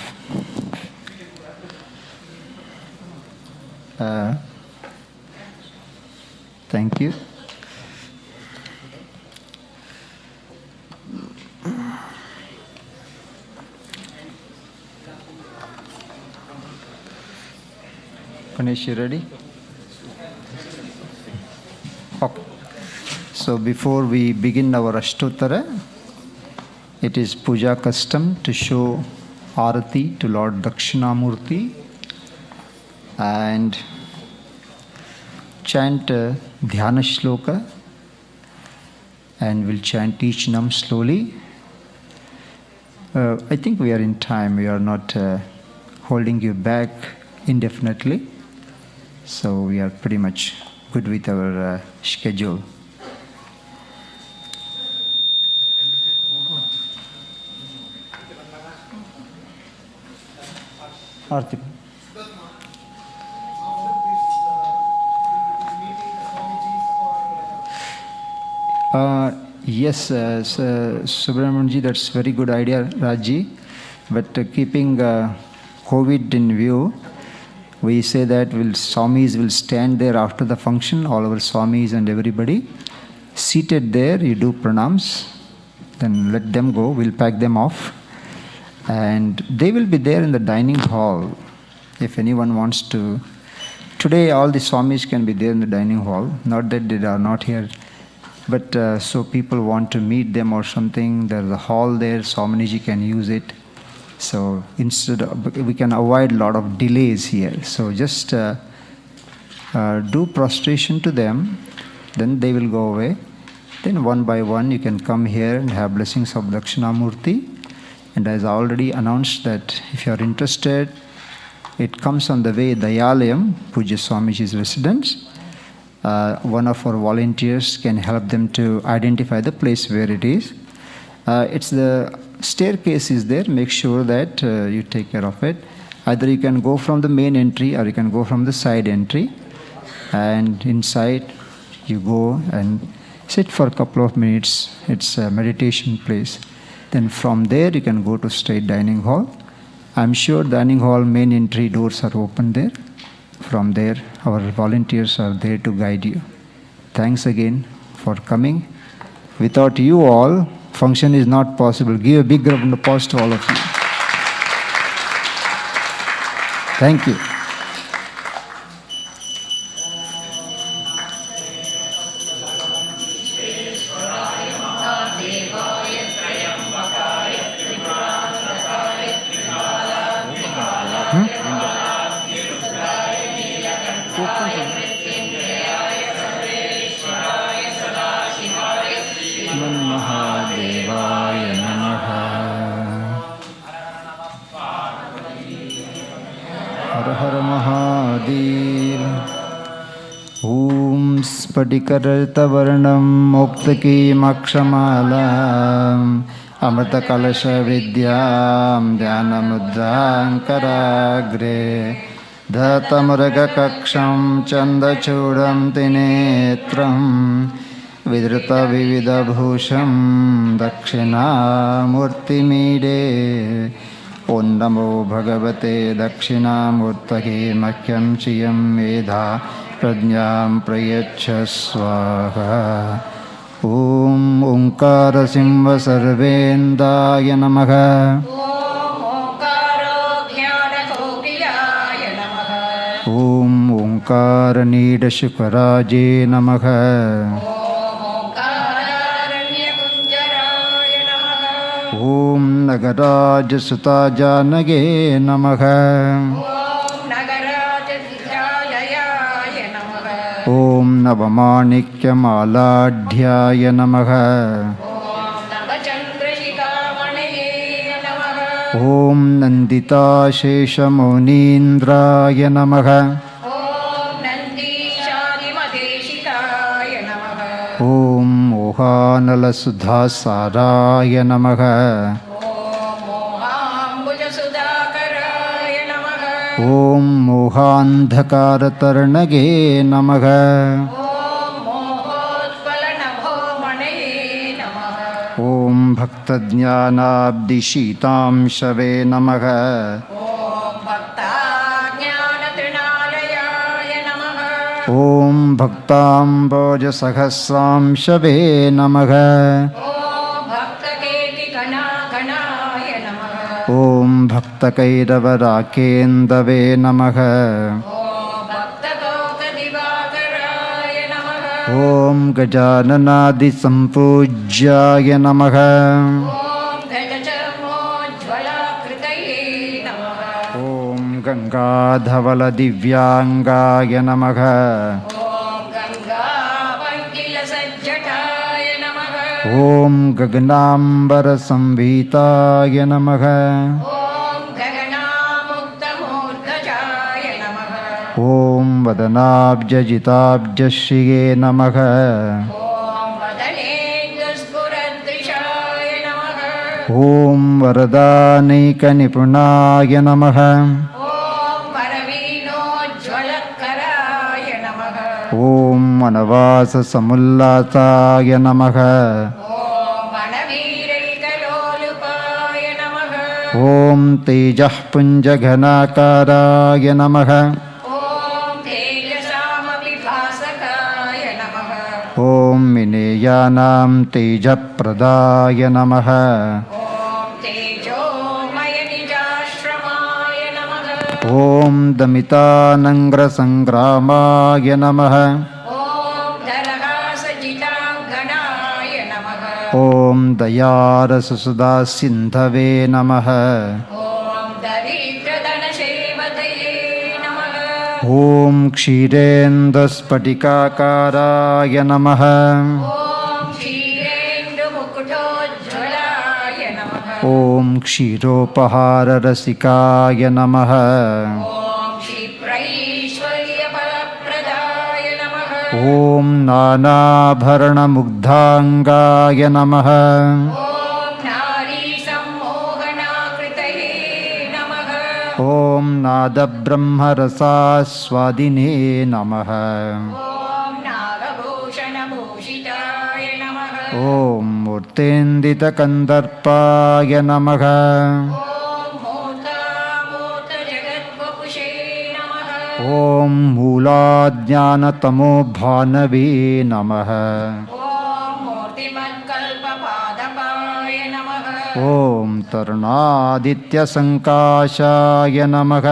thank you. Ganesh, you ready? Okay. So before we begin our Ashtottara, it is puja custom to show Arati to Lord Dakshinamurti and chant Dhyana Shloka, and we'll chant each nam slowly. I think we are in time. We are not holding you back indefinitely. So we are pretty much good with our schedule. Arti. Yes, Subramanianji, that's very good idea, Raji. But keeping COVID in view, we say that Swamis will stand there after the function, all our Swamis and everybody. Seated there, you do pranams, then let them go, we'll pack them off. And they will be there in the dining hall if anyone wants to. Today, all the Swamis can be there in the dining hall, not that they are not here. But so people want to meet them or something, there's a hall there, Swaminiji can use it. So instead of, we can avoid a lot of delays here. So just do prostration to them, then they will go away. Then one by one you can come here and have blessings of Dakshinamurti. And as I already announced that if you are interested, it comes on the way Dayalayam, Puja Swamiji's residence. One of our volunteers can help them to identify the place where it is. It's the staircase is there, make sure that you take care of it. Either you can go from the main entry or you can go from the side entry. And inside you go and sit for a couple of minutes. It's a meditation place. Then from there you can go to straight dining hall. I'm sure dining hall main entry doors are open there. From there our volunteers are there to guide you. Thanks again for coming. Without you all, function is not possible. Give a big round of applause to all of you. Thank you. स्फटिकरतवर्णं मुक्तकीमक्षमालाम् अमृतकलशविद्यां ध्यानमुद्राङ्कराग्रे धतमृगकक्षं चन्दचूडं त्रिनेत्रं विधृतविविधभूषं दक्षिणामूर्तिमीडे ॐ नमो भगवते दक्षिणामूर्तये मह्यं श्रियं मेधा प्रज्ञां प्रयच्छ स्वाहा ॐ ओङ्कारसिंह सर्वेन्द्राय नमः ॐ ओङ्कारनीडशुकराजे नमः ॐ नगराजसुताजानगे नमः ॐ नवमाणिक्यमालाढ्याय नमः ॐ नन्दिताशेषमुनीन्द्राय नमः ॐ मोहानलसुधासाराय नमः ॐ मोहान्धकारतर्णगे नमः ॐ भक्तज्ञानाब्धिशीतांशवे नमः। ॐ भक्ताम्बोजसहस्रांशवे नमः। ॐ भक्तकैरवराकेन्दवे नमः। ॐ गजाननादिसम्पूज्याय नमः। ॐ गङ्गाधवलदिव्याङ्गाय नमः। ॐ गगनाम्बरसंभीताय नमः। ॐ वदनाब्जजिताब्जश्रिये नमः। ॐ वरदानैकनिपुणाय नमः। ॐ वनवाससमुल्लासाय नमः। ॐ तेजः पुञ्जघनाकाराय नमः। ॐ विनेयानां तेजप्रदाय नमः। ॐ दमितानङ्ग्रसङ्ग्रामाय नमः। ॐ दयारससुधासिन्धवे नमः। ॐ क्षीरेन्दुस्फटिकाकाराय नमः। ॐ क्षीरोपहाररसिकाय नमः। ॐ नानाभरणमुग्धाङ्गाय नमः। ॐ नादब्रह्मरसास्वादिने नमः। ॐ मूर्तेन्दितकन्दर्पाय नमः। ॐ मूलाज्ञानतमोभानवे नमः। ॐ तरुणादित्यसङ्काशाय नमः।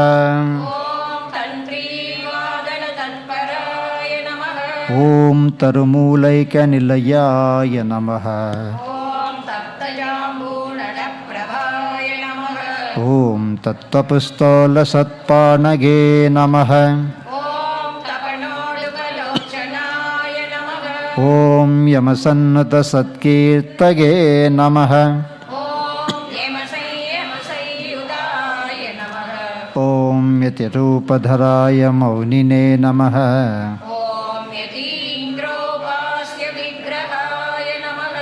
ॐ तरुमूलैकनिलयाय नमः। ॐ तत्त्वपुस्तौलसत्पाणगे नमः। ॐ यमसन्नुतसत्कीर्तये नमः। ॐ यतिरूपधराय मौनिने नमः।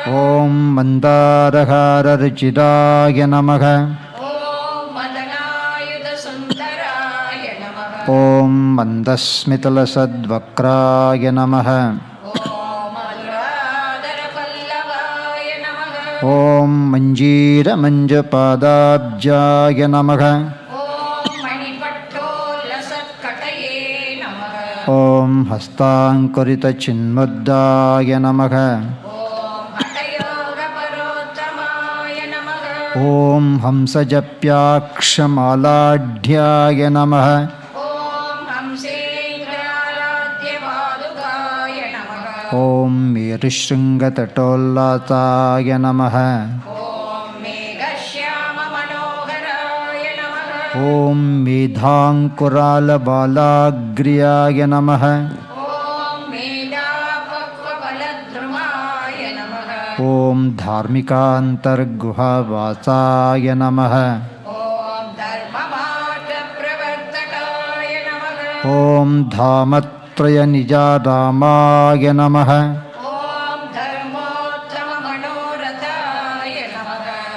ॐ मन्दारहाररुचिराय नमः। ॐ मन्दस्मितलसद्वक्राय नमः। ॐ मञ्जीरमञ्जपादाब्जाय नमः। ॐ हस्ताङ्कुरितचिन्मुद्राय नमः। ॐ हंसजप्याक्षमालाढ्याय नमः। ॐ मेरुशृङ्गतटोल्लासाय नमः। ॐ मेधाङ्कुरालबालाग्र्याय नमः। ॐ धार्मिकान्तर्गुहावासाय नमः। ॐ धामत्रयनिजारामाय नमः।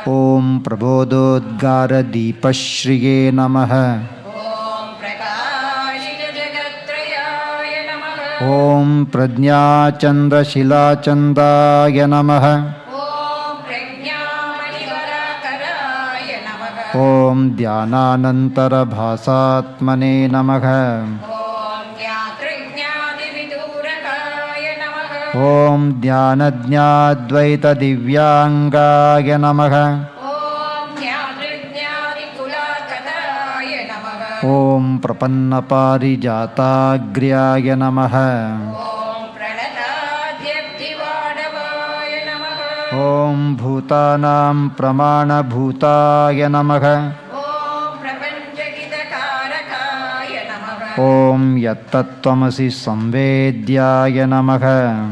ॐ प्रबोधोद्गारदीपश्रिये नमः। ॐ प्रज्ञाचन्द्रशिलाचन्दाय नमः। Om Dhyananantara Bhasatmane Namaha. Om Dhyanajnadvaita Divyangaya Namaha. Om Prapanna Parijatagriyaya Namaha. Om Bhutanam Pramana Bhutaya Namaha. Om Yattatvamasi Samvedyaya Namaha.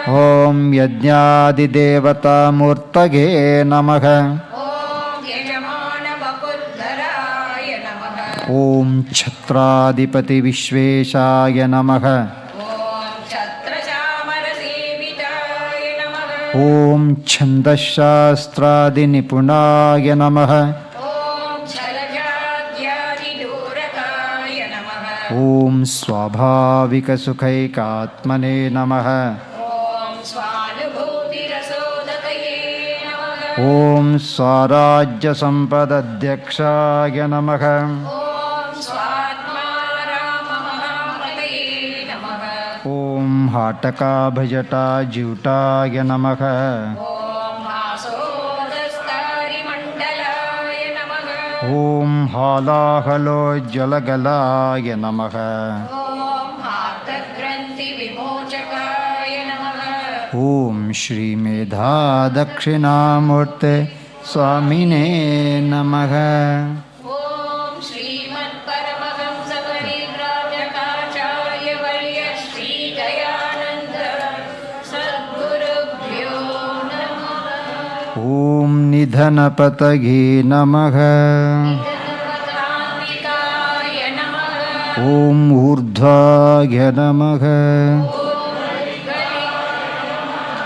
Om Yajnadi Devata Murtage Namaha. Om Chhatradipati Vishveshaya Namaha. Om Chandasastradi Nipunaya Namaha. Om Swabhavika Sukhaikatmane Namaha. Om Swarajya Sampadadhyakshaya Namaha. Om Hataka Bhajata Jutaya Namaha. Om Halahalo Jalagalaya Namaha. Om Shri Medha Dakshinamurte Swamine Namaha. Om Nidhanapatage Namaha. Om Urdhvaya Namaha.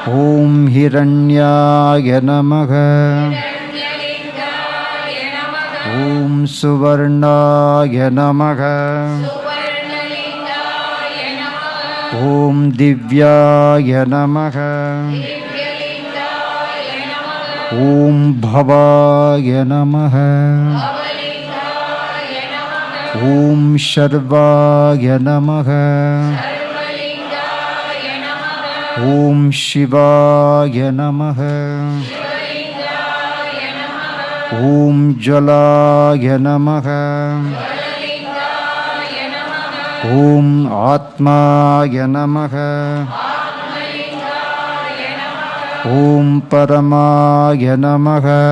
Om Hiranyaya Namaha. Om Suvarnaya Namaha. Om Divyaya Namaha. Om Bhavaya Namaha. Om Sharvaya Namaha. Om Shivaya Namaha. Om Jalaya Namaha. Om Atmaya Namaha. Om Paramaya Namaha.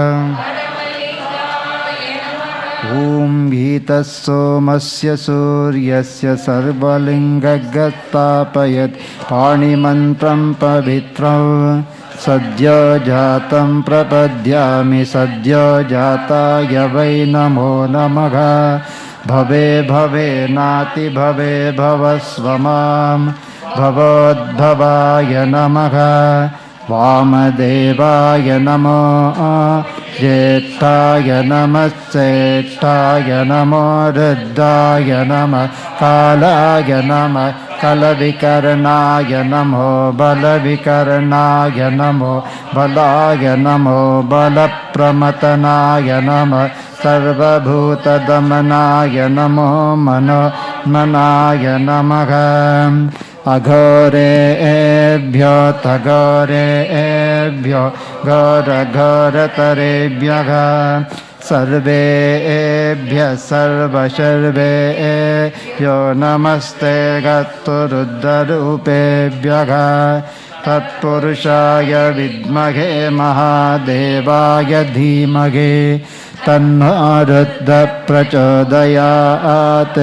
Om Bhitasomasya Suryasya Sarvalingagastapayat Panimantram Pavitram Sadya Jatam Prapadyami Sadya Jataya Vai Namo Namaha. Bhave Bhave Nati Bhave Bhavasvamam Bhavadbhavaya Namaha. Vamadevaya Namo Jetaya Namasethaya Namo Ruddhaya Nama Kalaya Nama Kalavikarnaya Namo Balavikarnaya Namo Balaya Namo Balapramatanaya Nama Sarvabhutadamanaya Namo Manaya Namaha. Aghorebhyo tagorebhyo ghoraghoraterebhyaha sarvebhya sarvasharvebhyo namaste gatturuddarupebhyaha tatpurushaya vidmahe mahadevaya dhimage tanno ruddha prachodayat.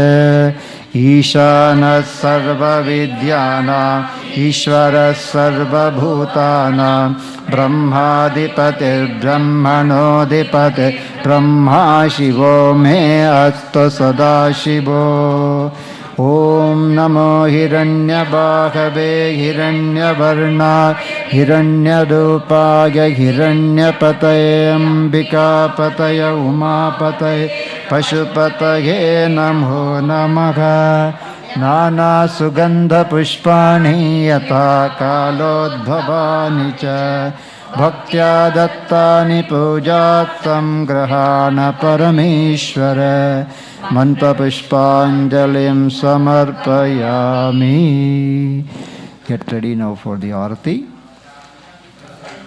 Ishana sarva vidyana Ishvara sarva bhutana Brahmadipate Brahmanodipate Brahma Shivo me astu sada Shivo. Om Namo Hiranyabhave Hiranyavarna Hiranyarupaya Hiranyapataye Ambikapataye Umapataye Pashupataye Namo Namaha. Nana Sugandha Pushpani Yata Kalodbhavani Cha भक्त्या दत्तानि पूजार्थं गृहाण परमेश्वर मन्त्रपुष्पाञ्जलिं समर्पयामि. Get ready now for the arati.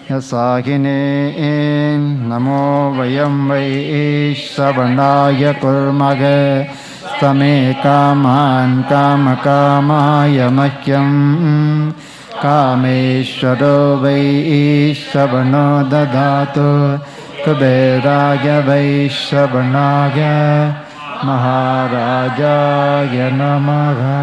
Yasahine namo vayam vai savanaya kurmage stame kaman kamakaya mahyam kameshwaro vai savano dadatu kuberaya vai savanaya maharajaya namaha.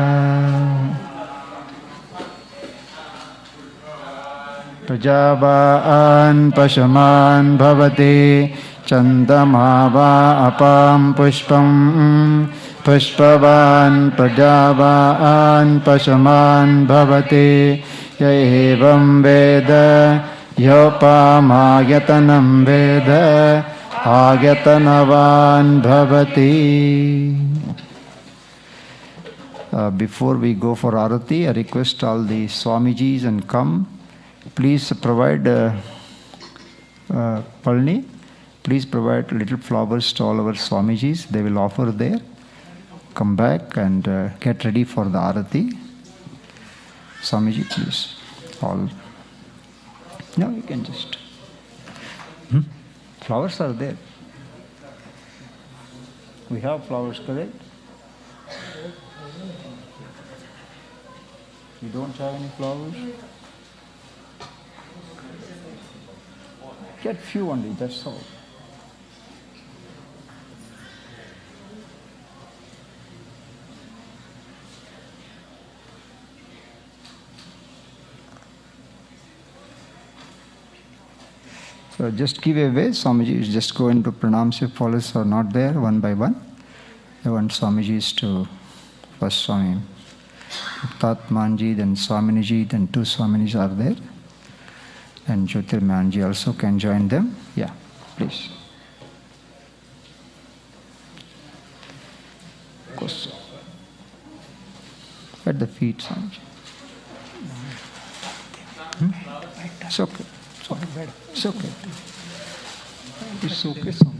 Prajabaan pashaman bhavati chandamava apam pushpam pushpavan prajabaan pashaman bhavati yaevam veda yopamayatanam veda ayatanavan bhavati. Before we go for arati, I request all the Swamijis and come. Please provide, Palni, please provide little flowers to all our Swamijis. They will offer there. Come back and get ready for the arati. Swamiji, please. All. No, you can just. Flowers are there. We have flowers, correct? You don't have any flowers? Get few only, that's all. So just give away. Swamiji, just go into pranams if followers are not there, one by one. I want Swamijis to first Swami Tatmanji, then Swaminiji, then two Swaminis are there. And Jyotirmanji also can join them. Yeah, please. Of course. At the feet, Swamiji. It's okay. It's okay. It's okay. It's okay, Swamiji.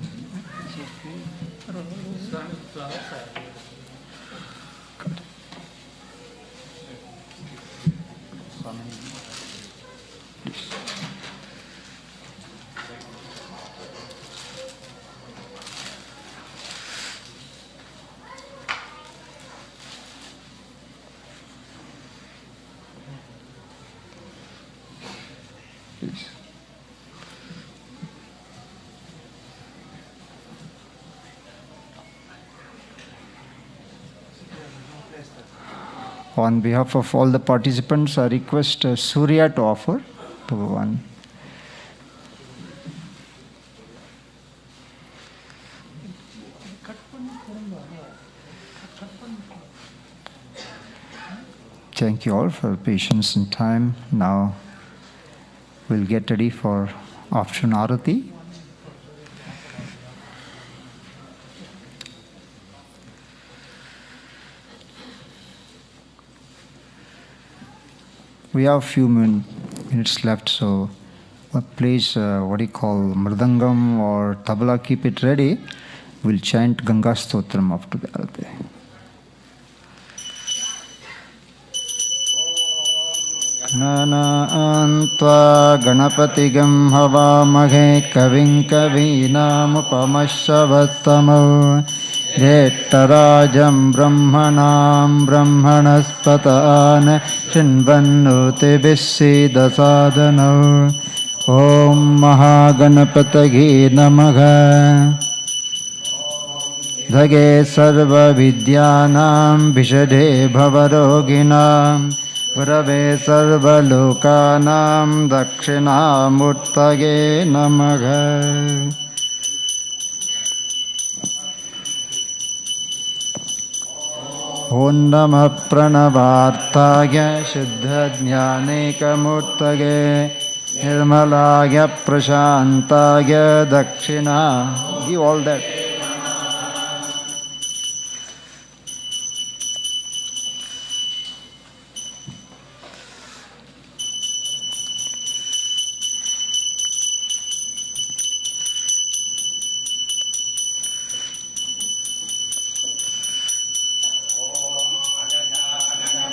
On behalf of all the participants, I request Surya to offer Bhagavan. Thank you all for patience and time. Now we'll get ready for afternoon arati. We have a few minutes left, so please, mridangam or tabla, keep it ready. We'll chant Ganga Stotram after the arati. Nana Ganapatigam Havamahe Kavin Kavinamupamashavattamo Jettarajam Brahmanam Brahmanaspatan Shinvannuti Vissidasadano Om Mahaganapatage Namaha Dhage Sarva Vidyanam Vishade Bhavaroginam Gurave Sarva Lokanam Dakshinamurtage Namaha. Om Namah Pranavartaya Shuddha Jnanakamurtage Nirmalaya Prashantaya Dakshina. Give all that.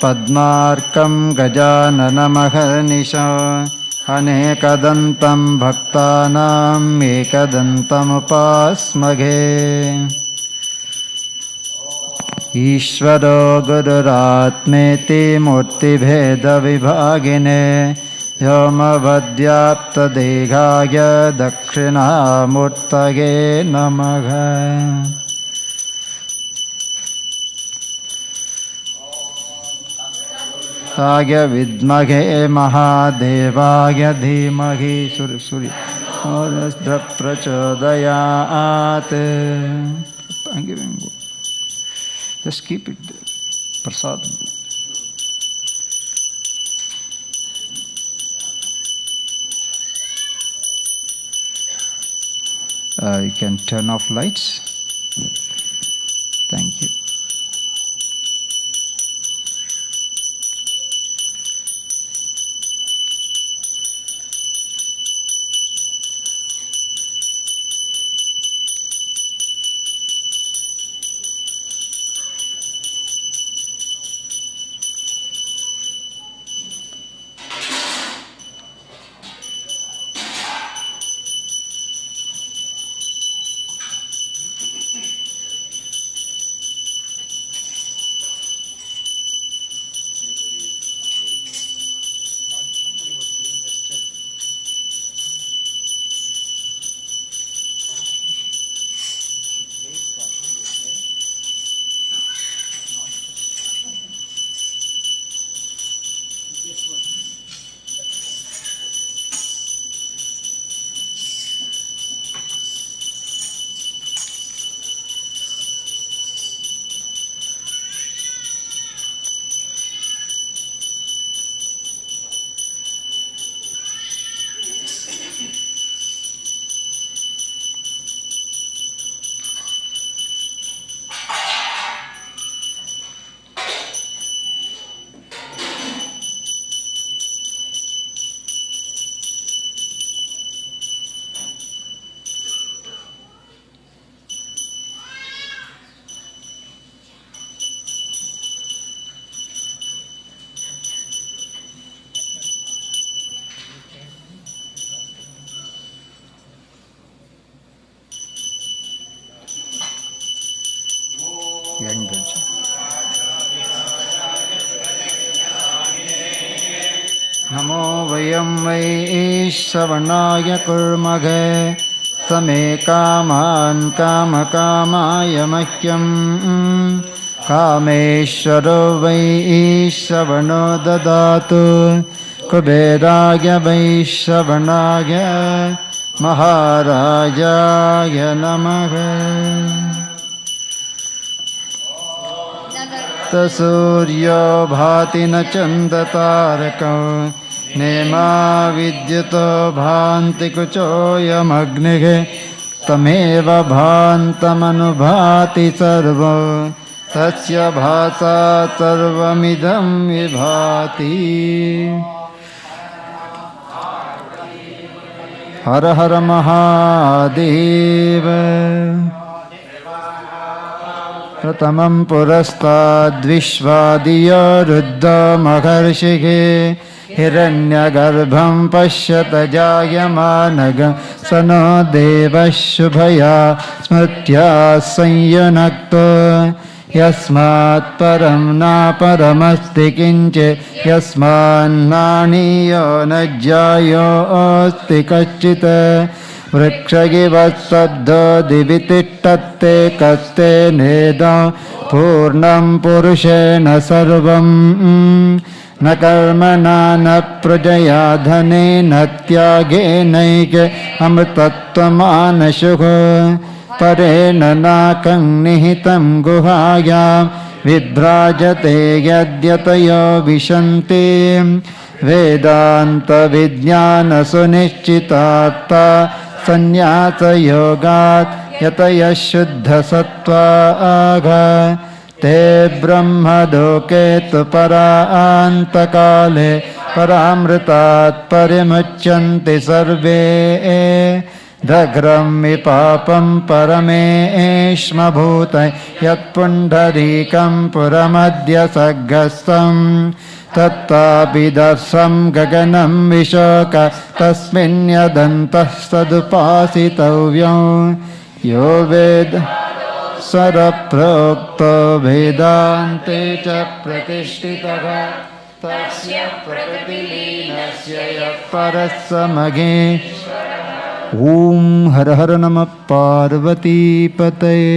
पद्मार्कं गजाननमहर्निशम् अनेकदन्तं भक्तानाम् एकदन्तमुपास्महे। ईश्वरो गुरुरात्मेति मूर्तिभेदविभागिने व्योमवद्व्याप्तदेहाय दक्षिणामूर्तये नमः। साय विद्महे महादेवाय धीमहि सूर्य प्रचोदयात्। Just keep it there. Prasad. You can turn off lights. Thank you. नमो वयं वै श्रवणाय कुर्महे समे कामान् कामकामाय मह्यं कामेश्वरो वै श्रवणो ददातु कुबेराय वै श्रवणाय महाराजाय नमः। सूर्यो भाति न चन्द्रतारको नेमा विद्युतो भान्ति कुचोऽयमग्निः तमेव भान्तमनुभाति सर्वो तस्य भासा सर्वमिदं विभाति। हर हर महादेव। प्रथमं पुरस्ताद्विश्वादियो रुद्रमहर्षिः हिरण्यगर्भं पश्यत जायमानगं स नो देवः शुभया स्मृत्या संयुनक्तो यस्मात् परं नापरमस्ति किञ्चित् यस्मान्नानीयो न ज्यायोऽस्ति कश्चित् वृक्षगिव स्तब्धो दिवि तिष्ठत्ते कस्ते नेदं पूर्णं पुरुषेण सर्वं न कर्मणा न प्रजया धनेन त्यागेनैके अमृतत्वमानशुः परेण नाकं निहितं गुहायां विभ्राजते यद्यतयो विशन्ति वेदान्तविज्ञानसुनिश्चितात्ता संन्यासयोगात् यतयः शुद्धसत्त्वाः ते ब्रह्मलोके तु परान्तकाले परामृतात् परिमुच्यन्ते सर्वे दग्रमि पापं परमेष्मभूतै यत्पुण्डरीकं पुरमद्य सग्गस्तं तत्ताभिदर्शं गगनं विशोक तस्मिन्यदन्तस्तदुपासितव्यं यो वेद सरप्रोक्तो वेदान्ते च प्रतिष्ठितः तस्य प्रकृतिलीनस्य यः परः समगे। ॐ हर हर नमः पार्वतीपतये।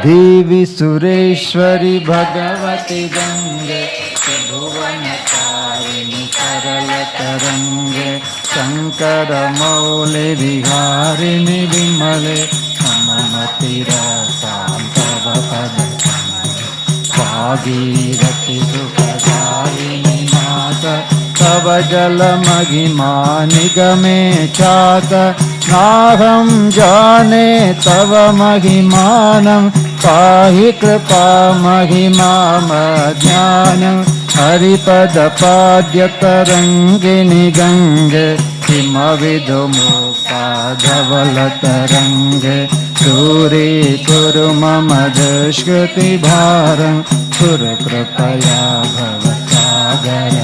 देवी सुरेश्वरी भगवती गंगे त्रिभुवनकारिणि सरलतरंगे शंकर मौले विहारिणि विमले मममतिरसां तव पद भागीरथि सुखदायिनि माता तव जलमहिमा निगमे चात नाहं जाने तव महिमानं पाहि कृपामहिमामज्ञानं हरिपदपाद्यतरङ्गिनि गङ्गे हिमविदुमुखाधवलतरङ्गे दूरीकुरु मम दुष्कृतिभारं कुरु कृपया भवसागर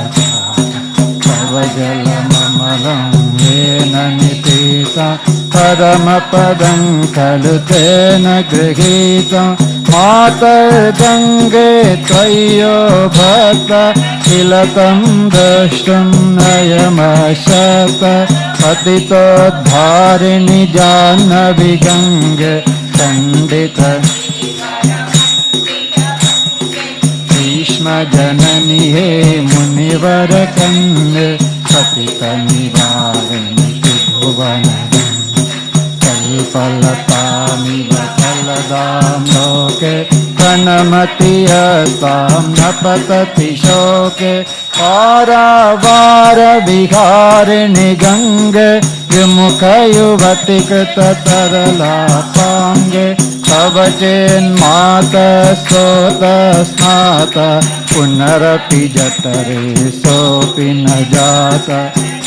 तव जलममलं येन निपीतं परमपदं खलु तेन गृहीतं मातर्गङ्गे त्वय्यो भक्त किल तं द्रष्टुं नयमशक्त पतितोद्धारिणि जाह्नवी गङ्गे खण्डित भीष्मजननि हे मुनिवरकन्ये पतितनिवारिणि त्रिभुवन कल्पलतामिव फलदां लोके प्रणमति यस्तां न पतति शोके पारावारविहारिणि गङ्गे विमुखयुवति कृततरलापाङ्गे तव चेन्मातस्तोतस्नात पुनरपि जठरे सोऽपि न जात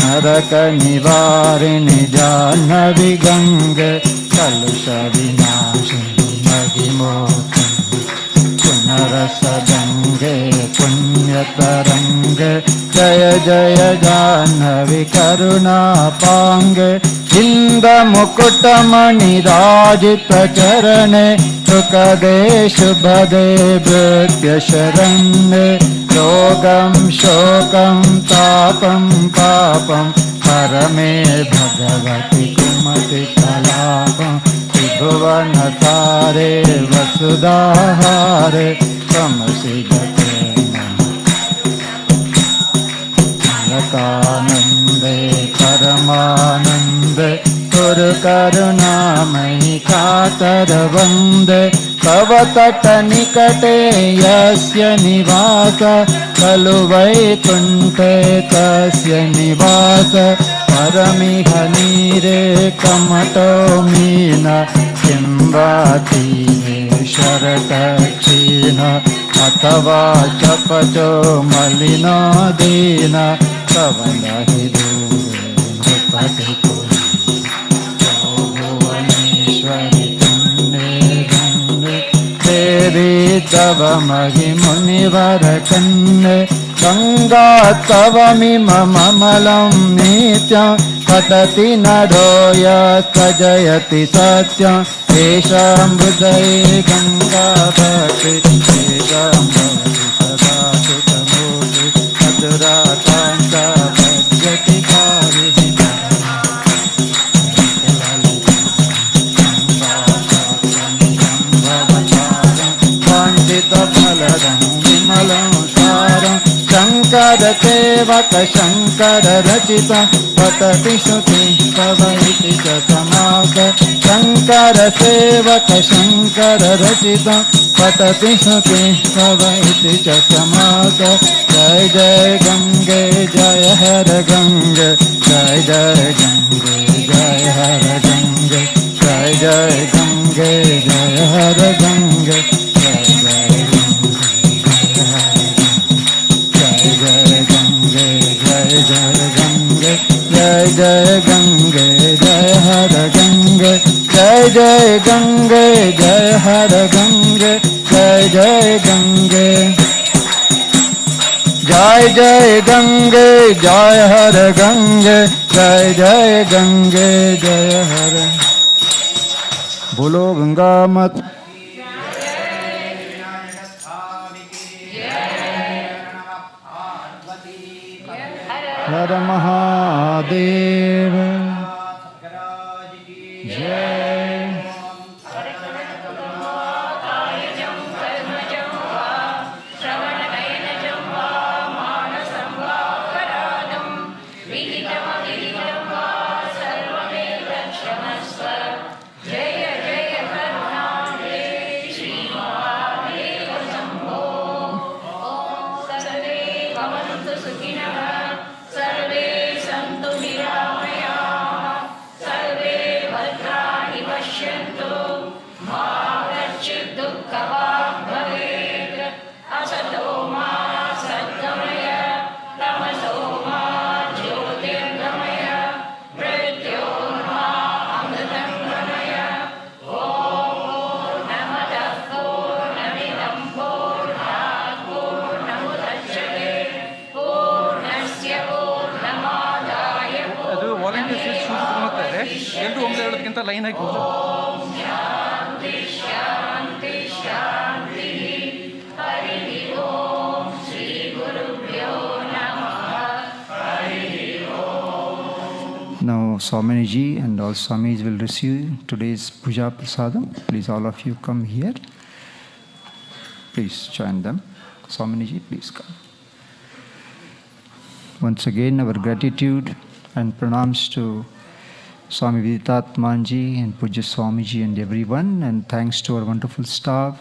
नरकनिवारिणि जाह्नवी गङ्गे कलुषविनाशिनि महिमोत्तमे पुनरसगङ्गे पुण्यतरङ्गे जय जय जाह्नवी करुणापाङ्गे इन्दमुकुटमणिराजितचरणे सुखदे शुभदे भृत्यशरण्ये रोगं शोकं तापं पापं परमे भगवति कुमतिकलापं त्रिभुवनतारे वसुधाहारे त्वमसि गते नरकानन्दे परमानन्दे कुरु करुणामयि कातरवन्दे तव तटनिकटे यस्य निवास खलु वैकुण्ठे तस्य निवास परमिह नीरे कमटो मीन किं वा तीरे शरकक्षीण अथवा चपचो मलिनो दीन तव नहि दूरे नृपति भुवनेश्वरि देवी तव महिमुनिवरकन्ये गङ्गा तवमिममलं नित्यं पतति नरो यस्तजयति सत्यं येषां हृदये गङ्गा भवति तेषां भवति सदा सुखमूर्ति मधुराकान्ता भजति कारिणि फलदं विमलं सारं शङ्करसेवक शङ्कररचितं पतति श्रुति तव इति च समास शङ्करसेवक शङ्कररचितं पतति श्रुति तव इति च समास जय जय गङ्गे जय हर गङ्गे जय जय गङ्गे जय हर गङ्गे जय जय गङ्गे जय हर गङ्गे जय जय गङ्गे जय Jai Jai Gange, Jai Har Gange, Jai Jai Gange, Jai Har Gange, Jai Jai Gange. Jai Jai Gange, Jai Har Gange, Jai Jai Gange, Jai Har. Bolo Ganga Mat. Har Mahadev. Jai. Line hockey Now Swamiji and all Swamijis will receive today's Puja Prasadam. Please all of you come here. Please join them. Swamiji, please come. Once again our gratitude and pranams to Swami Viditatmanji and Puja Swamiji and everyone, and thanks to our wonderful staff,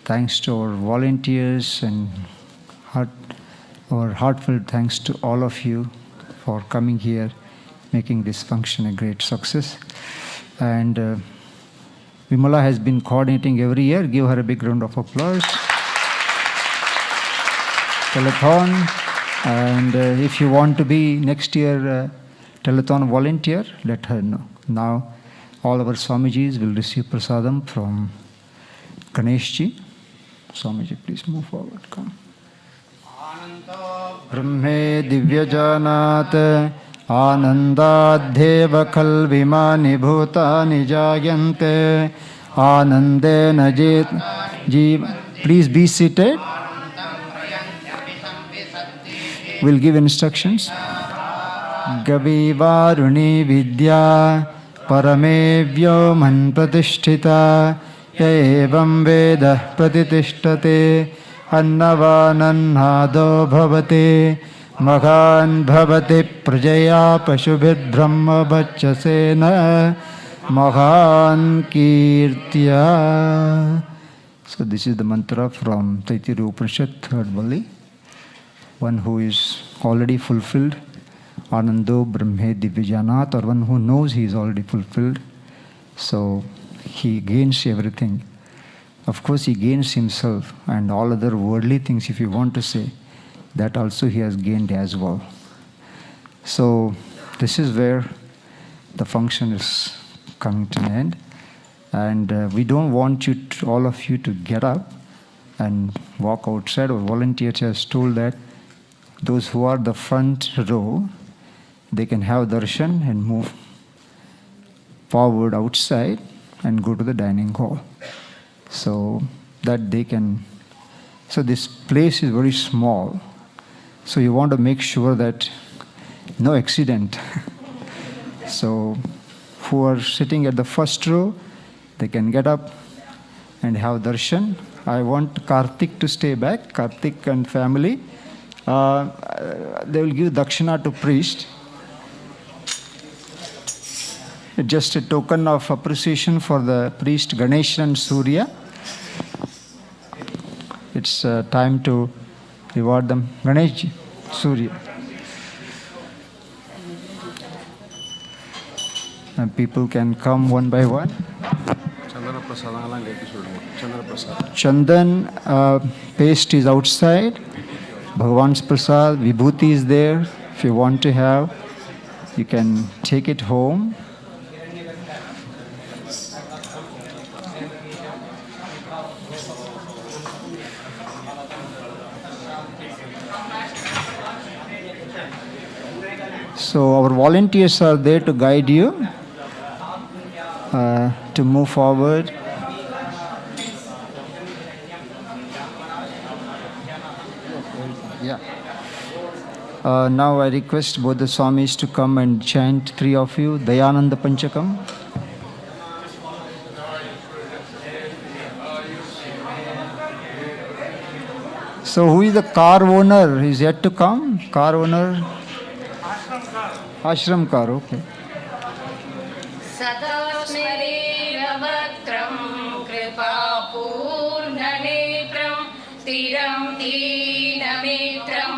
thanks to our volunteers, and our heartfelt thanks to all of you for coming here, making this function a great success. And Vimala has been coordinating every year. Give her a big round of applause. Telethon, and if you want to be next year telethon volunteer, let her know. Now all our Swamijis will receive prasadam from Ganeshji. Swamiji, please move forward. Come. Brahme divyajanat anandadheva kalvimani bhutani jayante anandena jeev. Please be seated. We'll give instructions. Gavi varuni vidya paramevyo man pratishtita evam veda pratitishtate annavanannado bhavate maghan bhavate prajaya pashubhid brahma bachasena maghan kirtya. So this is the mantra from Taittiriya Upanishad, 3rd Valli. One who is already fulfilled, Anando Brahme Divyajanat, or one who knows he is already fulfilled, so he gains everything. Of course, he gains himself and all other worldly things, if you want to say, that also he has gained as well. So this is where the function is coming to an end, and we don't want you to, all of you to get up and walk outside. Our volunteers has told that those who are the front row, they can have darshan and move forward outside and go to the dining hall, so that they can. So this place is very small, so you want to make sure that no accident. So who are sitting at the first row, they can get up and have darshan. I want Karthik to stay back, Karthik and family. They will give dakshina to priest. Just a token of appreciation for the priest Ganesha and Surya. It's time to reward them. Ganesh, Surya. And people can come one by one. Chandan paste is outside. Bhagavan's prasad, vibhuti is there if you want to have. You can take it home. So our volunteers are there to guide you to move forward. Yeah. Now I request both the Swamis to come and chant, three of you, Dayananda Panchakam. So who is the car owner? Is yet to come? Car owner? Ashram car, okay. Sadasmiriravakram kripapurnanetram tiram dinamitram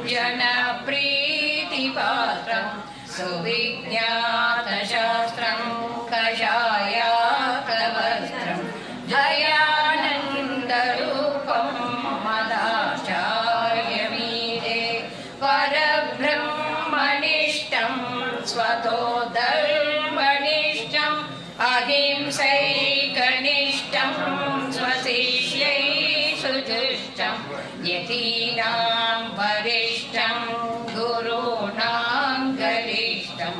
janapriti-patram suvijñāta shastram kashāyākavastram dhayanandarupam madācāyamīre parabrahmanishtam svatodharmanishtam ahimsaikanishtam svasishyai sujishtam yatīnām varishtam gurūnām garishtam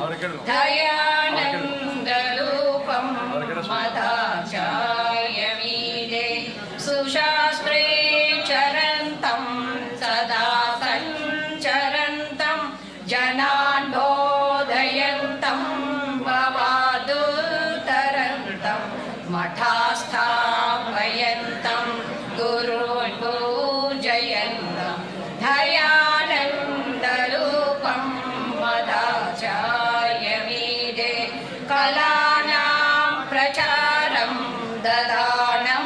dhayanandarupam madācāyamīre sushastre charantam sada sancharantam janān bodhayantam bhavādutarantam mathāsthapayantam gurūn pujayantam dhayanandarupam madācāyamīre kalānām pracharam dadānam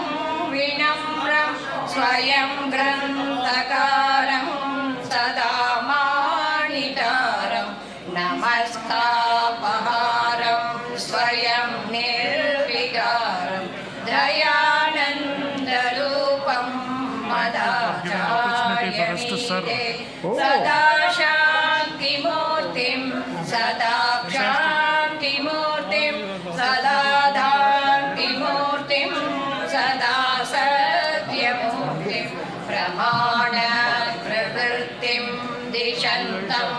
vinamram swayam grantakaram sadāmānitaram namaskapaharam swayam nirvikaram dhayanandarupam madācāyamīre sada shantimurtim sada kshantimurtim sada dhantimurtim sada satyamurtim pramāna pravrittim dishantam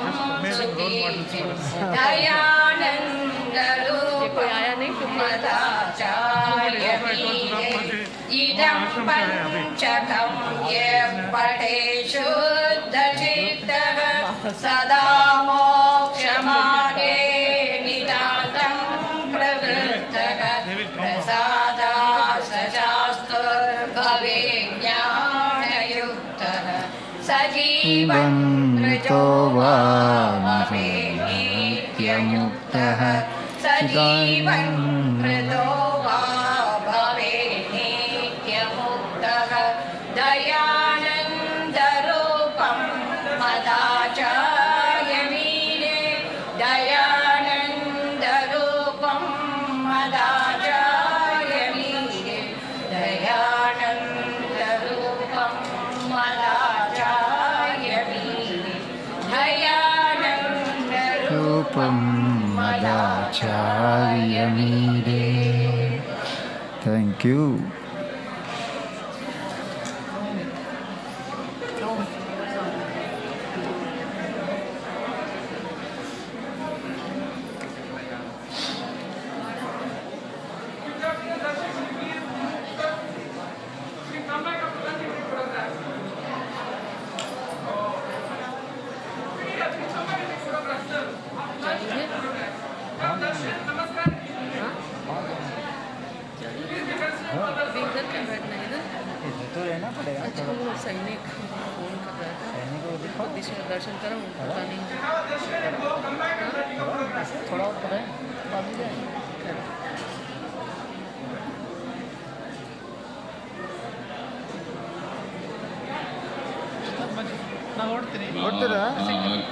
sukirtim dhayanandarupam madācāyamīre idam panchakam yeh pate shuddhachittah sada mokshamāde nitātam pravrittah prasādā sajāstur bhaviññānayuktah sajīvan rito vāmave nityamuktah sajīvan rito vāmave nityamuktah dayanandarupam madācāyamīre dayanandarupam madācāyamīre dayanandarupam madācāyamīre dayanandarupam madācāyamīre. Thank you.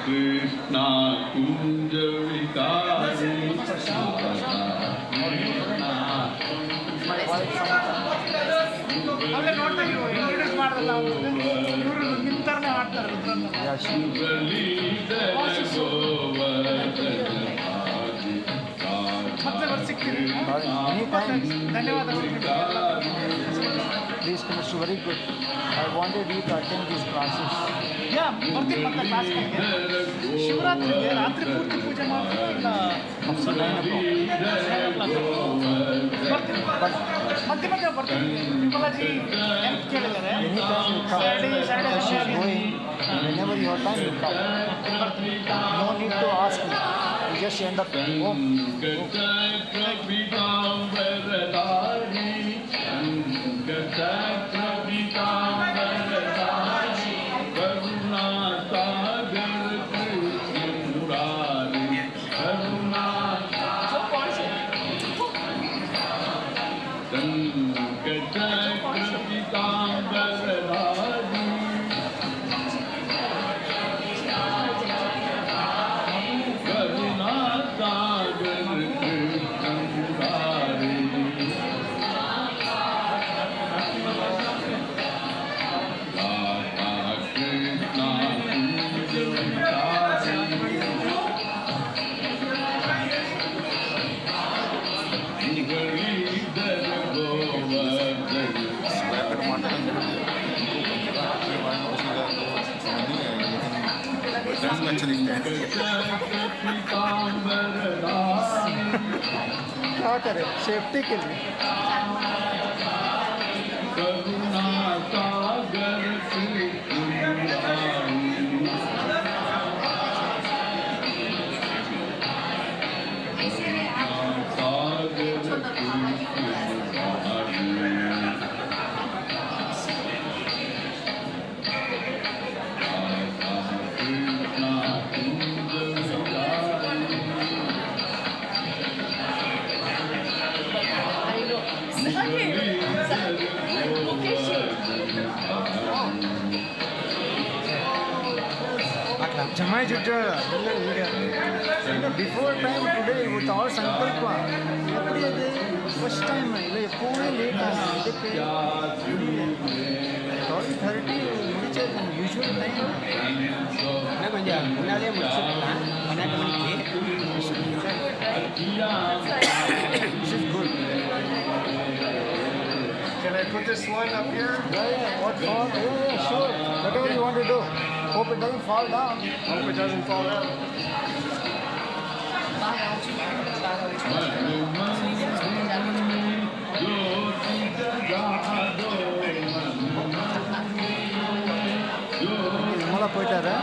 Krishna Kunjavikari Govardhana Please, Mr. Very good. I wanted you to attend these classes. ಬರ್ತೀನಿ ಮತ್ತೆ ಕ್ಲಾಸ್ಗಳಿಗೆ. ಶಿವರಾತ್ರಿಗೆ ರಾತ್ರಿ ಪೂರ್ತಿ ಪೂಜೆ ಮಾಡ್ತೀರಾ ಇಲ್ಲ? Up to 9 o'clock. ಬರ್ತೀನಿ. ಮತ್ತೆ ಮತ್ತೆ ಬರ್ತೀನಿ. ವಿಮಲಾಜಿ ಹೆಲ್ಪ್ ಕೇಳಿದ್ದಾರೆ. Anytime you come. Saturday She is going. Whenever you have time, you come. No need to ask me. You just end up home. क्या करें सेफ्टी के लिए Jamai Jutta, before time today with all Sankalpa, first time, late 30, usual time. This is good. Can I put this one up here? Yeah, what for? Yeah, sure. Whatever you want to do. Hope it doesn't fall down. Hope it doesn't fall down. Mala poitara.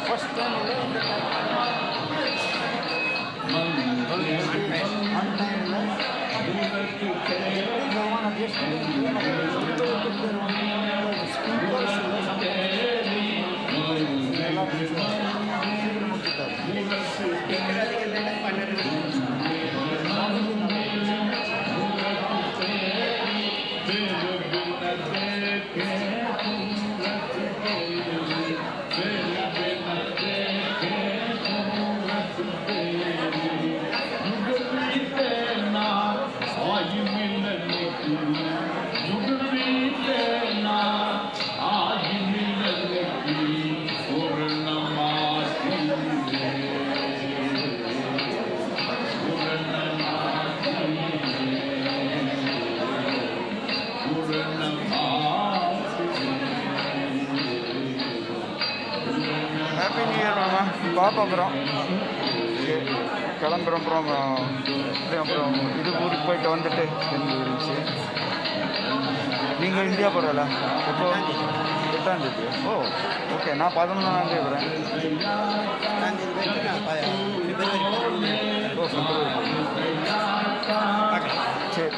First time பார்ப்போம் கிளம்புறோம் அப்புறம் இது ஊருக்கு போயிட்டு வந்துட்டு நீங்கள் India போகிறல எப்போ 8ஆம் தேதி ஓ ஓகே நான் 11ஆம் தேதி வரேன் ஓ சரி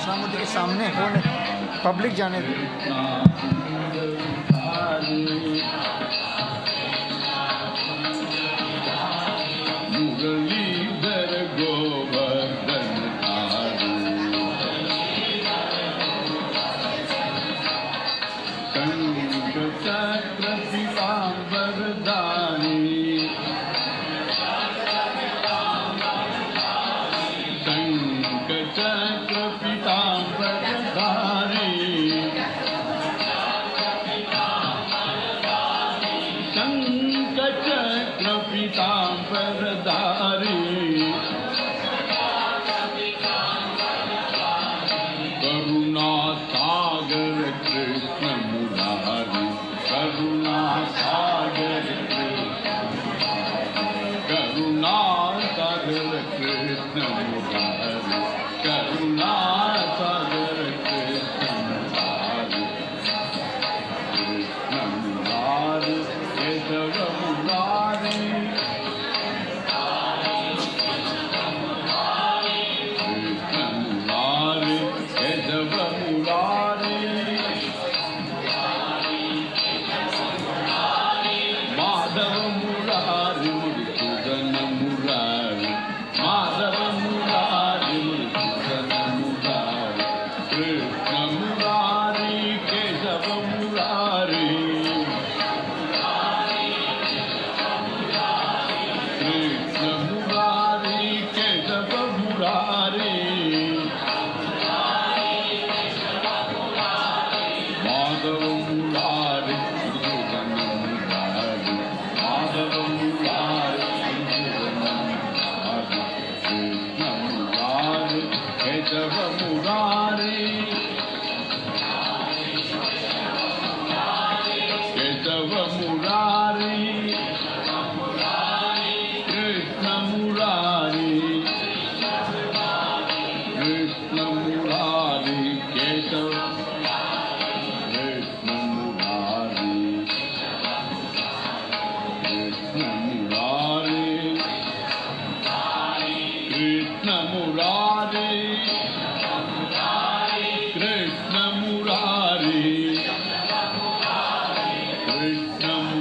दक्षिणामूर्ति के सामने कौन है? पब्लिक जाने दे। Krishna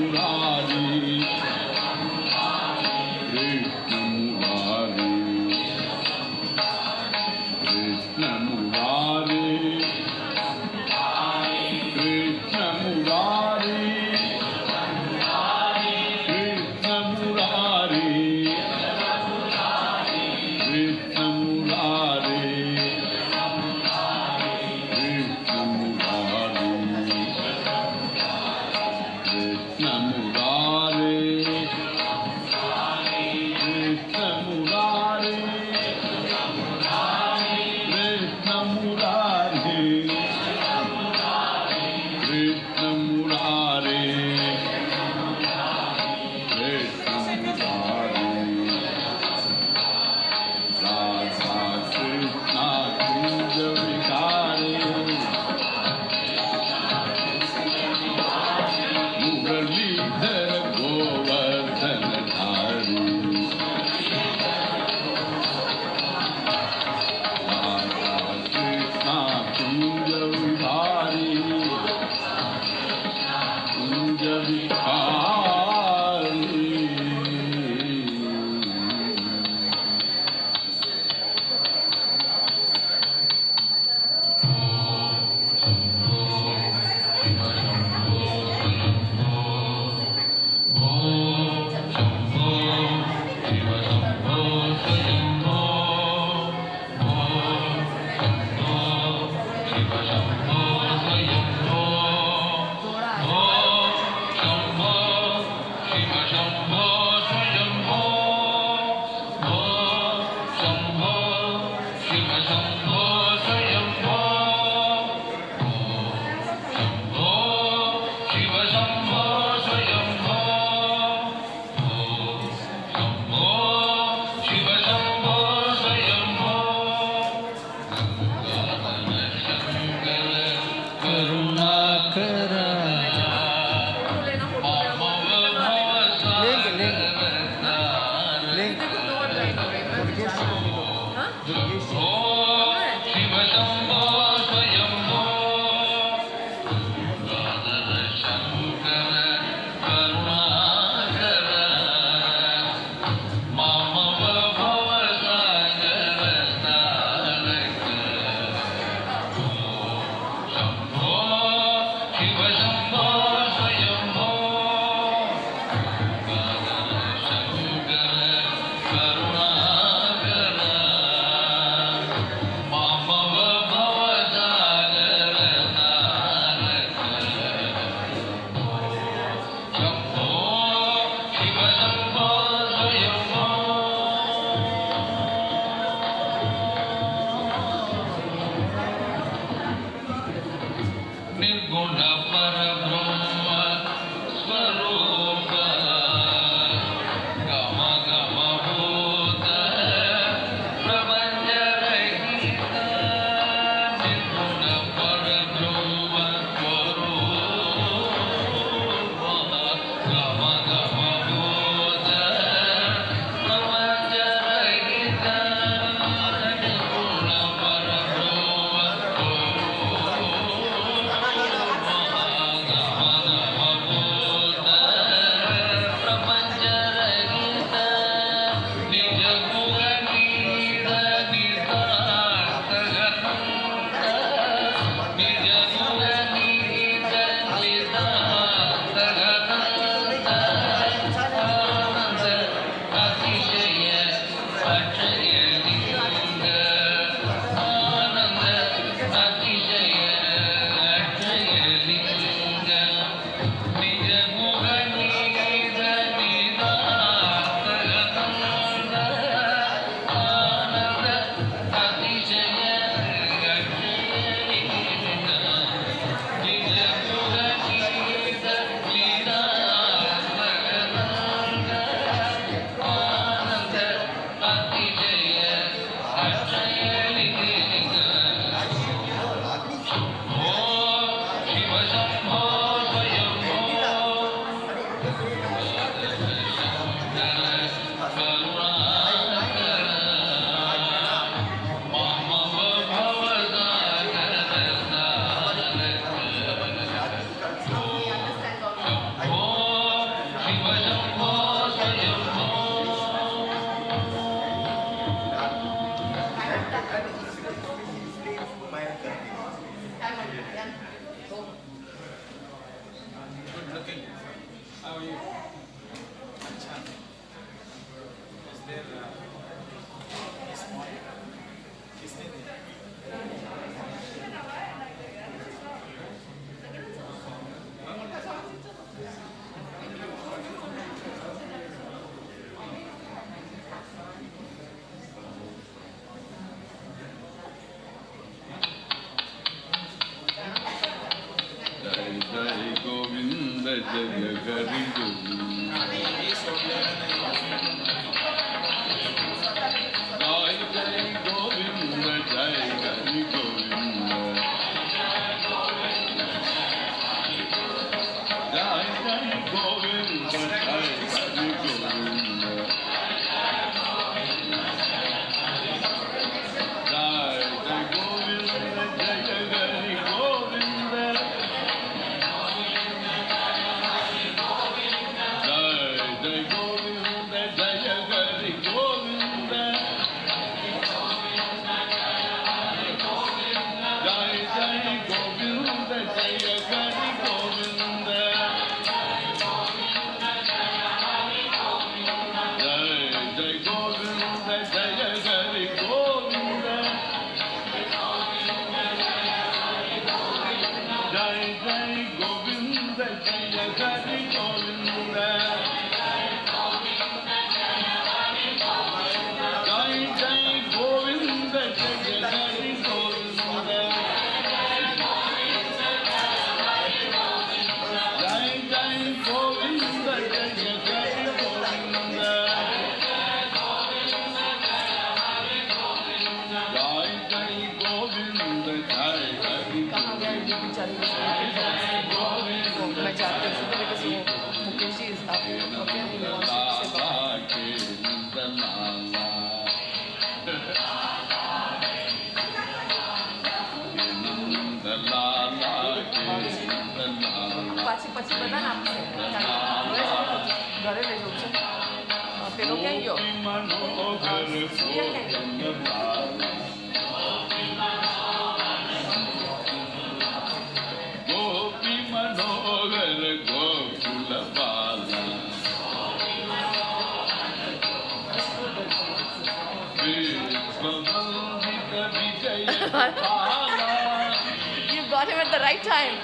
You got him at the right time.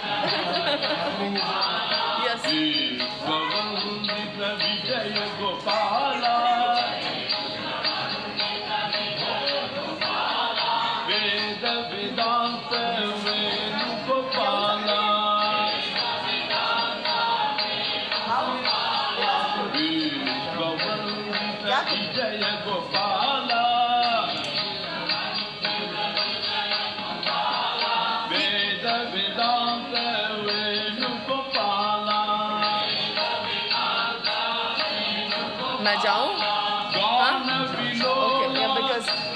Yes. Vedanta Vedanta मैं जाऊं? हाँ? Okay, yeah, because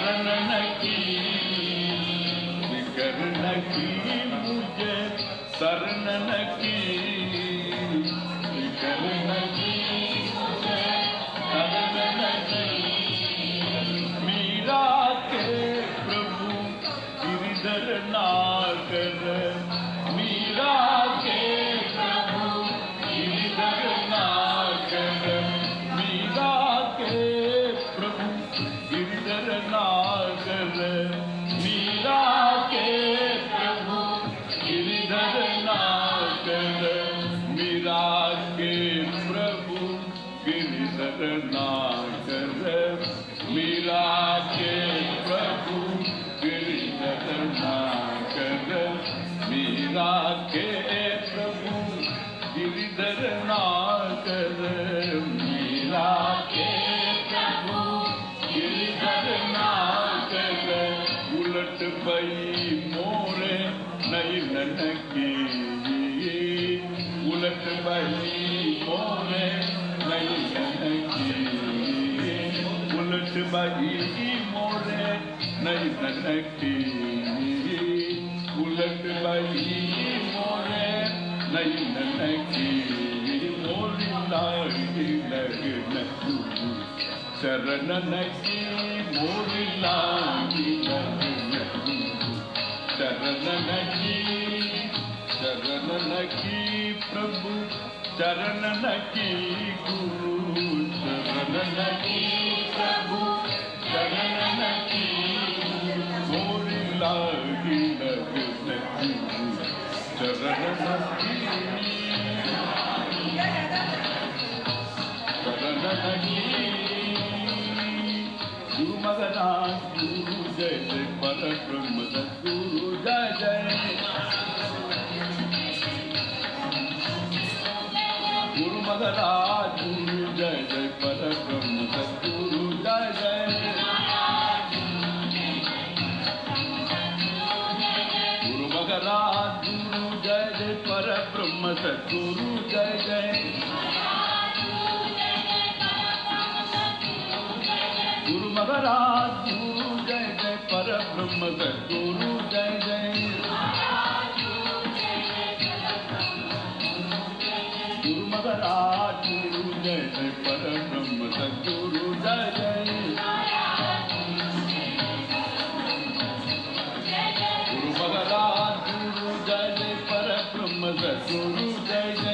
शरण की विकरण की मुझे शरण की विकरण की मुझे शरण की मीरा के प्रभु गिरिधर नागर मीरा के प्रभु गिरिधर नागर मीरा के प्रभु गिरिधर नागर मीरा के प्रभु गिरिधर नागर मीरा के प्रभु गिरिधर नागर मीरा के प्रभु गिरिधर नागर मीरा के प्रभु गिरिधर नागर मीरा के प्रभु गिरिधर नागर उलट पई मोरे नयन की उलट पई मोरे नयन की उलट पई मोरे नयन की उलट पई मोरे नयन की मोरी लागी लगन शरण की मोरी लागी लगन शरण की प्रभु शरण की गुरु शरण की प्रभु शरण की मोरी लागी लगन शरण की गुरु मगनाथ गुरु जय जय पर ब्रह्म सद्गुरु जय जय गुरु मगनाथ गुरु जय जय पर ब्रह्म सद्गुरु जय जय गुरु मगनाथ गुरु जय जय पर ब्रह्म सद्गुरु जय जय गुरु महाराज गुरु जय जय पर ब्रह्म सद्गुरु जय जय गुरु महाराज गुरु जय जय पर ब्रह्म सद्गुरु जय जय गुरु महाराज गुरु जय जय पर ब्रह्म सद्गुरु जय जय